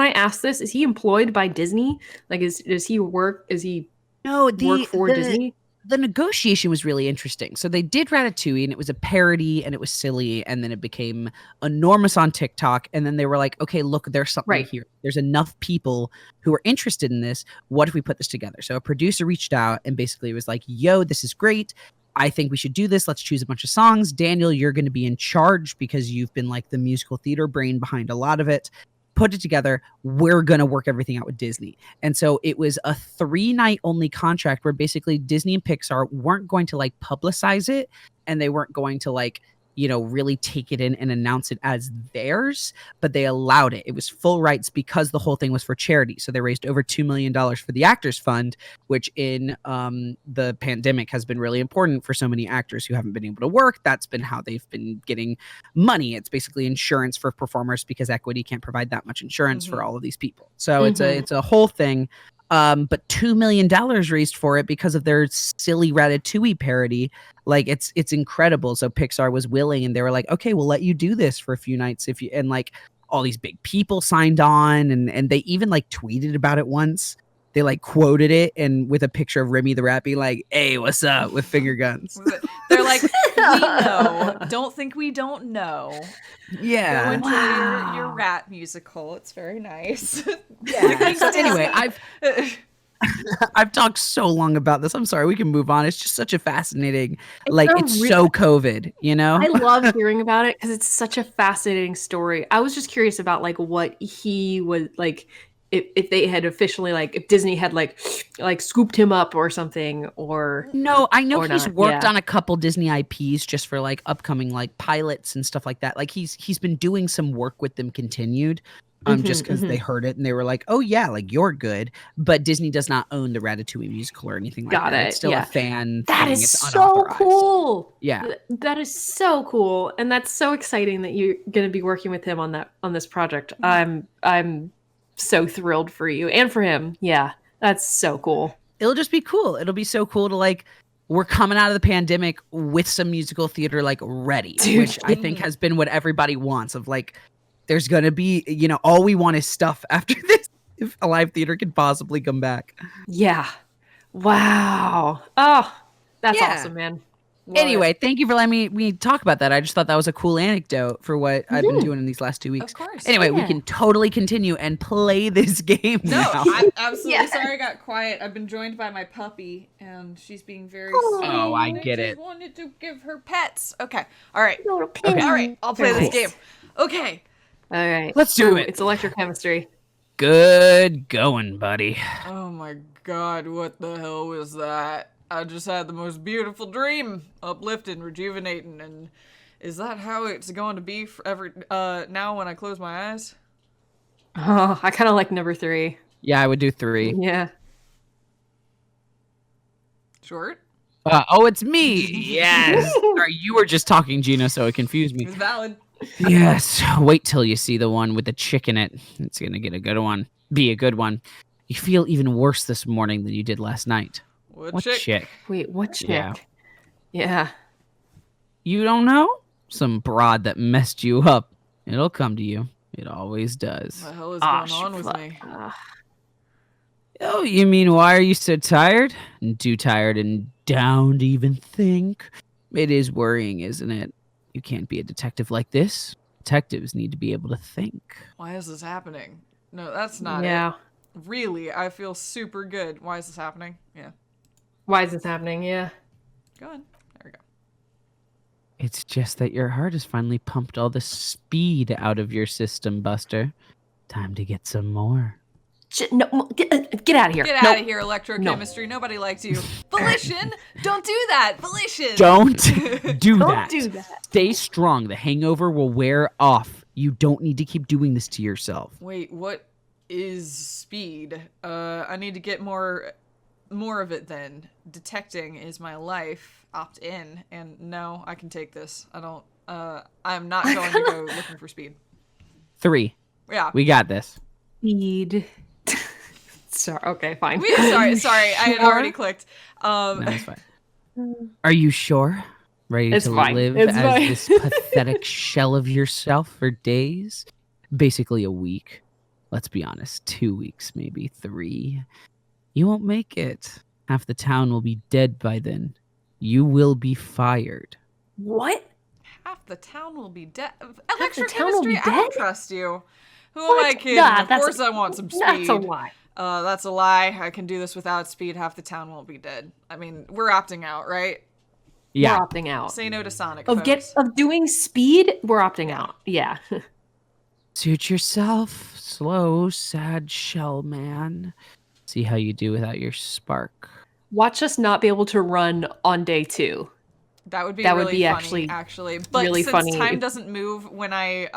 I ask this? Is he employed by Disney? Like, does he work? Work for Disney? The negotiation was really interesting. So they did Ratatouille, and it was a parody, and it was silly, and then it became enormous on TikTok. And then they were like, okay, look, there's something here. There's enough people who are interested in this. What if we put this together? So a producer reached out and basically was like, yo, this is great. I think we should do this. Let's choose a bunch of songs. Daniel, you're going to be in charge because you've been like the musical theater brain behind a lot of it. Put it together. We're going to work everything out with Disney. And so it was a 3-night only contract where basically Disney and Pixar weren't going to like publicize it, and they weren't going to like, you know, really take it in and announce it as theirs, but they allowed it. It was full rights because the whole thing was for charity. So they raised over $2 million for the Actors Fund, which in the pandemic has been really important for so many actors who haven't been able to work. That's been how they've been getting money. It's basically insurance for performers because equity can't provide that much insurance for all of these people. So it's a whole thing. But $2 million raised for it because of their silly Ratatouille parody. Like, it's incredible. So Pixar was willing, and they were like, okay, we'll let you do this for a few nights if you, and like all these big people signed on, and they even like tweeted about it once. They like quoted it, and with a picture of Remy the Rat being like, hey, what's up, with finger guns. They're like, We know. Don't think we don't know. Yeah. Go enjoy your rat musical. It's very nice. Yeah. So anyway, I've talked so long about this. I'm sorry. We can move on. It's just such a fascinating, it's so COVID, you know? I love hearing about it because it's such a fascinating story. I was just curious about like what he was like, if they had officially if Disney had like scooped him up or something, or no, I know he's worked yeah. on a couple Disney IPs just for like upcoming like pilots and stuff like that. Like he's been doing some work with them continued. Just because they heard it and they were like, "Oh yeah, like you're good," but Disney does not own the Ratatouille musical or anything like that. It's still a fan. That is it's so cool. Yeah, that is so cool, and that's so exciting that you're going to be working with him on this project. I'm so thrilled for you and for him. Yeah, that's so cool. It'll just be cool. It'll be so cool to like. We're coming out of the pandemic with some musical theater like ready, which I think has been what everybody wants. Of like. There's going to be, all we want is stuff after this. If a live theater can possibly come back. Yeah. Wow. Oh, that's awesome, man. Anyway, thank you for letting me talk about that. I just thought that was a cool anecdote for what I've been doing in these last 2 weeks. Of course. Anyway, we can totally continue and play this game now. I'm absolutely sorry I got quiet. I've been joined by my puppy, and she's being very sweet. Oh, I get it. I wanted to give her pets. Okay. All right. Okay. All right. I'll play this game. Okay. All right. Let's do it. It's electrochemistry. Good going, buddy. Oh my god, what the hell was that? I just had the most beautiful dream. Uplifting, rejuvenating, and is that how it's going to be forever now when I close my eyes? Oh, I kind of like number 3. Yeah, I would do 3. Yeah. Short? It's me. Yes. Sorry, you were just talking, Gina, so it confused me. It's valid. Yes. Wait till you see the one with the chick in it. It's gonna get a good one. Be a good one. You feel even worse this morning than you did last night. What chick? Wait, what chick? Yeah. You don't know? Some broad that messed you up. It'll come to you. It always does. What the hell is going on with me? Oh, you mean why are you so tired? And too tired and down to even think? It is worrying, isn't it? You can't be a detective like this. Detectives need to be able to think. Why is this happening? No, that's not it. Really, I feel super good. Why is this happening? Yeah. Why is this happening? Yeah. Go on. There we go. It's just that your heart has finally pumped all the speed out of your system, Buster. Time to get some more. No, get out of here. Get out of here, electrochemistry. No. Nobody likes you. Volition! Don't do that! Volition! Don't do Don't that. do that. Stay strong. The hangover will wear off. You don't need to keep doing this to yourself. Wait, what is speed? I need to get more of it then. Detecting is my life. Opt in. And no, I can take this. I'm not going to go looking for speed. 3. Yeah. We got this. Speed. Sorry. Okay, fine. Sorry. I had already clicked. No, it's fine. Are you sure? Ready to live It's as fine. this pathetic shell of yourself for days? Basically a week. Let's be honest, 2 weeks, maybe 3. You won't make it. Half the town will be dead by then. You will be fired. What? Half the town will be dead. Half the town will be Electrochemistry, I don't dead? trust you. Who am I kidding? Of course I want some speed. That's a lie. That's a lie. I can do this without speed. Half the town won't be dead. I mean, we're opting out, right? Yeah. We're opting out. Say no to Sonic, Of doing speed, we're opting out. Yeah. Suit yourself. Slow, sad shell man. See how you do without your spark. Watch us not be able to run on day 2. That would be That really would be funny, actually. But really since funny time if- doesn't move when I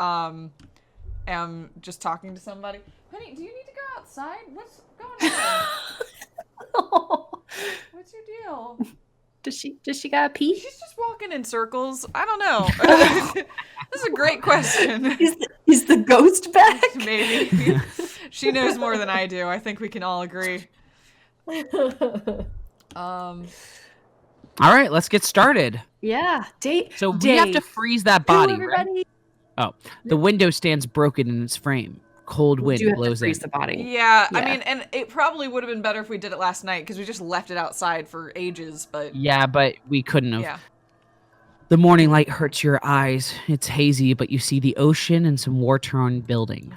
am just talking to somebody. Honey, do you need to go outside? What's going on? What's your deal? Does she gotta pee? She's just walking in circles. I don't know. This is a great question. Is the ghost back? Maybe. She knows more than I do. I think we can all agree. All right, let's get started. Yeah. So we have to freeze that body, Hello, right? everybody. Oh, the window stands broken in its frame. Cold wind You have to blows in. freeze the body. Yeah, I Yeah. mean, and it probably would have been better if we did it last night because we just left it outside for ages, but Yeah, but we couldn't have. yeah. The morning light hurts your eyes. It's hazy, but you see the ocean and some war-torn building.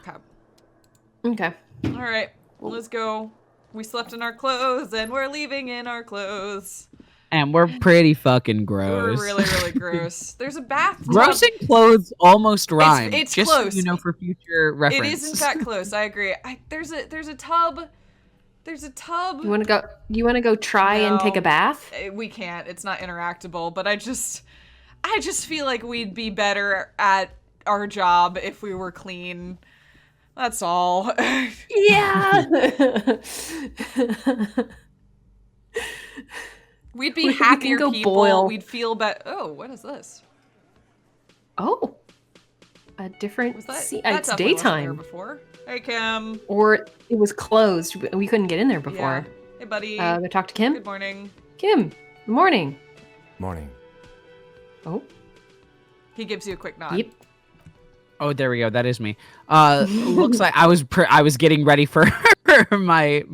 Okay. All right, let's go. We slept in our clothes, and we're leaving in our clothes. And we're pretty fucking gross. We're really, really gross. There's a bathtub. Gross and clothes almost rhyme. It's just close. So you know, for future reference. It is in fact close. I agree. There's a tub. There's a tub. You want to go try and take a bath? We can't. It's not interactable. But I just feel like we'd be better at our job if we were clean. That's all. Yeah. We'd be happier go people. boil. We'd feel better. Oh, what is this? Oh, a different. Was that? See, That it's definitely wasn't there daytime, before. Hey, Kim. or it was closed. We couldn't get in there before. Yeah. Hey, buddy. Go talk to Kim. Good morning. Kim. Good morning. Morning. Oh. He gives you a quick nod. Yep. Oh, there we go. That is me. Looks like I was getting ready for my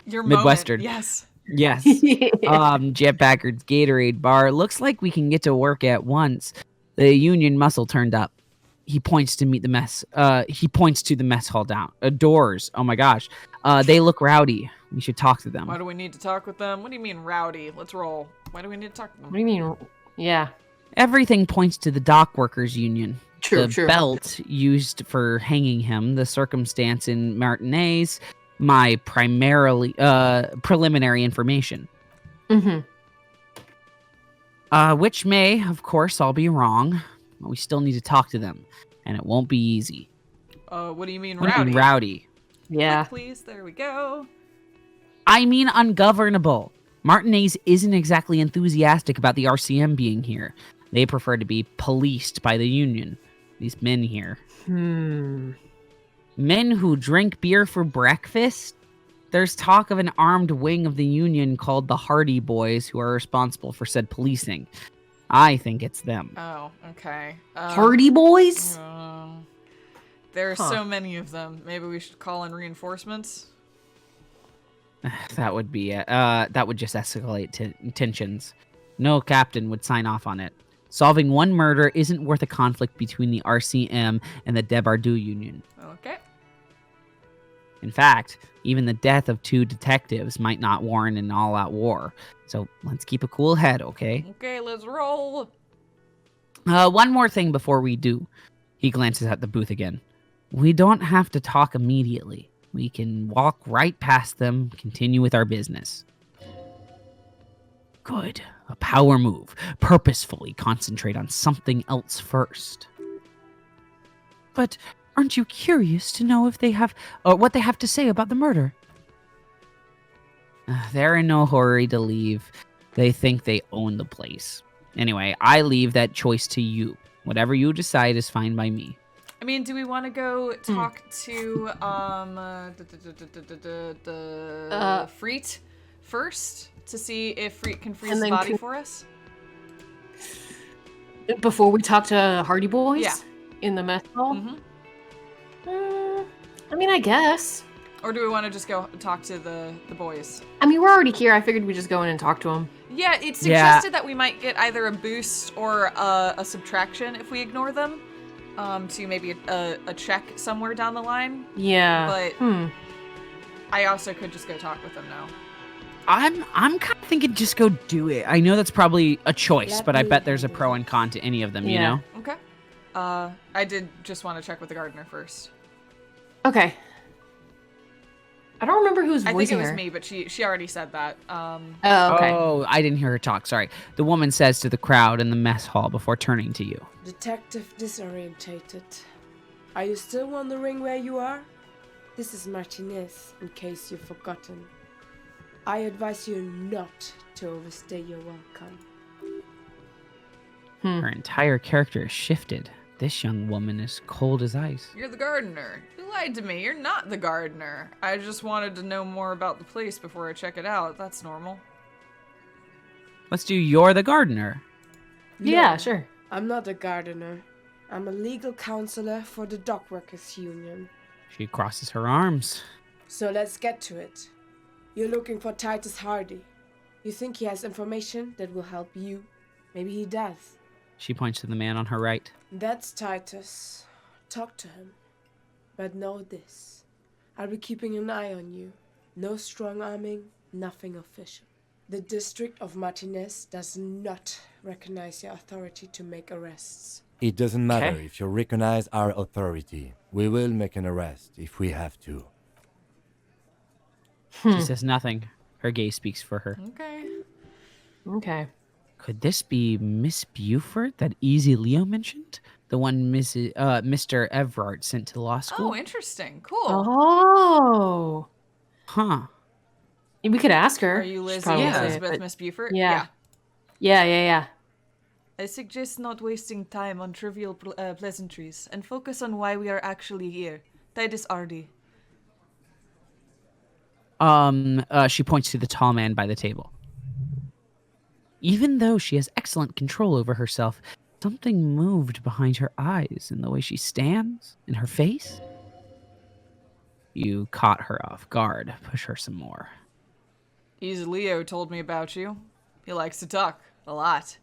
Your Midwestern. Moment. Yes. Yes. Jet Packard's Gatorade bar. Looks like we can get to work at once. The Union muscle turned up. He points to the mess hall doors. Oh my gosh. They look rowdy. We should talk to them. Why do we need to talk with them? What do you mean rowdy? Let's roll. Why do we need to talk to them? What do you mean? Yeah. Everything points to the dock workers union. True. The belt used for hanging him, the circumstance in Martinez, my preliminary information. Mm-hmm. Which may, of course, all be wrong. But we still need to talk to them, and it won't be easy. What do you mean What do you rowdy? mean rowdy? Yeah. Click, please. There we go. I mean ungovernable. Martinez isn't exactly enthusiastic about the RCM being here. They prefer to be policed by the Union. These men here. Men who drink beer for breakfast? There's talk of an armed wing of the Union called the Hardy Boys who are responsible for said policing. I think it's them. Oh, okay. Hardy Boys? There are so many of them. Maybe we should call in reinforcements? That would be that would just escalate tensions. No captain would sign off on it. Solving one murder isn't worth a conflict between the RCM and the Debardu Union. Okay. In fact, even the death of 2 detectives might not warrant an all-out war. So let's keep a cool head, okay? Okay, let's roll. One more thing before we do. He glances at the booth again. We don't have to talk immediately. We can walk right past them, continue with our business. Good. A power move. Purposefully concentrate on something else first. But aren't you curious to know if they have, what they have to say about the murder? They're in no hurry to leave. They think they own the place. Anyway, I leave that choice to you. Whatever you decide is fine by me. I mean, do we want to go talk to Freet first to see if Freet can freeze his body for us? Before we talk to Hardy Boys? Yeah. In the mess hall? Mm-hmm. I mean, I guess. Or do we want to just go talk to the boys? I mean, we're already here. I figured we'd just go in and talk to them. Yeah, it suggested that we might get either a boost or a subtraction if we ignore them. To maybe a check somewhere down the line. Yeah. But I also could just go talk with them now. I'm kind of thinking just go do it. I know that's probably a choice, but I bet there's a pro and con to any of them, you know? Okay. I did just want to check with the gardener first. Okay. I don't remember who's voicing I think it was her. me, but she already said that. Oh, okay. Oh, I didn't hear her talk. Sorry. The woman says to the crowd in the mess hall before turning to you. Detective disorientated. Are you still wondering where you are? This is Martinez, in case you've forgotten. I advise you not to overstay your welcome. Her entire character is shifted. This young woman is cold as ice. You're the gardener. You lied to me. You're not the gardener. I just wanted to know more about the place before I check it out. That's normal. Let's do you're the gardener. Yeah, No, sure. I'm not a gardener. I'm a legal counselor for the Dock Workers Union. She crosses her arms. So let's get to it. You're looking for Titus Hardy. You think he has information that will help you. Maybe he does. She points to the man on her right. That's Titus. Talk to him. But know this. I'll be keeping an eye on you. No strong arming, nothing official. The District of Martinez does not recognize your authority to make arrests. It doesn't matter if you recognize our authority. We will make an arrest if we have to. She says nothing. Her gaze speaks for her. Okay. Could this be Miss Buford that Easy Leo mentioned? The one Mr. Everard sent to law school? Oh, interesting. Cool. Oh. Huh. We could ask her. Are you Lizzie Yeah. Elizabeth Miss Buford? Yeah. Yeah. I suggest not wasting time on trivial pleasantries and focus on why we are actually here. Titus Ardy. She points to the tall man by the table. Even though she has excellent control over herself, something moved behind her eyes in the way she stands, in her face. You caught her off guard. Push her some more. Easy Leo told me about you. He likes to talk. A lot.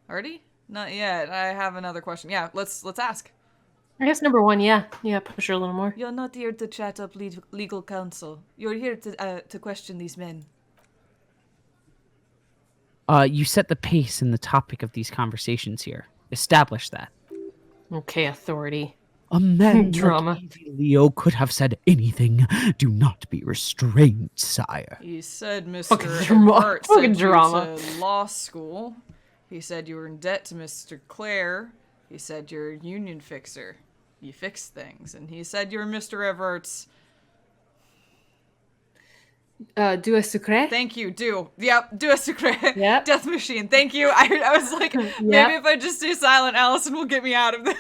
Ardy? Not yet. I have another question. Yeah, let's ask. I guess number 1, yeah. Yeah, push her a little more. You're not here to chat up legal counsel. You're here to question these men. You set the pace and the topic of these conversations here. Establish that. Okay, authority. A man Drama. like Leo could have said anything. Do not be restrained, sire. He said Mr. Fucking drama. Evert Fucking sent you drama. to law school. He said you were in debt to Mr. Clare. He said you're a union fixer. You fix things. And he said you're Mr. Evert's... Do a secret? Thank you, do. Yep, do a secret. Yep. Death machine, thank you. I was like, maybe if I just stay silent, Allison will get me out of this.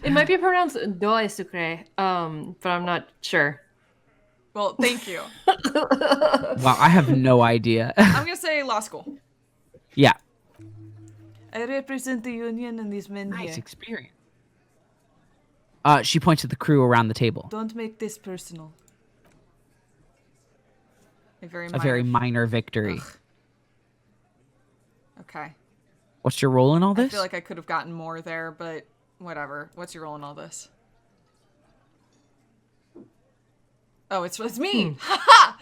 It might be pronounced do a secret, but I'm not sure. Well, thank you. Wow, I have no idea. I'm going to say law school. Yeah. I represent the union and these men Nice here. experience. She points to the crew around the table. Don't make this personal. A very minor victory. Ugh. Okay. What's your role in all I this? feel like I could have gotten more there, but whatever. What's your role in all this? Oh, it's me! Haha!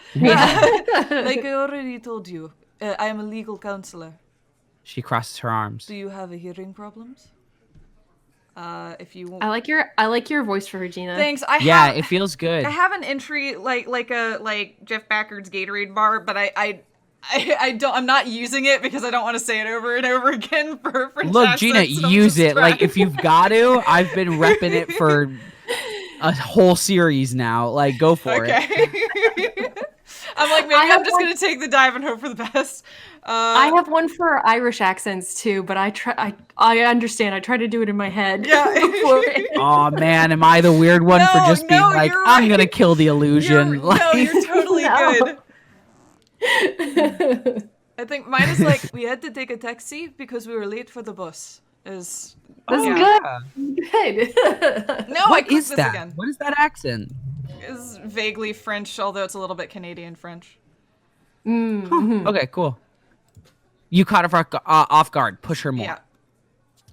Like I already told you, I am a legal counselor. She crosses her arms. Do you have a hearing problems? If you I like your voice for Regina. thanks. It feels good. I have an entry like Jeff Packard's Gatorade bar, but I don't. I'm not using it because I don't want to say it over and over again for Look, Gina, use it. Like if you've got to. I've been repping it for a whole series now. Like go for it. I'm like, maybe I'm just gonna take the dive and hope for the best. I have one for Irish accents too, but I understand. I try to do it in my head. Yeah. Oh man, am I the weird one for just being like, I'm gonna kill the illusion? You're totally good. I think mine is like, we had to take a taxi because we were late for the bus. That's good. Good. No, I What clicked is this that? again. What is that accent? It's vaguely French, although it's a little bit Canadian French. Okay, cool. You caught her off guard. Push her more. Yeah.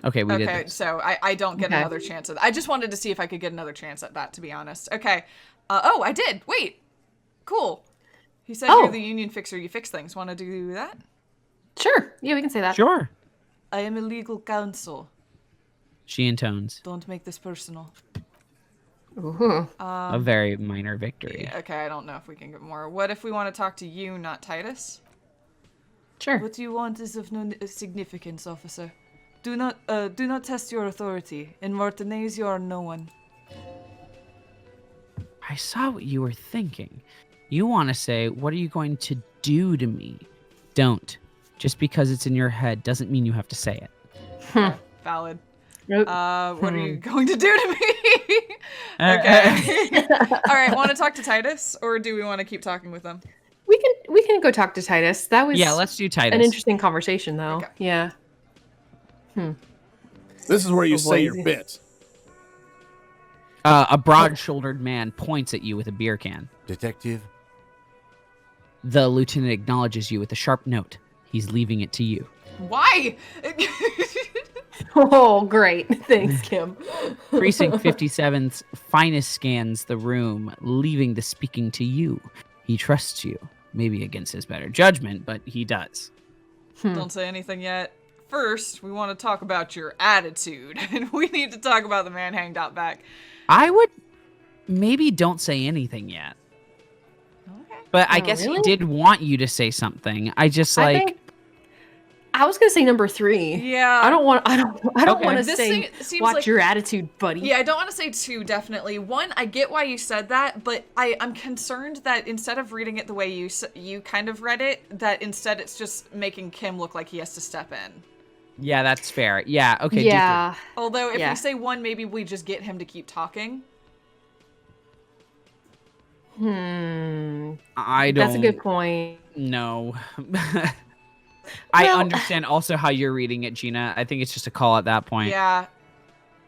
Okay, we did Okay, this. so I don't get another chance at that. I just wanted to see if I could get another chance at that, to be honest. Okay. Oh, I did. Wait. Cool. He said you're the union fixer. You fix things. Want to do that? Sure. Yeah, we can say that. Sure. I am a legal counsel. She intones. Don't make this personal. Ooh. A very minor victory. Yeah, okay, I don't know if we can get more. What if we want to talk to you, not Titus? Sure. What you want is of no significance, officer. Do not test your authority. In Martinez, you are no one. I saw what you were thinking. You want to say, what are you going to do to me? Don't. Just because it's in your head doesn't mean you have to say it. Valid. Nope. What are you going to do to me? Okay. All right, want to talk to Titus, or do we want to keep talking with them? We can go talk to Titus. That was let's do Titus. an interesting conversation, though. Okay. Yeah. This is where you say your bit. A broad-shouldered man points at you with a beer can. Detective? The lieutenant acknowledges you with a sharp note. He's leaving it to you. Why? Oh, great. Thanks, Kim. Precinct 57's finest scans the room, leaving the speaking to you. He trusts you, maybe against his better judgment, but he does. Don't say anything yet. First, we want to talk about your attitude, and we need to talk about the man hanged out back. I would maybe don't say anything yet. Okay. But I guess really? he did want you to say something. I just I was gonna say number 3. Yeah. I don't want Okay. to This say thing seems watch like- your attitude, buddy. Yeah, I don't want to say 2, definitely. 1, I get why you said that, but I'm concerned that instead of reading it the way you kind of read it, that instead it's just making Kim look like he has to step in. Yeah, that's fair. Yeah, okay. Yeah. Although, if Yeah. we say 1, maybe we just get him to keep talking. I don't. That's a good point. No. I Well- understand also how you're reading it, Gina. I think it's just a call at that point. Yeah.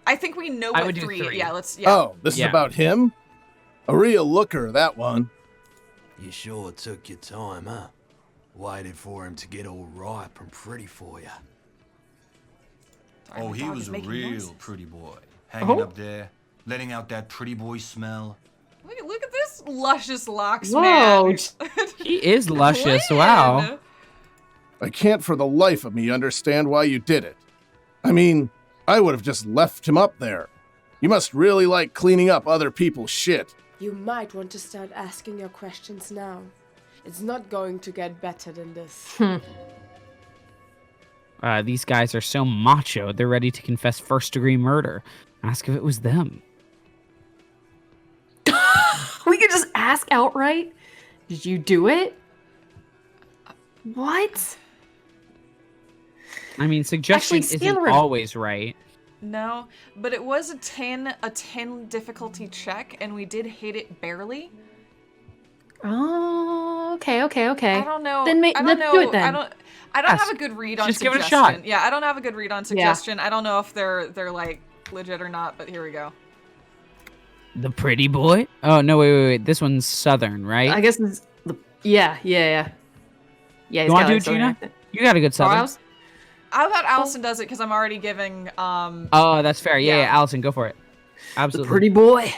I think we know I what would do 3. 3. Yeah, let's. Yeah. Oh, this is Yeah. about him? A real looker, that one. You sure took your time, huh? Waited for him to get all ripe and pretty for you. Sorry, Oh, my he dog was is a making real noises. pretty boy. Hanging Oh. up there, letting out that pretty boy smell. Look at this luscious locks, Whoa. man. He is luscious. Wow. Quinn! I can't for the life of me understand why you did it. I mean, I would have just left him up there. You must really like cleaning up other people's shit. You might want to start asking your questions now. It's not going to get better than this. These guys are so macho, they're ready to confess first-degree murder. Ask if it was them. We could just ask outright. Did you do it? What? I mean, suggestion Actually, isn't Scanner- always right. No, but it was a 10 difficulty check, and we did hit it barely. Oh, okay. I don't know. Then I don't let's know. do it then. I don't Yes. have a good read on Just give suggestion. it a shot. Yeah, I don't have a good read on suggestion. I don't know if they're like legit or not, but here we go. The pretty boy? Oh, no, wait. This one's southern, right? I guess it's the yeah. Yeah, he's You want got to do like it, southern Gina? accent. You got a good southern. Charles? How about Allison does it because I'm already giving Oh, that's fair. Yeah, Yeah. Allison, go for it. The Absolutely. pretty boy.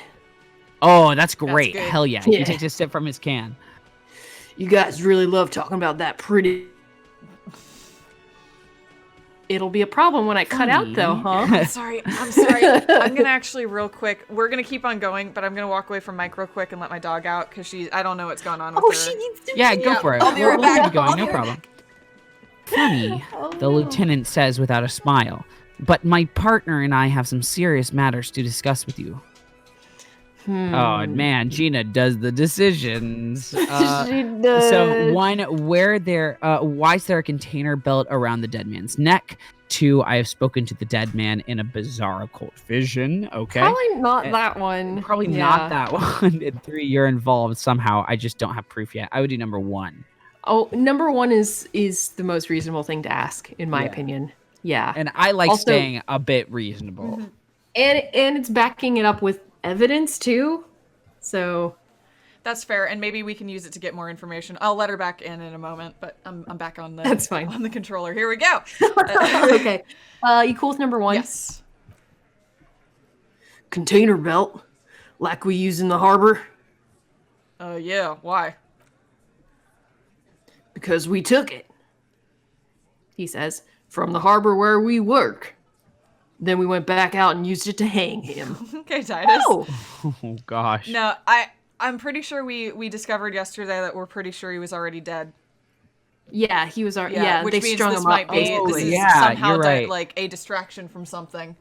Oh, that's great. good. Hell yeah. Yeah. He takes a sip from his can. You guys really love talking about that pretty. It'll be a problem when I cut out, though, huh? I'm sorry. I'm gonna actually real quick. We're gonna keep on going, but I'm gonna walk away from Mike real quick and let my dog out because I don't know what's going on with Oh, her. she needs to. Yeah, go for it. I'll be right We'll back. keep going, I'll no be right problem. Funny, Oh, the lieutenant says without a smile. But my partner and I have some serious matters to discuss with you. Oh, man, Gina does the decisions. She does. So, 1, why is there a container belt around the dead man's neck? 2, I have spoken to the dead man in a bizarre occult vision. Okay. Probably not Uh, that one. Probably Yeah. not that one. And 3, you're involved somehow. I just don't have proof yet. I would do number 1. Oh, number 1 is the most reasonable thing to ask, in my Yeah. opinion. Yeah, And I like Also- staying a bit reasonable. and it's backing it up with evidence too. So That's fair, and maybe we can use it to get more information. I'll let her back in a moment, but I'm back on the That's fine. on the controller. Here we go. okay, you cool with number 1? Yes. Container belt, like we use in the harbor, Yeah. Why? because we took it. He says from the harbor where we work. Then we went back out and used it to hang him. Okay, Titus. Oh, Oh, gosh. No, I'm pretty sure we discovered yesterday that we're pretty sure he was already dead. yeah, he was our yeah. which They means strung this him might up. be basically. this is yeah, somehow you're right. like a distraction from something.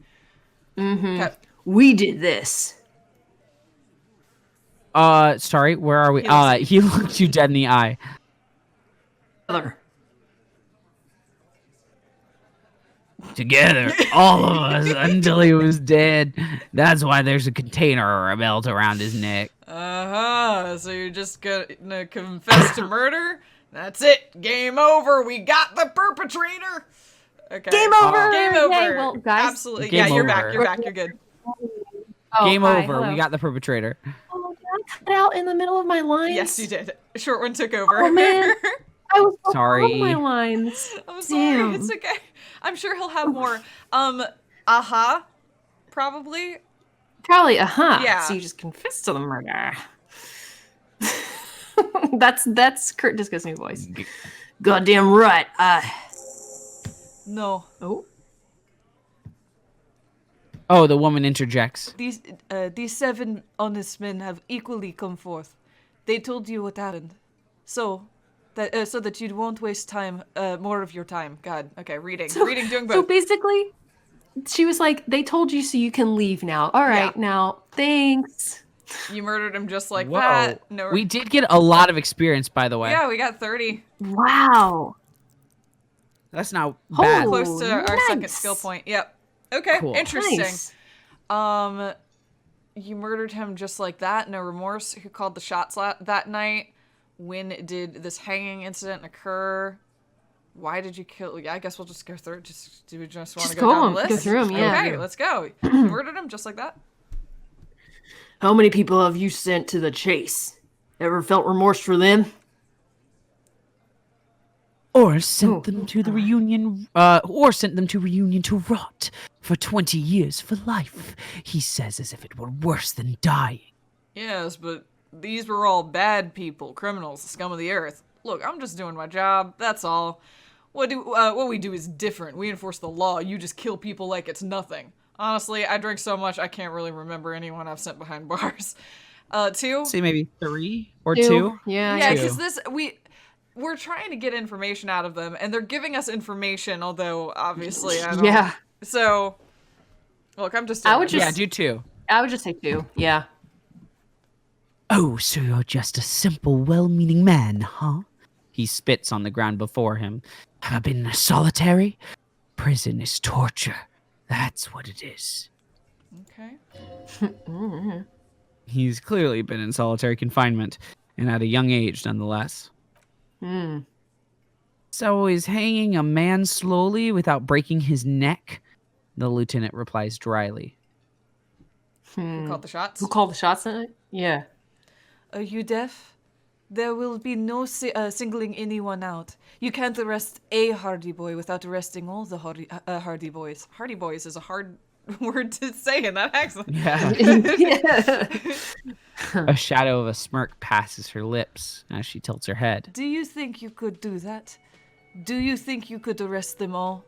Mm-hmm. Okay. We did this. Sorry, where are we? He looked you dead in the eye. Other. Together, all of us, until he was dead. That's why there's a container or a belt around his neck. So you're just gonna confess to murder? That's it. Game over. We got the perpetrator. Okay. Game over. Game over. Yay, well, guys. Absolutely. Game Yeah, you're over. back. You're back. You're good. Oh, Game hi, over. hello. We got the perpetrator. Oh, did I cut out in the middle of my lines? Yes, you did. Short one took over. Oh, man. I I was Sorry. my lines. I'm sorry. Damn. It's okay. I'm sure he'll have more. Probably. Probably, Yeah. So you just confessed to the murder. That's Kurt Disco's new voice. Goddamn right. No. Oh, the woman interjects. These 7 honest men have equally come forth. They told you what happened, so that you won't waste time, more of your time. God, okay, reading, doing both. So basically, she was like, "They told you, so you can leave now. All right, now, thanks." You murdered him just like that. No, We did get a lot of experience, by the way. Yeah, we got 30. Wow. That's not bad. Close to our second skill point. Yep. Okay, Cool. interesting. Nice. You murdered him just like that. No remorse. Who called the shots that night? When did this hanging incident occur? Why did you kill? Yeah, I guess we'll just go through. Do we just want to go down the list? Go through them, yeah. Okay, let's go. You murdered him just like that. How many people have you sent to the chase? Ever felt remorse for them? Or sent them to the reunion, or sent them to reunion to rot for 20 years for life. He says as if it were worse than dying. Yes, but these were all bad people, criminals, the scum of the earth. Look, I'm just doing my job, that's all. What we do is different. We enforce the law. You just kill people like it's nothing. Honestly, I drink so much I can't really remember anyone I've sent behind bars. 2? Say maybe 3 or 2? Yeah, because we're trying to get information out of them, and they're giving us information, although obviously I don't. Yeah. So, look, I'm just. do 2. I would just say 2. Yeah. Oh, so you're just a simple, well-meaning man, huh? He spits on the ground before him. Have I been solitary? Prison is torture. That's what it is. Okay. He's clearly been in solitary confinement, and at a young age, nonetheless. So is hanging a man slowly without breaking his neck? The lieutenant replies dryly. Who called the shots? Who called the shots in it? Yeah. Are you deaf? There will be no singling anyone out. You can't arrest a Hardy Boy without arresting all the Hardy Boys. Hardy Boys is a hard word to say in that accent. Yeah. A shadow of a smirk passes her lips as she tilts her head. Do you think you could do that? Do you think you could arrest them all?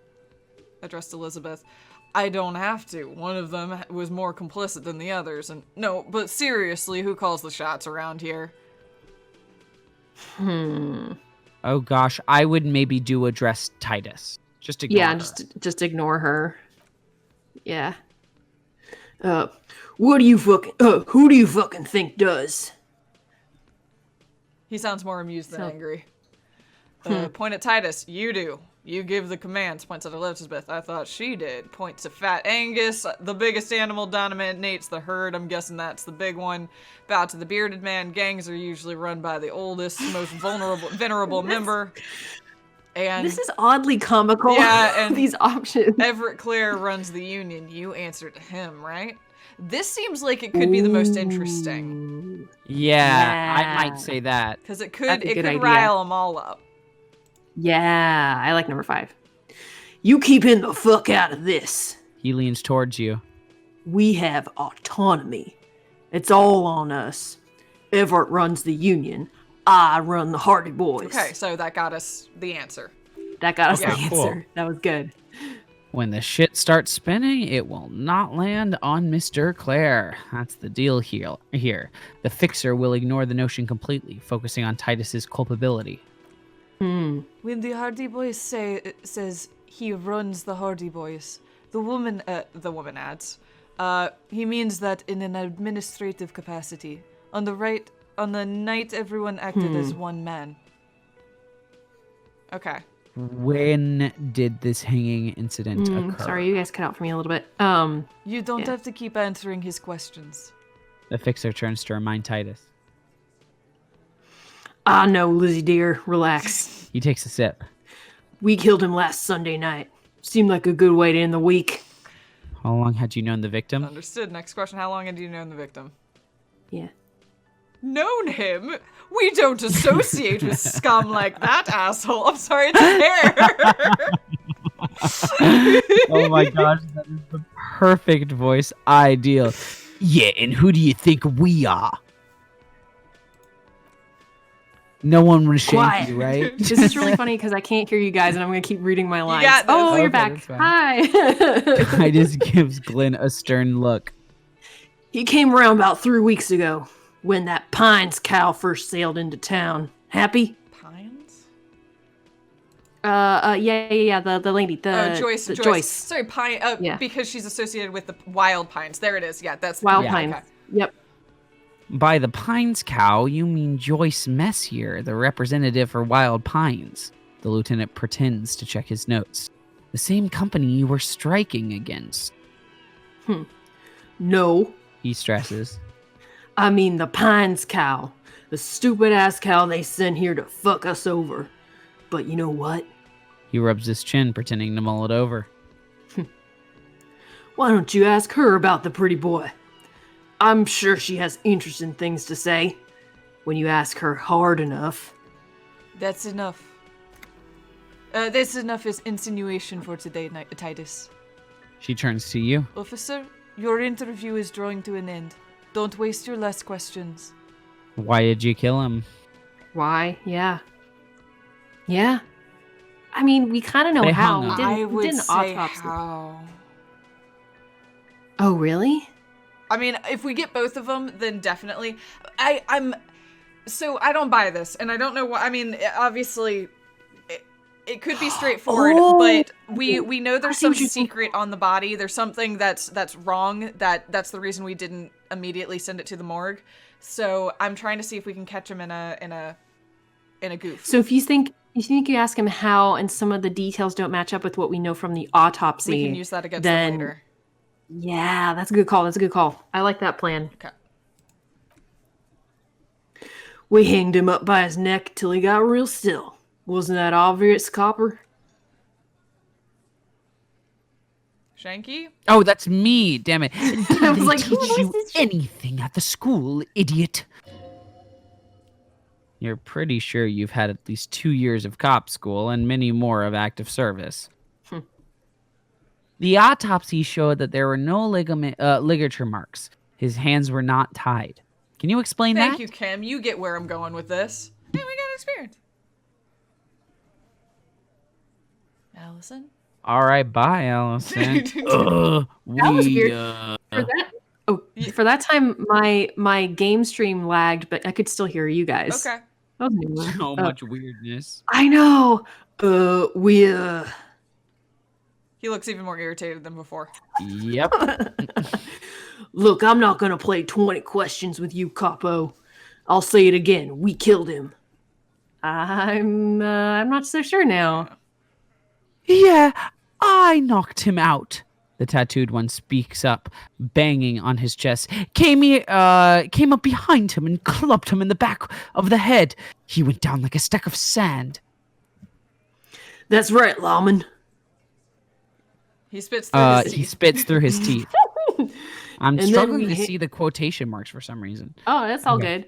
Addressed Elizabeth. I don't have to. One of them was more complicit than the others. And no, but seriously, who calls the shots around here? Oh gosh, I would maybe do address Titus. Just ignore her. Just ignore her. Yeah. What do you fucking who do you fucking think does? He sounds more amused than angry. Point at Titus. You do. You give the commands. Points at Elizabeth. I thought she did. Points to Fat Angus. The biggest animal dominates the herd. I'm guessing that's the big one. Bow to the bearded man. Gangs are usually run by the oldest, most venerable member. And this is oddly comical. Yeah, and these options. Everett Clare runs the union. You answer to him, right? This seems like it could be the most interesting. Yeah, I might say that. Because it could rile them all up. Yeah, I like number 5. You keeping the fuck out of this. He leans towards you. We have autonomy. It's all on us. Everett runs the union. I run the Hardy Boys. Okay, so that got us the answer. That got us the answer. Cool. That was good. When the shit starts spinning, it will not land on Mr. Clare. That's the deal here. The fixer will ignore the notion completely, focusing on Titus's culpability. When the Hardy Boys says he runs the Hardy Boys, the woman adds, he means that in an administrative capacity. On the night everyone acted as one man. Okay. When did this hanging incident occur? Sorry, you guys cut out for me a little bit. You don't have to keep answering his questions. The fixer turns to remind Titus. Ah, no, Lizzie dear, relax. He takes a sip. We killed him last Sunday night. Seemed like a good way to end the week. How long had you known the victim? Understood. Next question. How long had you known the victim? Yeah. known him. We don't associate with scum like that, asshole. I'm sorry, it's hair. Oh my gosh, that is the perfect voice. Ideal. Yeah, and who do you think we are? No one will shank you, right? This is really funny because I can't hear you guys, and I'm going to keep reading my lines. got this. Oh, you're Okay, back. Hi. I just gives Glenn a stern look. He came around about 3 weeks ago when that Pines cow first sailed into town. Happy? Pines? Yeah. The lady. Joyce. Joyce. Sorry, Pine. Yeah. Because she's associated with the wild pines. There it is. Yeah, that's Wild yeah, Pines. okay. Yep. By the Pines cow, you mean Joyce Messier, the representative for Wild Pines. The lieutenant pretends to check his notes. The same company you were striking against. No. He stresses. I mean the Pines cow. The stupid-ass cow they sent here to fuck us over. But you know what? He rubs his chin, pretending to mull it over. Why don't you ask her about the pretty boy? I'm sure she has interesting things to say. When you ask her hard enough. That's enough. That's enough as insinuation for today, Titus. She turns to you. Officer, your interview is drawing to an end. Don't waste your last questions. Why did you kill him? Why? Yeah. Yeah. I mean, we kind of know They how. hung up. I We would did an say autopsy. how. Oh, really? I mean, if we get both of them, then definitely. So I don't buy this, and I don't know why. I mean, obviously, it could be straightforward, but we know there's some secret on the body. There's something that's wrong. That's the reason we didn't immediately send it to the morgue. So I'm trying to see if we can catch him in a goof. So if you think you ask him how, and some of the details don't match up with what we know from the autopsy, We can use that against them later. Yeah, that's a good call. That's a good call. I like that plan. Okay. We hanged him up by his neck till he got real still. Wasn't that obvious, Copper? Shanky? Oh, that's me. Damn it. I was like, who teach was you this? anything at the school, idiot? You're pretty sure you've had at least 2 years of cop school and many more of active service. The autopsy showed that there were no ligature marks. His hands were not tied. Can you explain that? Thank you, Kim. You get where I'm going with this. Hey, we got experience. Allison? All right, bye, Allison. That was weird. For that time, my game stream lagged, but I could still hear you guys. Okay. That was new. So much weirdness. I know. He looks even more irritated than before. Yep. Look, I'm not gonna play 20 questions with you, Capo. I'll say it again. We killed him. I'm not so sure now. Yeah, I knocked him out. The tattooed one speaks up, banging on his chest. Came up behind him and clubbed him in the back of the head. He went down like a stack of sand. That's right, Lawman. He spits through his teeth. He spits through his teeth. I'm And struggling then to see the quotation marks for some reason. Oh, that's all good.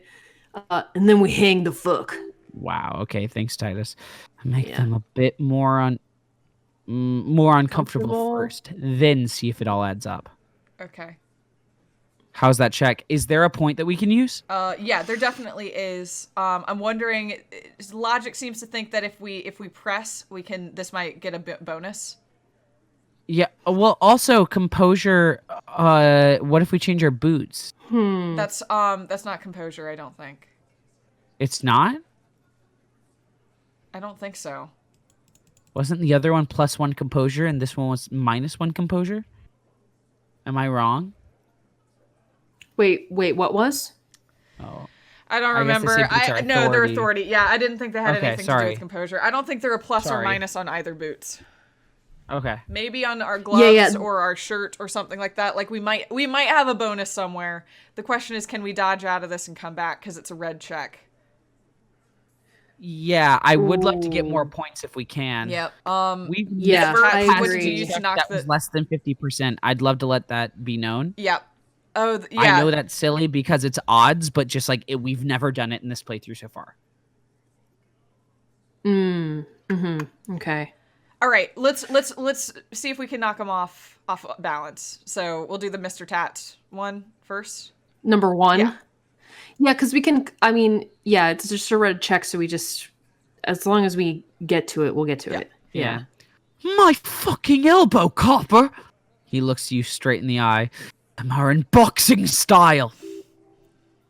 And then we hang the fuck. Wow. Okay. Thanks, Titus. Make them a bit more uncomfortable first, then see if it all adds up. Okay. How's that check? Is there a point that we can use? Yeah, there definitely is. I'm wondering. Logic seems to think that if we press, this might get a bonus. Yeah. Well, also composure. What if we change our boots? That's not composure. I don't think. It's not? I don't think so. Wasn't the other one +1 composure and this one was -1 composure? Am I wrong? Wait, what was? Oh. I don't remember. No, they're authority. Yeah, I didn't think they had anything to do with composure. I don't think they're a plus or minus on either boots. Okay. Maybe on our gloves or our shirt or something like that. Like we might have a bonus somewhere. The question is, can we dodge out of this and come back because it's a red check? Yeah, I would like to get more points if we can. Yep. I what did you use to knock that was less than 50%. I'd love to let that be known. Yep. Oh, yeah. I know that's silly because it's odds, but just like we've never done it in this playthrough so far. Okay. All right, let's see if we can knock him off balance. So we'll do the Mr. Tat one first. Number 1? Yeah. Yeah, because we can, I mean, yeah, it's just a red check, so we just, as long as we get to it, we'll get to it. Yeah. My fucking elbow, copper! He looks you straight in the eye. I'm her in boxing style.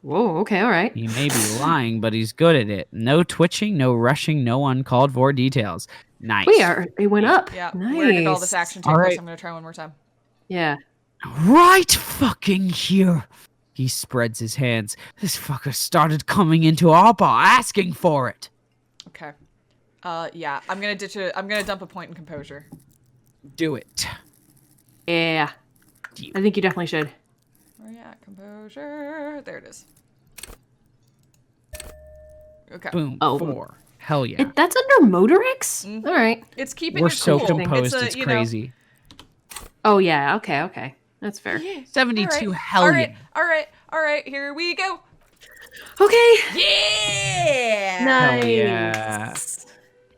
Whoa, okay, all right. He may be lying, but he's good at it. No twitching, no rushing, no uncalled for details. Nice. It went up. Yeah, Nice. where did all this action take All place? right. I'm going to try one more time. Yeah. Right fucking here. He spreads his hands. This fucker started coming into our bar asking for it. Okay. Yeah, I'm going to ditch it. I'm going to dump a point in composure. Do it. Yeah. I think you definitely should. Where you at? Composure. There it is. Okay. Boom. Oh. 4. Hell yeah. That's under Motorix? Mhm. All right. It's keeping We're it so cool. composed, a, it's you know, crazy. Oh, yeah. Okay. That's fair. 72, all right. hell all yeah. right. All right. Here we go. Okay. Yeah. Nice. Hell yeah.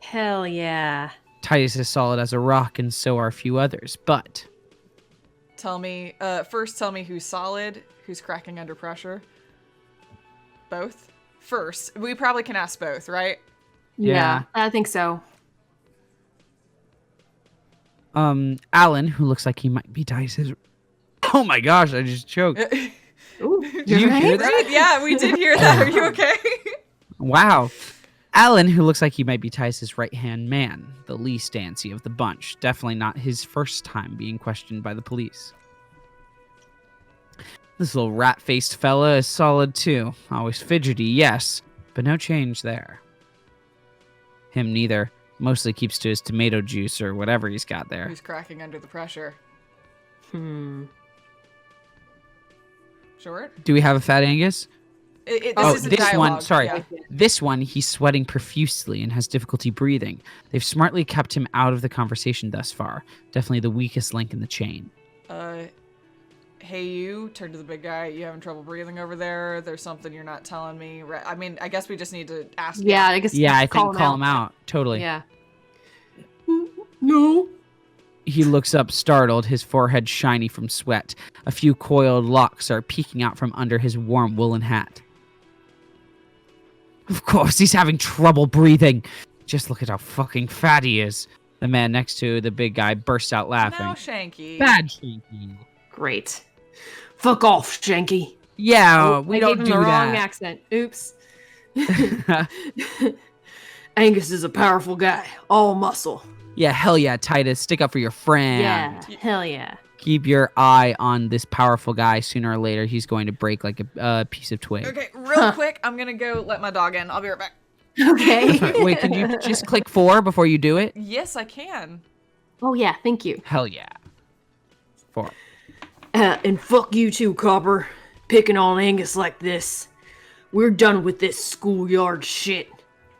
Hell yeah. Titus is solid as a rock, and so are a few others, but... Tell me, first tell me who's solid, who's cracking under pressure. Both? First. We probably can ask both, right? Yeah, I think so. Alan, who looks like he might be Titus's... Oh my gosh, I just choked. Ooh, Did you hear that? Yeah, we did hear that. Are you okay? Wow. Alan, who looks like he might be Titus's right-hand man, the least antsy of the bunch. Definitely not his first time being questioned by the police. This little rat-faced fella is solid too. Always fidgety, yes, but no change there. Him neither. Mostly keeps to his tomato juice or whatever he's got there. Who's cracking under the pressure? Short? Do we have a Fat Angus? This is a this dialogue. one, sorry. Yeah. This one, he's sweating profusely and has difficulty breathing. They've smartly kept him out of the conversation thus far. Definitely the weakest link in the chain. Hey you, turn to the big guy. You having trouble breathing over there? There's something you're not telling me. I mean, I guess we just need to ask. Yeah, I guess. Yeah, I think call him him out. Totally. Yeah. No. He looks up startled, his forehead shiny from sweat. A few coiled locks are peeking out from under his warm woolen hat. Of course, he's having trouble breathing. Just look at how fucking fat he is. The man next to the big guy bursts out laughing. No, Shanky. Bad Shanky. Great. Fuck off, Shanky. Yeah, we I don't gave him do the wrong that. accent. Oops. Angus is a powerful guy, all muscle. Yeah, hell yeah, Titus. Stick up for your friend. Yeah, hell yeah. Keep your eye on this powerful guy. Sooner or later, he's going to break like a piece of twig. Okay, real quick, I'm gonna go let my dog in. I'll be right back. Okay. Wait, can you just click 4 before you do it? Yes, I can. Oh yeah, thank you. Hell yeah. 4. And fuck you too, Copper. Picking on Angus like this. We're done with this schoolyard shit.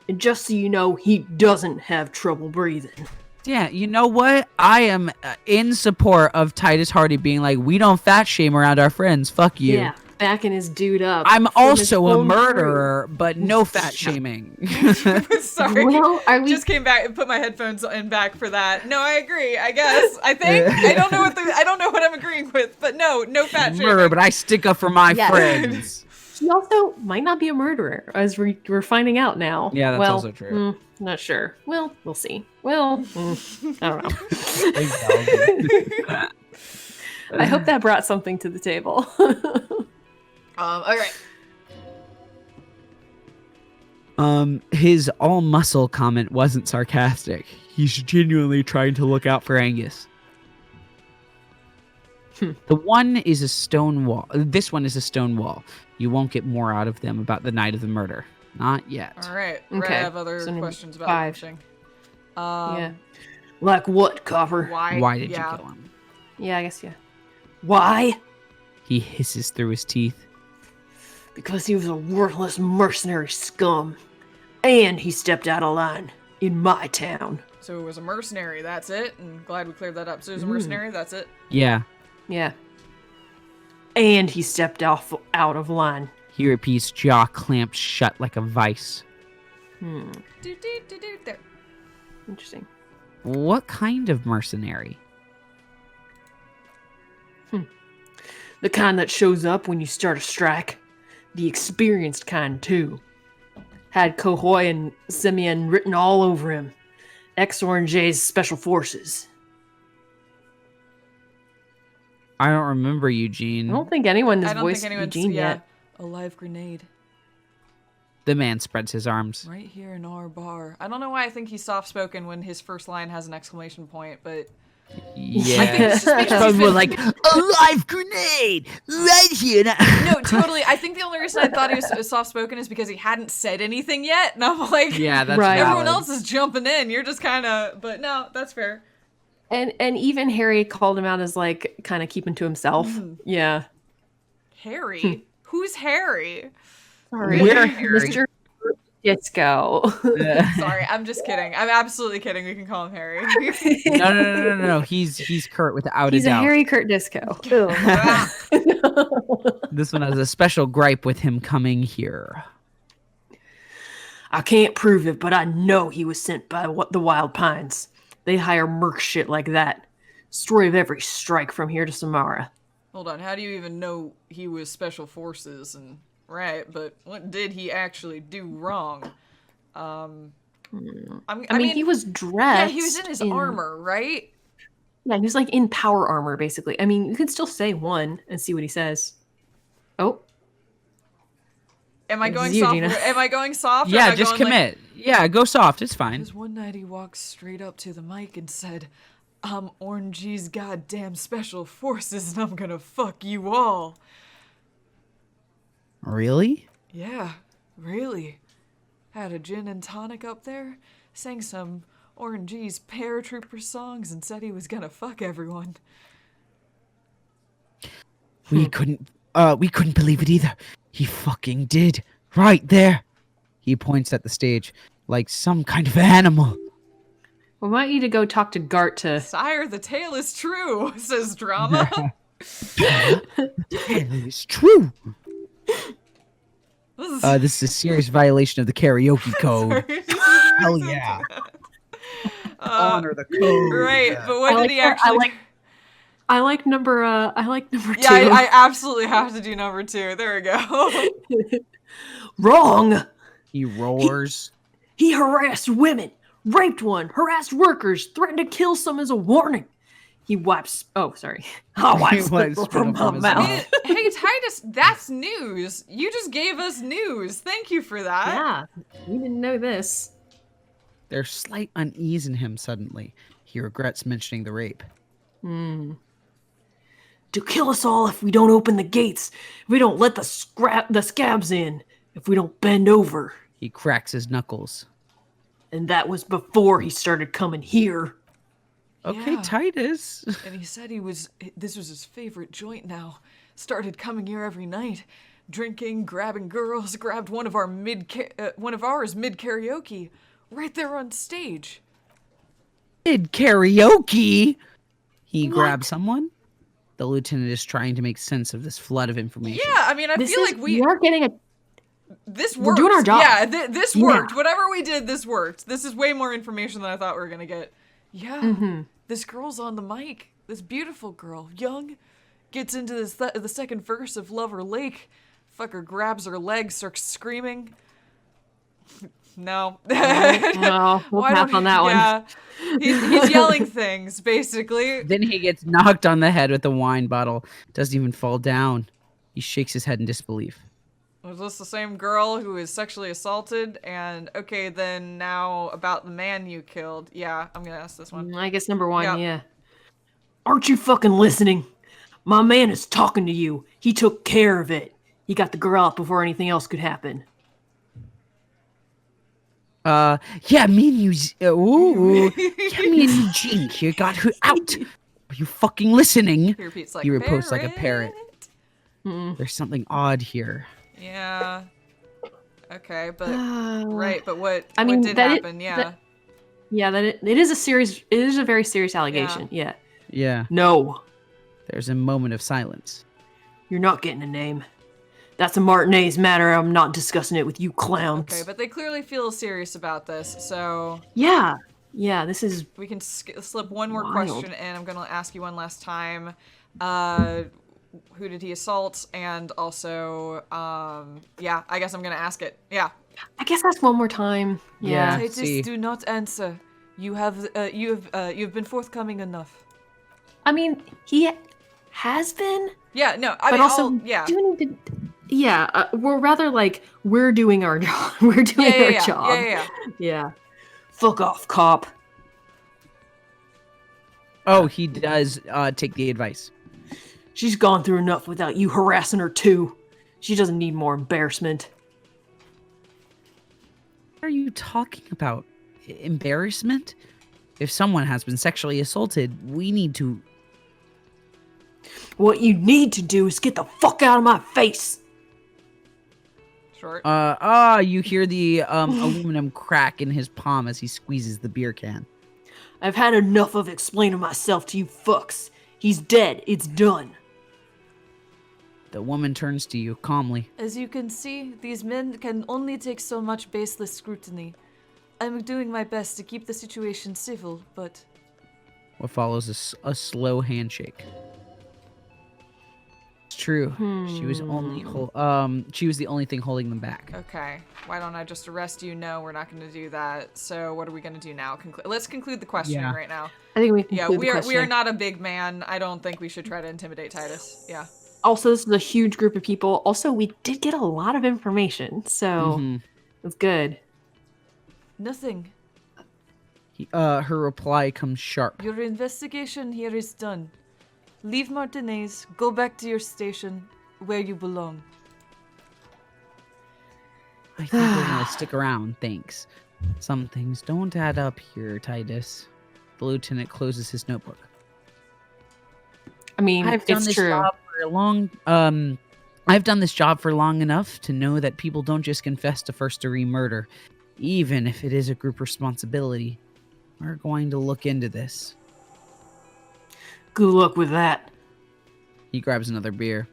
And just so you know, he doesn't have trouble breathing. Yeah, you know what? I am in support of Titus Hardy being like, we don't fat shame around our friends. Fuck you. Yeah, backing his dude up. I'm from his also a own murderer, but no fat shaming. Sorry. Well, are we- Just came back and put my headphones in back for that. No, I agree. I guess. I think. I don't know what I'm agreeing with, but no fat shaming. Murder, but I stick up for my Yes. friends. He also might not be a murderer, as we're finding out now. Yeah, that's well, also true. Not sure. Well, we'll see. Well, I don't know. I hope that brought something to the table. Okay. His all muscle comment wasn't sarcastic. He's genuinely trying to look out for Angus. The one is a stone wall. This one is a stone wall. You won't get more out of them about the night of the murder. Not yet. All right. Okay. I have other So questions about 5. punching. Yeah. Like what, Copper? Why did you yeah. kill him? Yeah, I guess, yeah. Why? He hisses through his teeth. Because he was a worthless mercenary scum. And he stepped out of line in my town. So it was a mercenary. That's it. And glad we cleared that up. So it was a mercenary. That's it. Yeah. Yeah. And he stepped out of line. He repeats, jaw clamped shut like a vice. There. Interesting. What kind of mercenary? The kind that shows up when you start a strike. The experienced kind, too. Had Kohoy and Simeon written all over him. X-Orange's Special Forces. I don't remember Eugene. I don't think anyone has I don't voiced think anyone's Eugene yet. A live grenade. The man spreads his arms. Right here in our bar. I don't know why I think he's soft-spoken when his first line has an exclamation point, but... Yeah. I think it's just because he's More been- like, a live grenade! Right here! No, totally. I think the only reason I thought he was soft-spoken is because he hadn't said anything yet, and I'm like... Yeah, that's Right. Everyone valid. else is jumping in. You're just kind of... But no, that's fair. And even Harry called him out as like kind of keeping to himself. Yeah. Harry? Who's Harry? Sorry. We're Harry. Mr. Disco. Sorry, I'm just kidding. I'm absolutely kidding. We can call him Harry. No. He's Kurt without He's a a doubt. Harry Kurt Disco. This one has a special gripe with him coming here. I can't prove it, but I know he was sent by the Wild Pines. They hire merc shit like that. Story of every strike from here to Samara. Hold on, how do you even know he was Special Forces? And right, but what did he actually do wrong? I mean, he was dressed. Yeah, he was in his armor, right? Yeah, he was like in power armor, basically. I mean, you could still say one and see what he says. Oh. Am I This going is you, soft? Gina. Am I going soft? or Yeah, am I just going, like- commit. Yeah, go soft. It's fine. Because one night he walked straight up to the mic and said, "I'm Orangey's goddamn Special Forces and I'm gonna fuck you all." Really? Yeah, really. Had a gin and tonic up there, sang some Orangey's paratrooper songs and said he was gonna fuck everyone. We couldn't believe it either. He fucking did. Right there. He points at the stage like some kind of animal. We want you to go talk to Gart to... Sire, the tale is true, says Drama. It's true. This is a serious violation of the karaoke code. Hell yeah. Honor the code. Right, but what did he actually... I like number two. Yeah, I absolutely have to do number 2. There we go. Wrong. He roars. He harassed women, raped one, harassed workers, threatened to kill some as a warning. He wipes. Oh, sorry. I wiped spittle from my mouth. Hey, Titus, that's news. You just gave us news. Thank you for that. Yeah, you didn't know this. There's slight unease in him suddenly. He regrets mentioning the rape. To kill us all if we don't open the gates, if we don't let the scabs in, if we don't bend over. He cracks his knuckles. And that was before he started coming here. Okay, Yeah. Titus. And he said this was his favorite joint now. Started coming here every night, drinking, grabbing girls, grabbed one of ours mid karaoke, right there on stage. Did karaoke? He grabs someone? The lieutenant is trying to make sense of this flood of information. Yeah, I mean, I feel like we are getting a... This We're worked. doing our job. Yeah, this worked. Yeah. Whatever we did, this worked. This is way more information than I thought we were gonna get. Yeah, This girl's on the mic. This beautiful girl, young, gets into the second verse of Lover Lake. Fucker grabs her leg, starts screaming. No. No, we'll pass on that one. Yeah, he's yelling things, basically. Then he gets knocked on the head with a wine bottle. Doesn't even fall down. He shakes his head in disbelief. Was this the same girl who was sexually assaulted? And okay, then now about the man you killed. Yeah, I'm gonna ask this one. I guess number 1, Yeah. yeah. Aren't you fucking listening? My man is talking to you. He took care of it. He got the girl out before anything else could happen. Yeah, me and you, yeah, me and Eugene here got her out. Are you fucking listening? He repeats like He reports like a parrot. parrot. There's something odd here. Yeah. Okay, but right, but what mean, did happen? Yeah. It is a serious. It is a very serious allegation. Yeah. Yeah. No. There's a moment of silence. You're not getting a name. That's a Martinez matter. I'm not discussing it with you clowns. Okay, but they clearly feel serious about this, so... Yeah. Yeah, this is... We can slip one more wild. question, and I'm going to ask you one last time. Who did he assault? And also, yeah, I guess I'm going to ask it. Yeah. I guess that's one more time. Yeah. Titus, do not answer. You've been forthcoming enough. I mean, he has been. Yeah, no, but mean, also, yeah. do need to... Yeah, we're rather like, we're doing our job. We're doing our job. Yeah. Fuck off, cop. Oh, he does take the advice. She's gone through enough without you harassing her too. She doesn't need more embarrassment. What are you talking about? Embarrassment? If someone has been sexually assaulted, we need to... What you need to do is get the fuck out of my face. Short. You hear the aluminum crack in his palm as he squeezes the beer can. I've had enough of explaining myself to you fucks. He's dead. It's done. The woman turns to you calmly. As you can see, these men can only take so much baseless scrutiny. I'm doing my best to keep the situation civil, but... What follows is a slow handshake. It's true. She was the only thing holding them back. Okay. Why don't I just arrest you? No, we're not going to do that. So what are we going to do now? Let's conclude the questioning right now. I think we we are not a big man. I don't think we should try to intimidate Titus. Yeah. Also, this is a huge group of people. Also, we did get a lot of information, so it's good. Nothing. Her reply comes sharp. Your investigation here is done. Leave Martinez. Go back to your station where you belong. I think we're gonna stick around, thanks. Some things don't add up here, Titus. The lieutenant closes his notebook. I mean, I've done it's this true. job for I've done this job for long enough to know that people don't just confess to first-degree murder, even if it is a group responsibility. We're going to look into this. Good luck with that. He grabs another beer.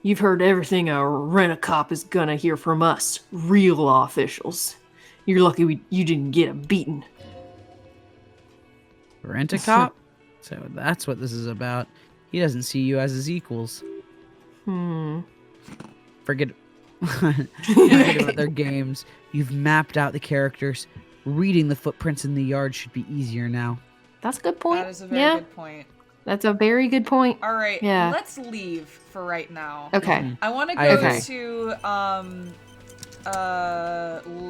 You've heard everything a rent-a-cop is gonna hear from us, real law officials. You're lucky you didn't get a beating. Rent-a-cop? So that's what this is about. He doesn't see you as his equals. Forget about their games. You've mapped out the characters. Reading the footprints in the yard should be easier now. That's a good point. That is a very good point. That's a very good point. All right, let's leave for right now. Okay. I want to go to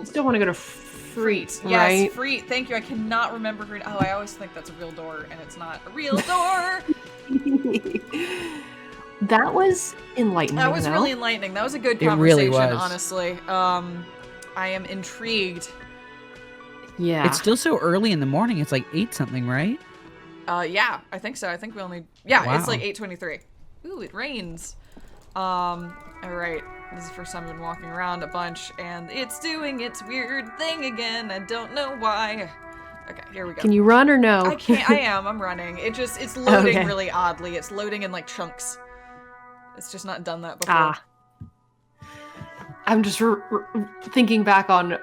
Still want to go to Freet, right? Yes, Freet. Thank you. I cannot remember her. Oh, I always think that's a real door, and it's not a real door. That was enlightening. That was really enlightening. That was a good conversation, really was. Honestly. I am intrigued. Yeah. It's still so early in the morning. It's like 8 something, right? Yeah, I think so. I think we only... Yeah, Wow. It's like 8:23. Ooh, it rains. All right. This is the first time I've been walking around a bunch, and it's doing its weird thing again. I don't know why. Okay, here we go. Can you run or no? I can't. I'm running. It's loading really oddly. It's loading in like chunks. It's just not done that before. I'm just thinking back on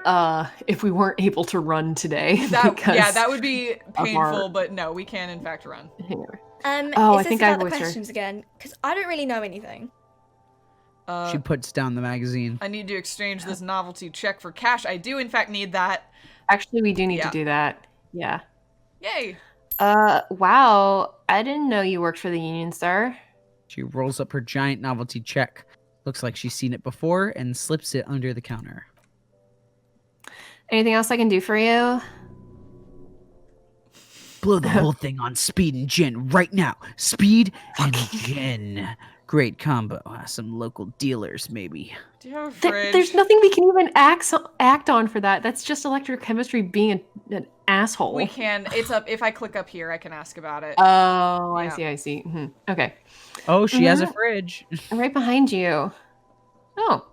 if we weren't able to run today. That would be painful, but no, we can in fact run. I think I the questions again, because I don't really know anything. She puts down the magazine. I need to exchange this novelty check for cash. I do in fact need that. Actually, we do need to do that. Yeah. Yay. Wow. I didn't know you worked for the Union Star. She rolls up her giant novelty check. Looks like she's seen it before and slips it under the counter. Anything else I can do for you? Blow the whole thing on speed and gin right now. Speed and gin. Great combo. Some local dealers, maybe. Do you have a fridge? There's nothing we can even act on for that. That's just electrochemistry being an asshole. We can. It's up. If I click up here, I can ask about it. Oh, I see. Okay. Oh, she has a fridge. Right behind you. Oh.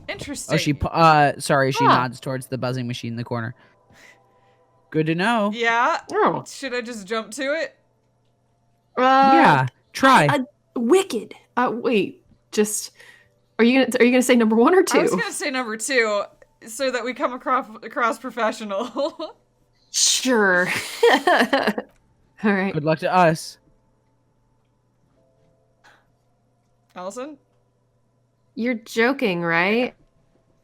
Interesting. Oh, she nods towards the buzzing machine in the corner. Good to know. Yeah. Oh. Should I just jump to it? Yeah. Try. Wicked. Wait, just are you gonna say number 1 or 2? I was gonna say number 2, so that we come across professional. Sure. All right. Good luck to us. Allison? You're joking, right?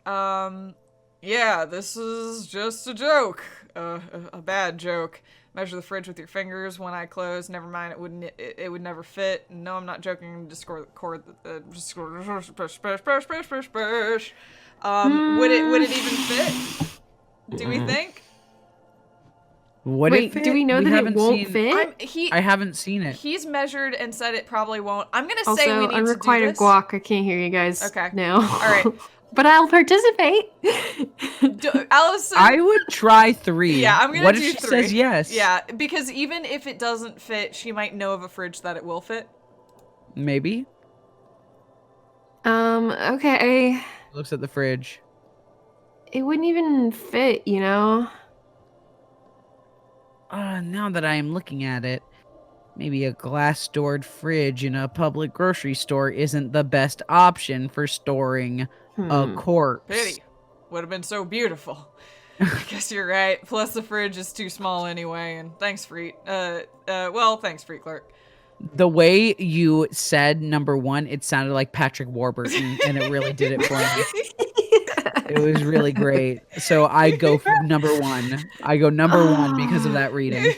Yeah, this is just a joke. A bad joke. Measure the fridge with your fingers. One eye closed. Never mind, it would never fit. No, I'm not joking. Just would it even fit? Do we think? Wait, do we know that it won't fit? I haven't seen it. He's measured and said it probably won't. I'm gonna say Also, we need unrequited to do this. guac. I can't hear you guys. Okay. No. All right. But I'll participate. Allison. I would try 3. Yeah, I'm gonna what do if she 3. says yes? Yeah, because even if it doesn't fit, she might know of a fridge that it will fit. Maybe. Okay. Looks at the fridge. It wouldn't even fit, you know? Now that I am looking at it, maybe a glass-doored fridge in a public grocery store isn't the best option for storing a corpse. Pity. Would have been so beautiful. I guess you're right. Plus the fridge is too small anyway, and thanks, Freet. Thanks, Freet Clerk. The way you said number 1, it sounded like Patrick Warburton, and it really did it for me. It was really great. So I go for number 1. I go number 1 because of that reading.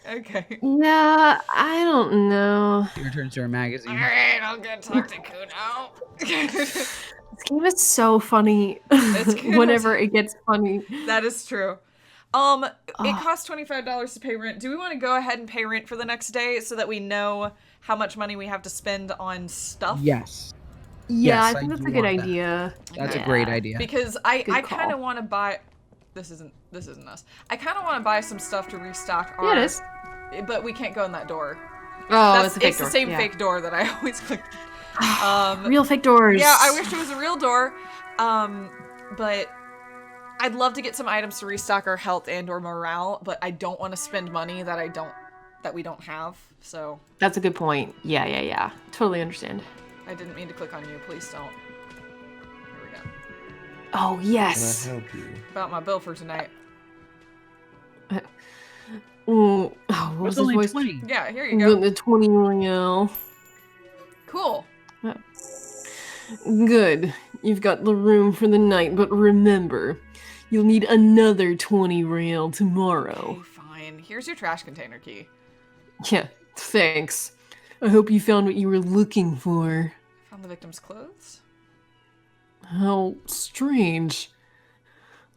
Okay. Yeah, I don't know. She returns to her magazine. All right, I'll go talk to Kuno. This game is so funny whenever it gets funny. That is true. It costs $25 to pay rent. Do we want to go ahead and pay rent for the next day so that we know how much money we have to spend on stuff? Yes. Yeah, Yes, I think I that's do a good want that. idea. That's a great idea. Because I Good kind of call. want to buy. This isn't us. I kind of want to buy some stuff to restock our. Yeah, it is. But we can't go in that door. Oh, it's a fake it's door. the same Yeah. fake door that I always click. Real fake doors. Yeah, I wish it was a real door. But I'd love to get some items to restock our health and or morale, but I don't want to spend money that we don't have. So That's a good point. Yeah. Totally understand. I didn't mean to click on you. Please don't. Here we go. Oh, yes. Can I help you? About my bill for tonight. Oh, what was his only voice? 20. Yeah, here you go. The 20 Royale. Cool. Good. You've got the room for the night, but remember, you'll need another 20 Royale tomorrow. Okay, fine. Here's your trash container key. Yeah, thanks. I hope you found what you were looking for. Found the victim's clothes. How strange.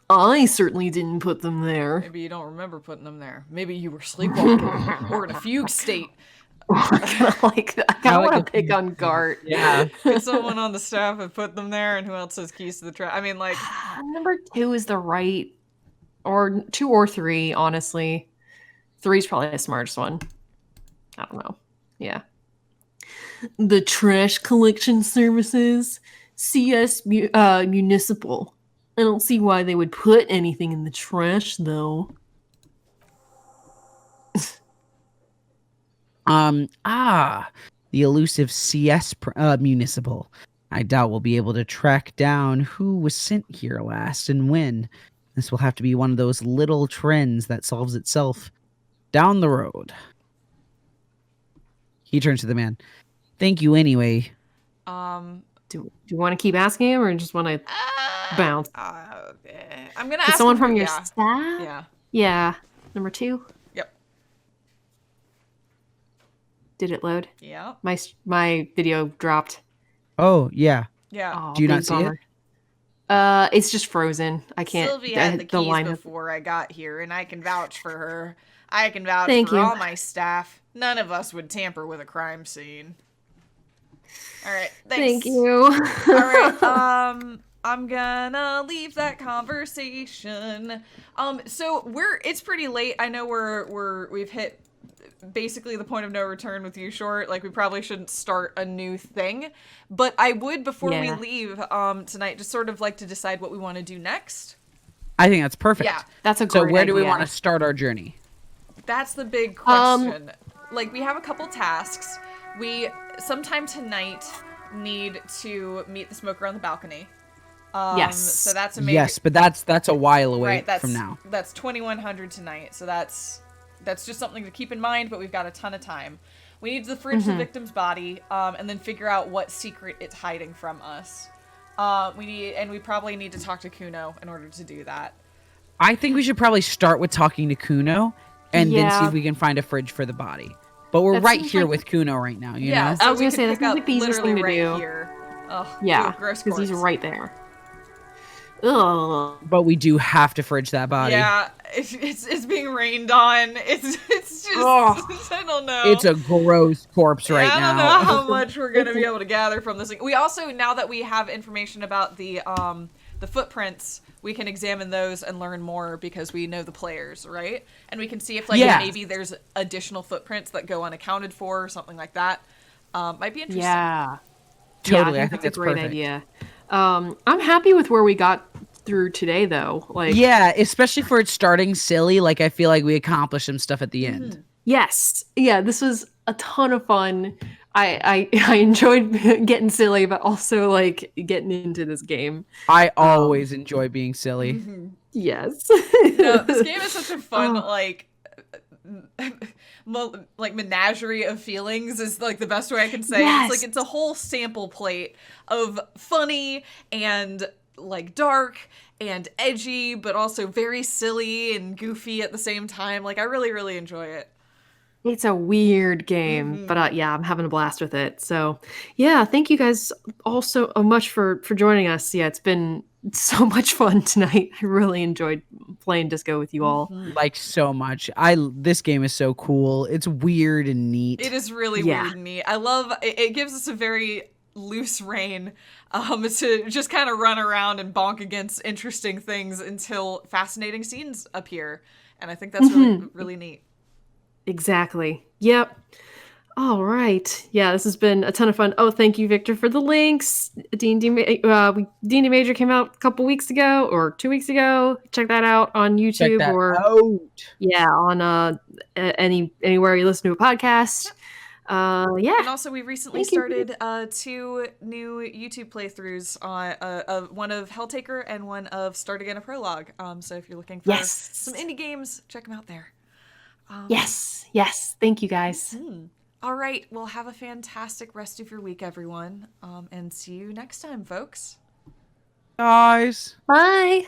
I certainly didn't put them there. Maybe you don't remember putting them there. Maybe you were sleepwalking or in a fugue state. I kind of want to pick on Gart. Yeah. Could someone on the staff have put them there, and who else has keys to the trash? I mean, like, Number 2 is the right, or 2 or 3, honestly. 3 is probably the smartest one. I don't know. Yeah. The trash collection services, CS Municipal. I don't see why they would put anything in the trash, though. The elusive CS Municipal. I doubt we'll be able to track down who was sent here last and when. This will have to be one of those little trends that solves itself down the road. He turns to the man. Thank you anyway. Do you want to keep asking him, or just want to bounce? I'm gonna Is ask someone him from who- your yeah. staff? Yeah. Yeah. Number 2. Yep. Did it load? Yeah. My video dropped. Oh, yeah. Yeah. Oh, Do you not big see it? bummer. It's just frozen. I can't. Sylvie had the keys line before I got here, and I can vouch for her. I can vouch Thank for you. all my staff. None of us would tamper with a crime scene. All right. Thanks. Thank you. All right. I'm gonna leave that conversation. So it's pretty late. I know we've hit basically the point of no return with you, Short. Like, we probably shouldn't start a new thing, but I would, before we leave tonight, just sort of like to decide what we want to do next. I think that's perfect. Yeah. That's a great So where do we idea. want to start our journey? That's the big question. Like, we have a couple tasks. We sometime tonight need to meet the smoker on the balcony. Yes. So that's a major... Yes, but that's a while away from now. That's 2100 tonight. So that's just something to keep in mind, but we've got a ton of time. We need to fridge the victim's body, and then figure out what secret it's hiding from us. We probably need to talk to Kuno in order to do that. I think we should probably start with talking to Kuno, and then see if we can find a fridge for the body. But we're right here with Kuno right now, you know? So I was gonna say, that's like the easiest thing to do. Here. Ugh, yeah, because he's right there. Ugh. But we do have to fridge that body. Yeah, it's being rained on. It's just I don't know. It's a gross corpse right now. I don't know how much we're gonna be able to gather from this thing. We also, now that we have information about the footprints, we can examine those and learn more because we know the players, right? And we can see if maybe there's additional footprints that go unaccounted for or something like that. Might be interesting. Yeah. Totally. I think that's a great idea. I'm happy with where we got through today, though. Yeah, especially for it starting silly. I feel like we accomplished some stuff at the end. Yes. Yeah, this was a ton of fun. I enjoyed getting silly, but also getting into this game. I always enjoy being silly. Yes. No, this game is such a fun menagerie of feelings is the best way I can say. Yes. It's a whole sample plate of funny and dark and edgy, but also very silly and goofy at the same time. I really, really enjoy it. It's a weird game, but I'm having a blast with it. So, yeah, thank you guys all so much for joining us. Yeah, it's been so much fun tonight. I really enjoyed playing Disco with you all. So much. This game is so cool. It's weird and neat. It is really weird and neat. I love it. Gives us a very loose rein to just kind of run around and bonk against interesting things until fascinating scenes appear. And I think that's really, really neat. Exactly. Yep. All right. Yeah, this has been a ton of fun. Oh, thank you, Victor, for the links. D&D Major came out a couple weeks ago or 2 weeks ago. Check that out on YouTube on anywhere you listen to a podcast. And also, we recently started 2 new YouTube playthroughs on one of Helltaker and one of Start Again a Prologue. So if you're looking for some indie games, check them out there. Yes. Thank you, guys. All right. Well, have a fantastic rest of your week, everyone. And see you next time, folks. Guys. Bye.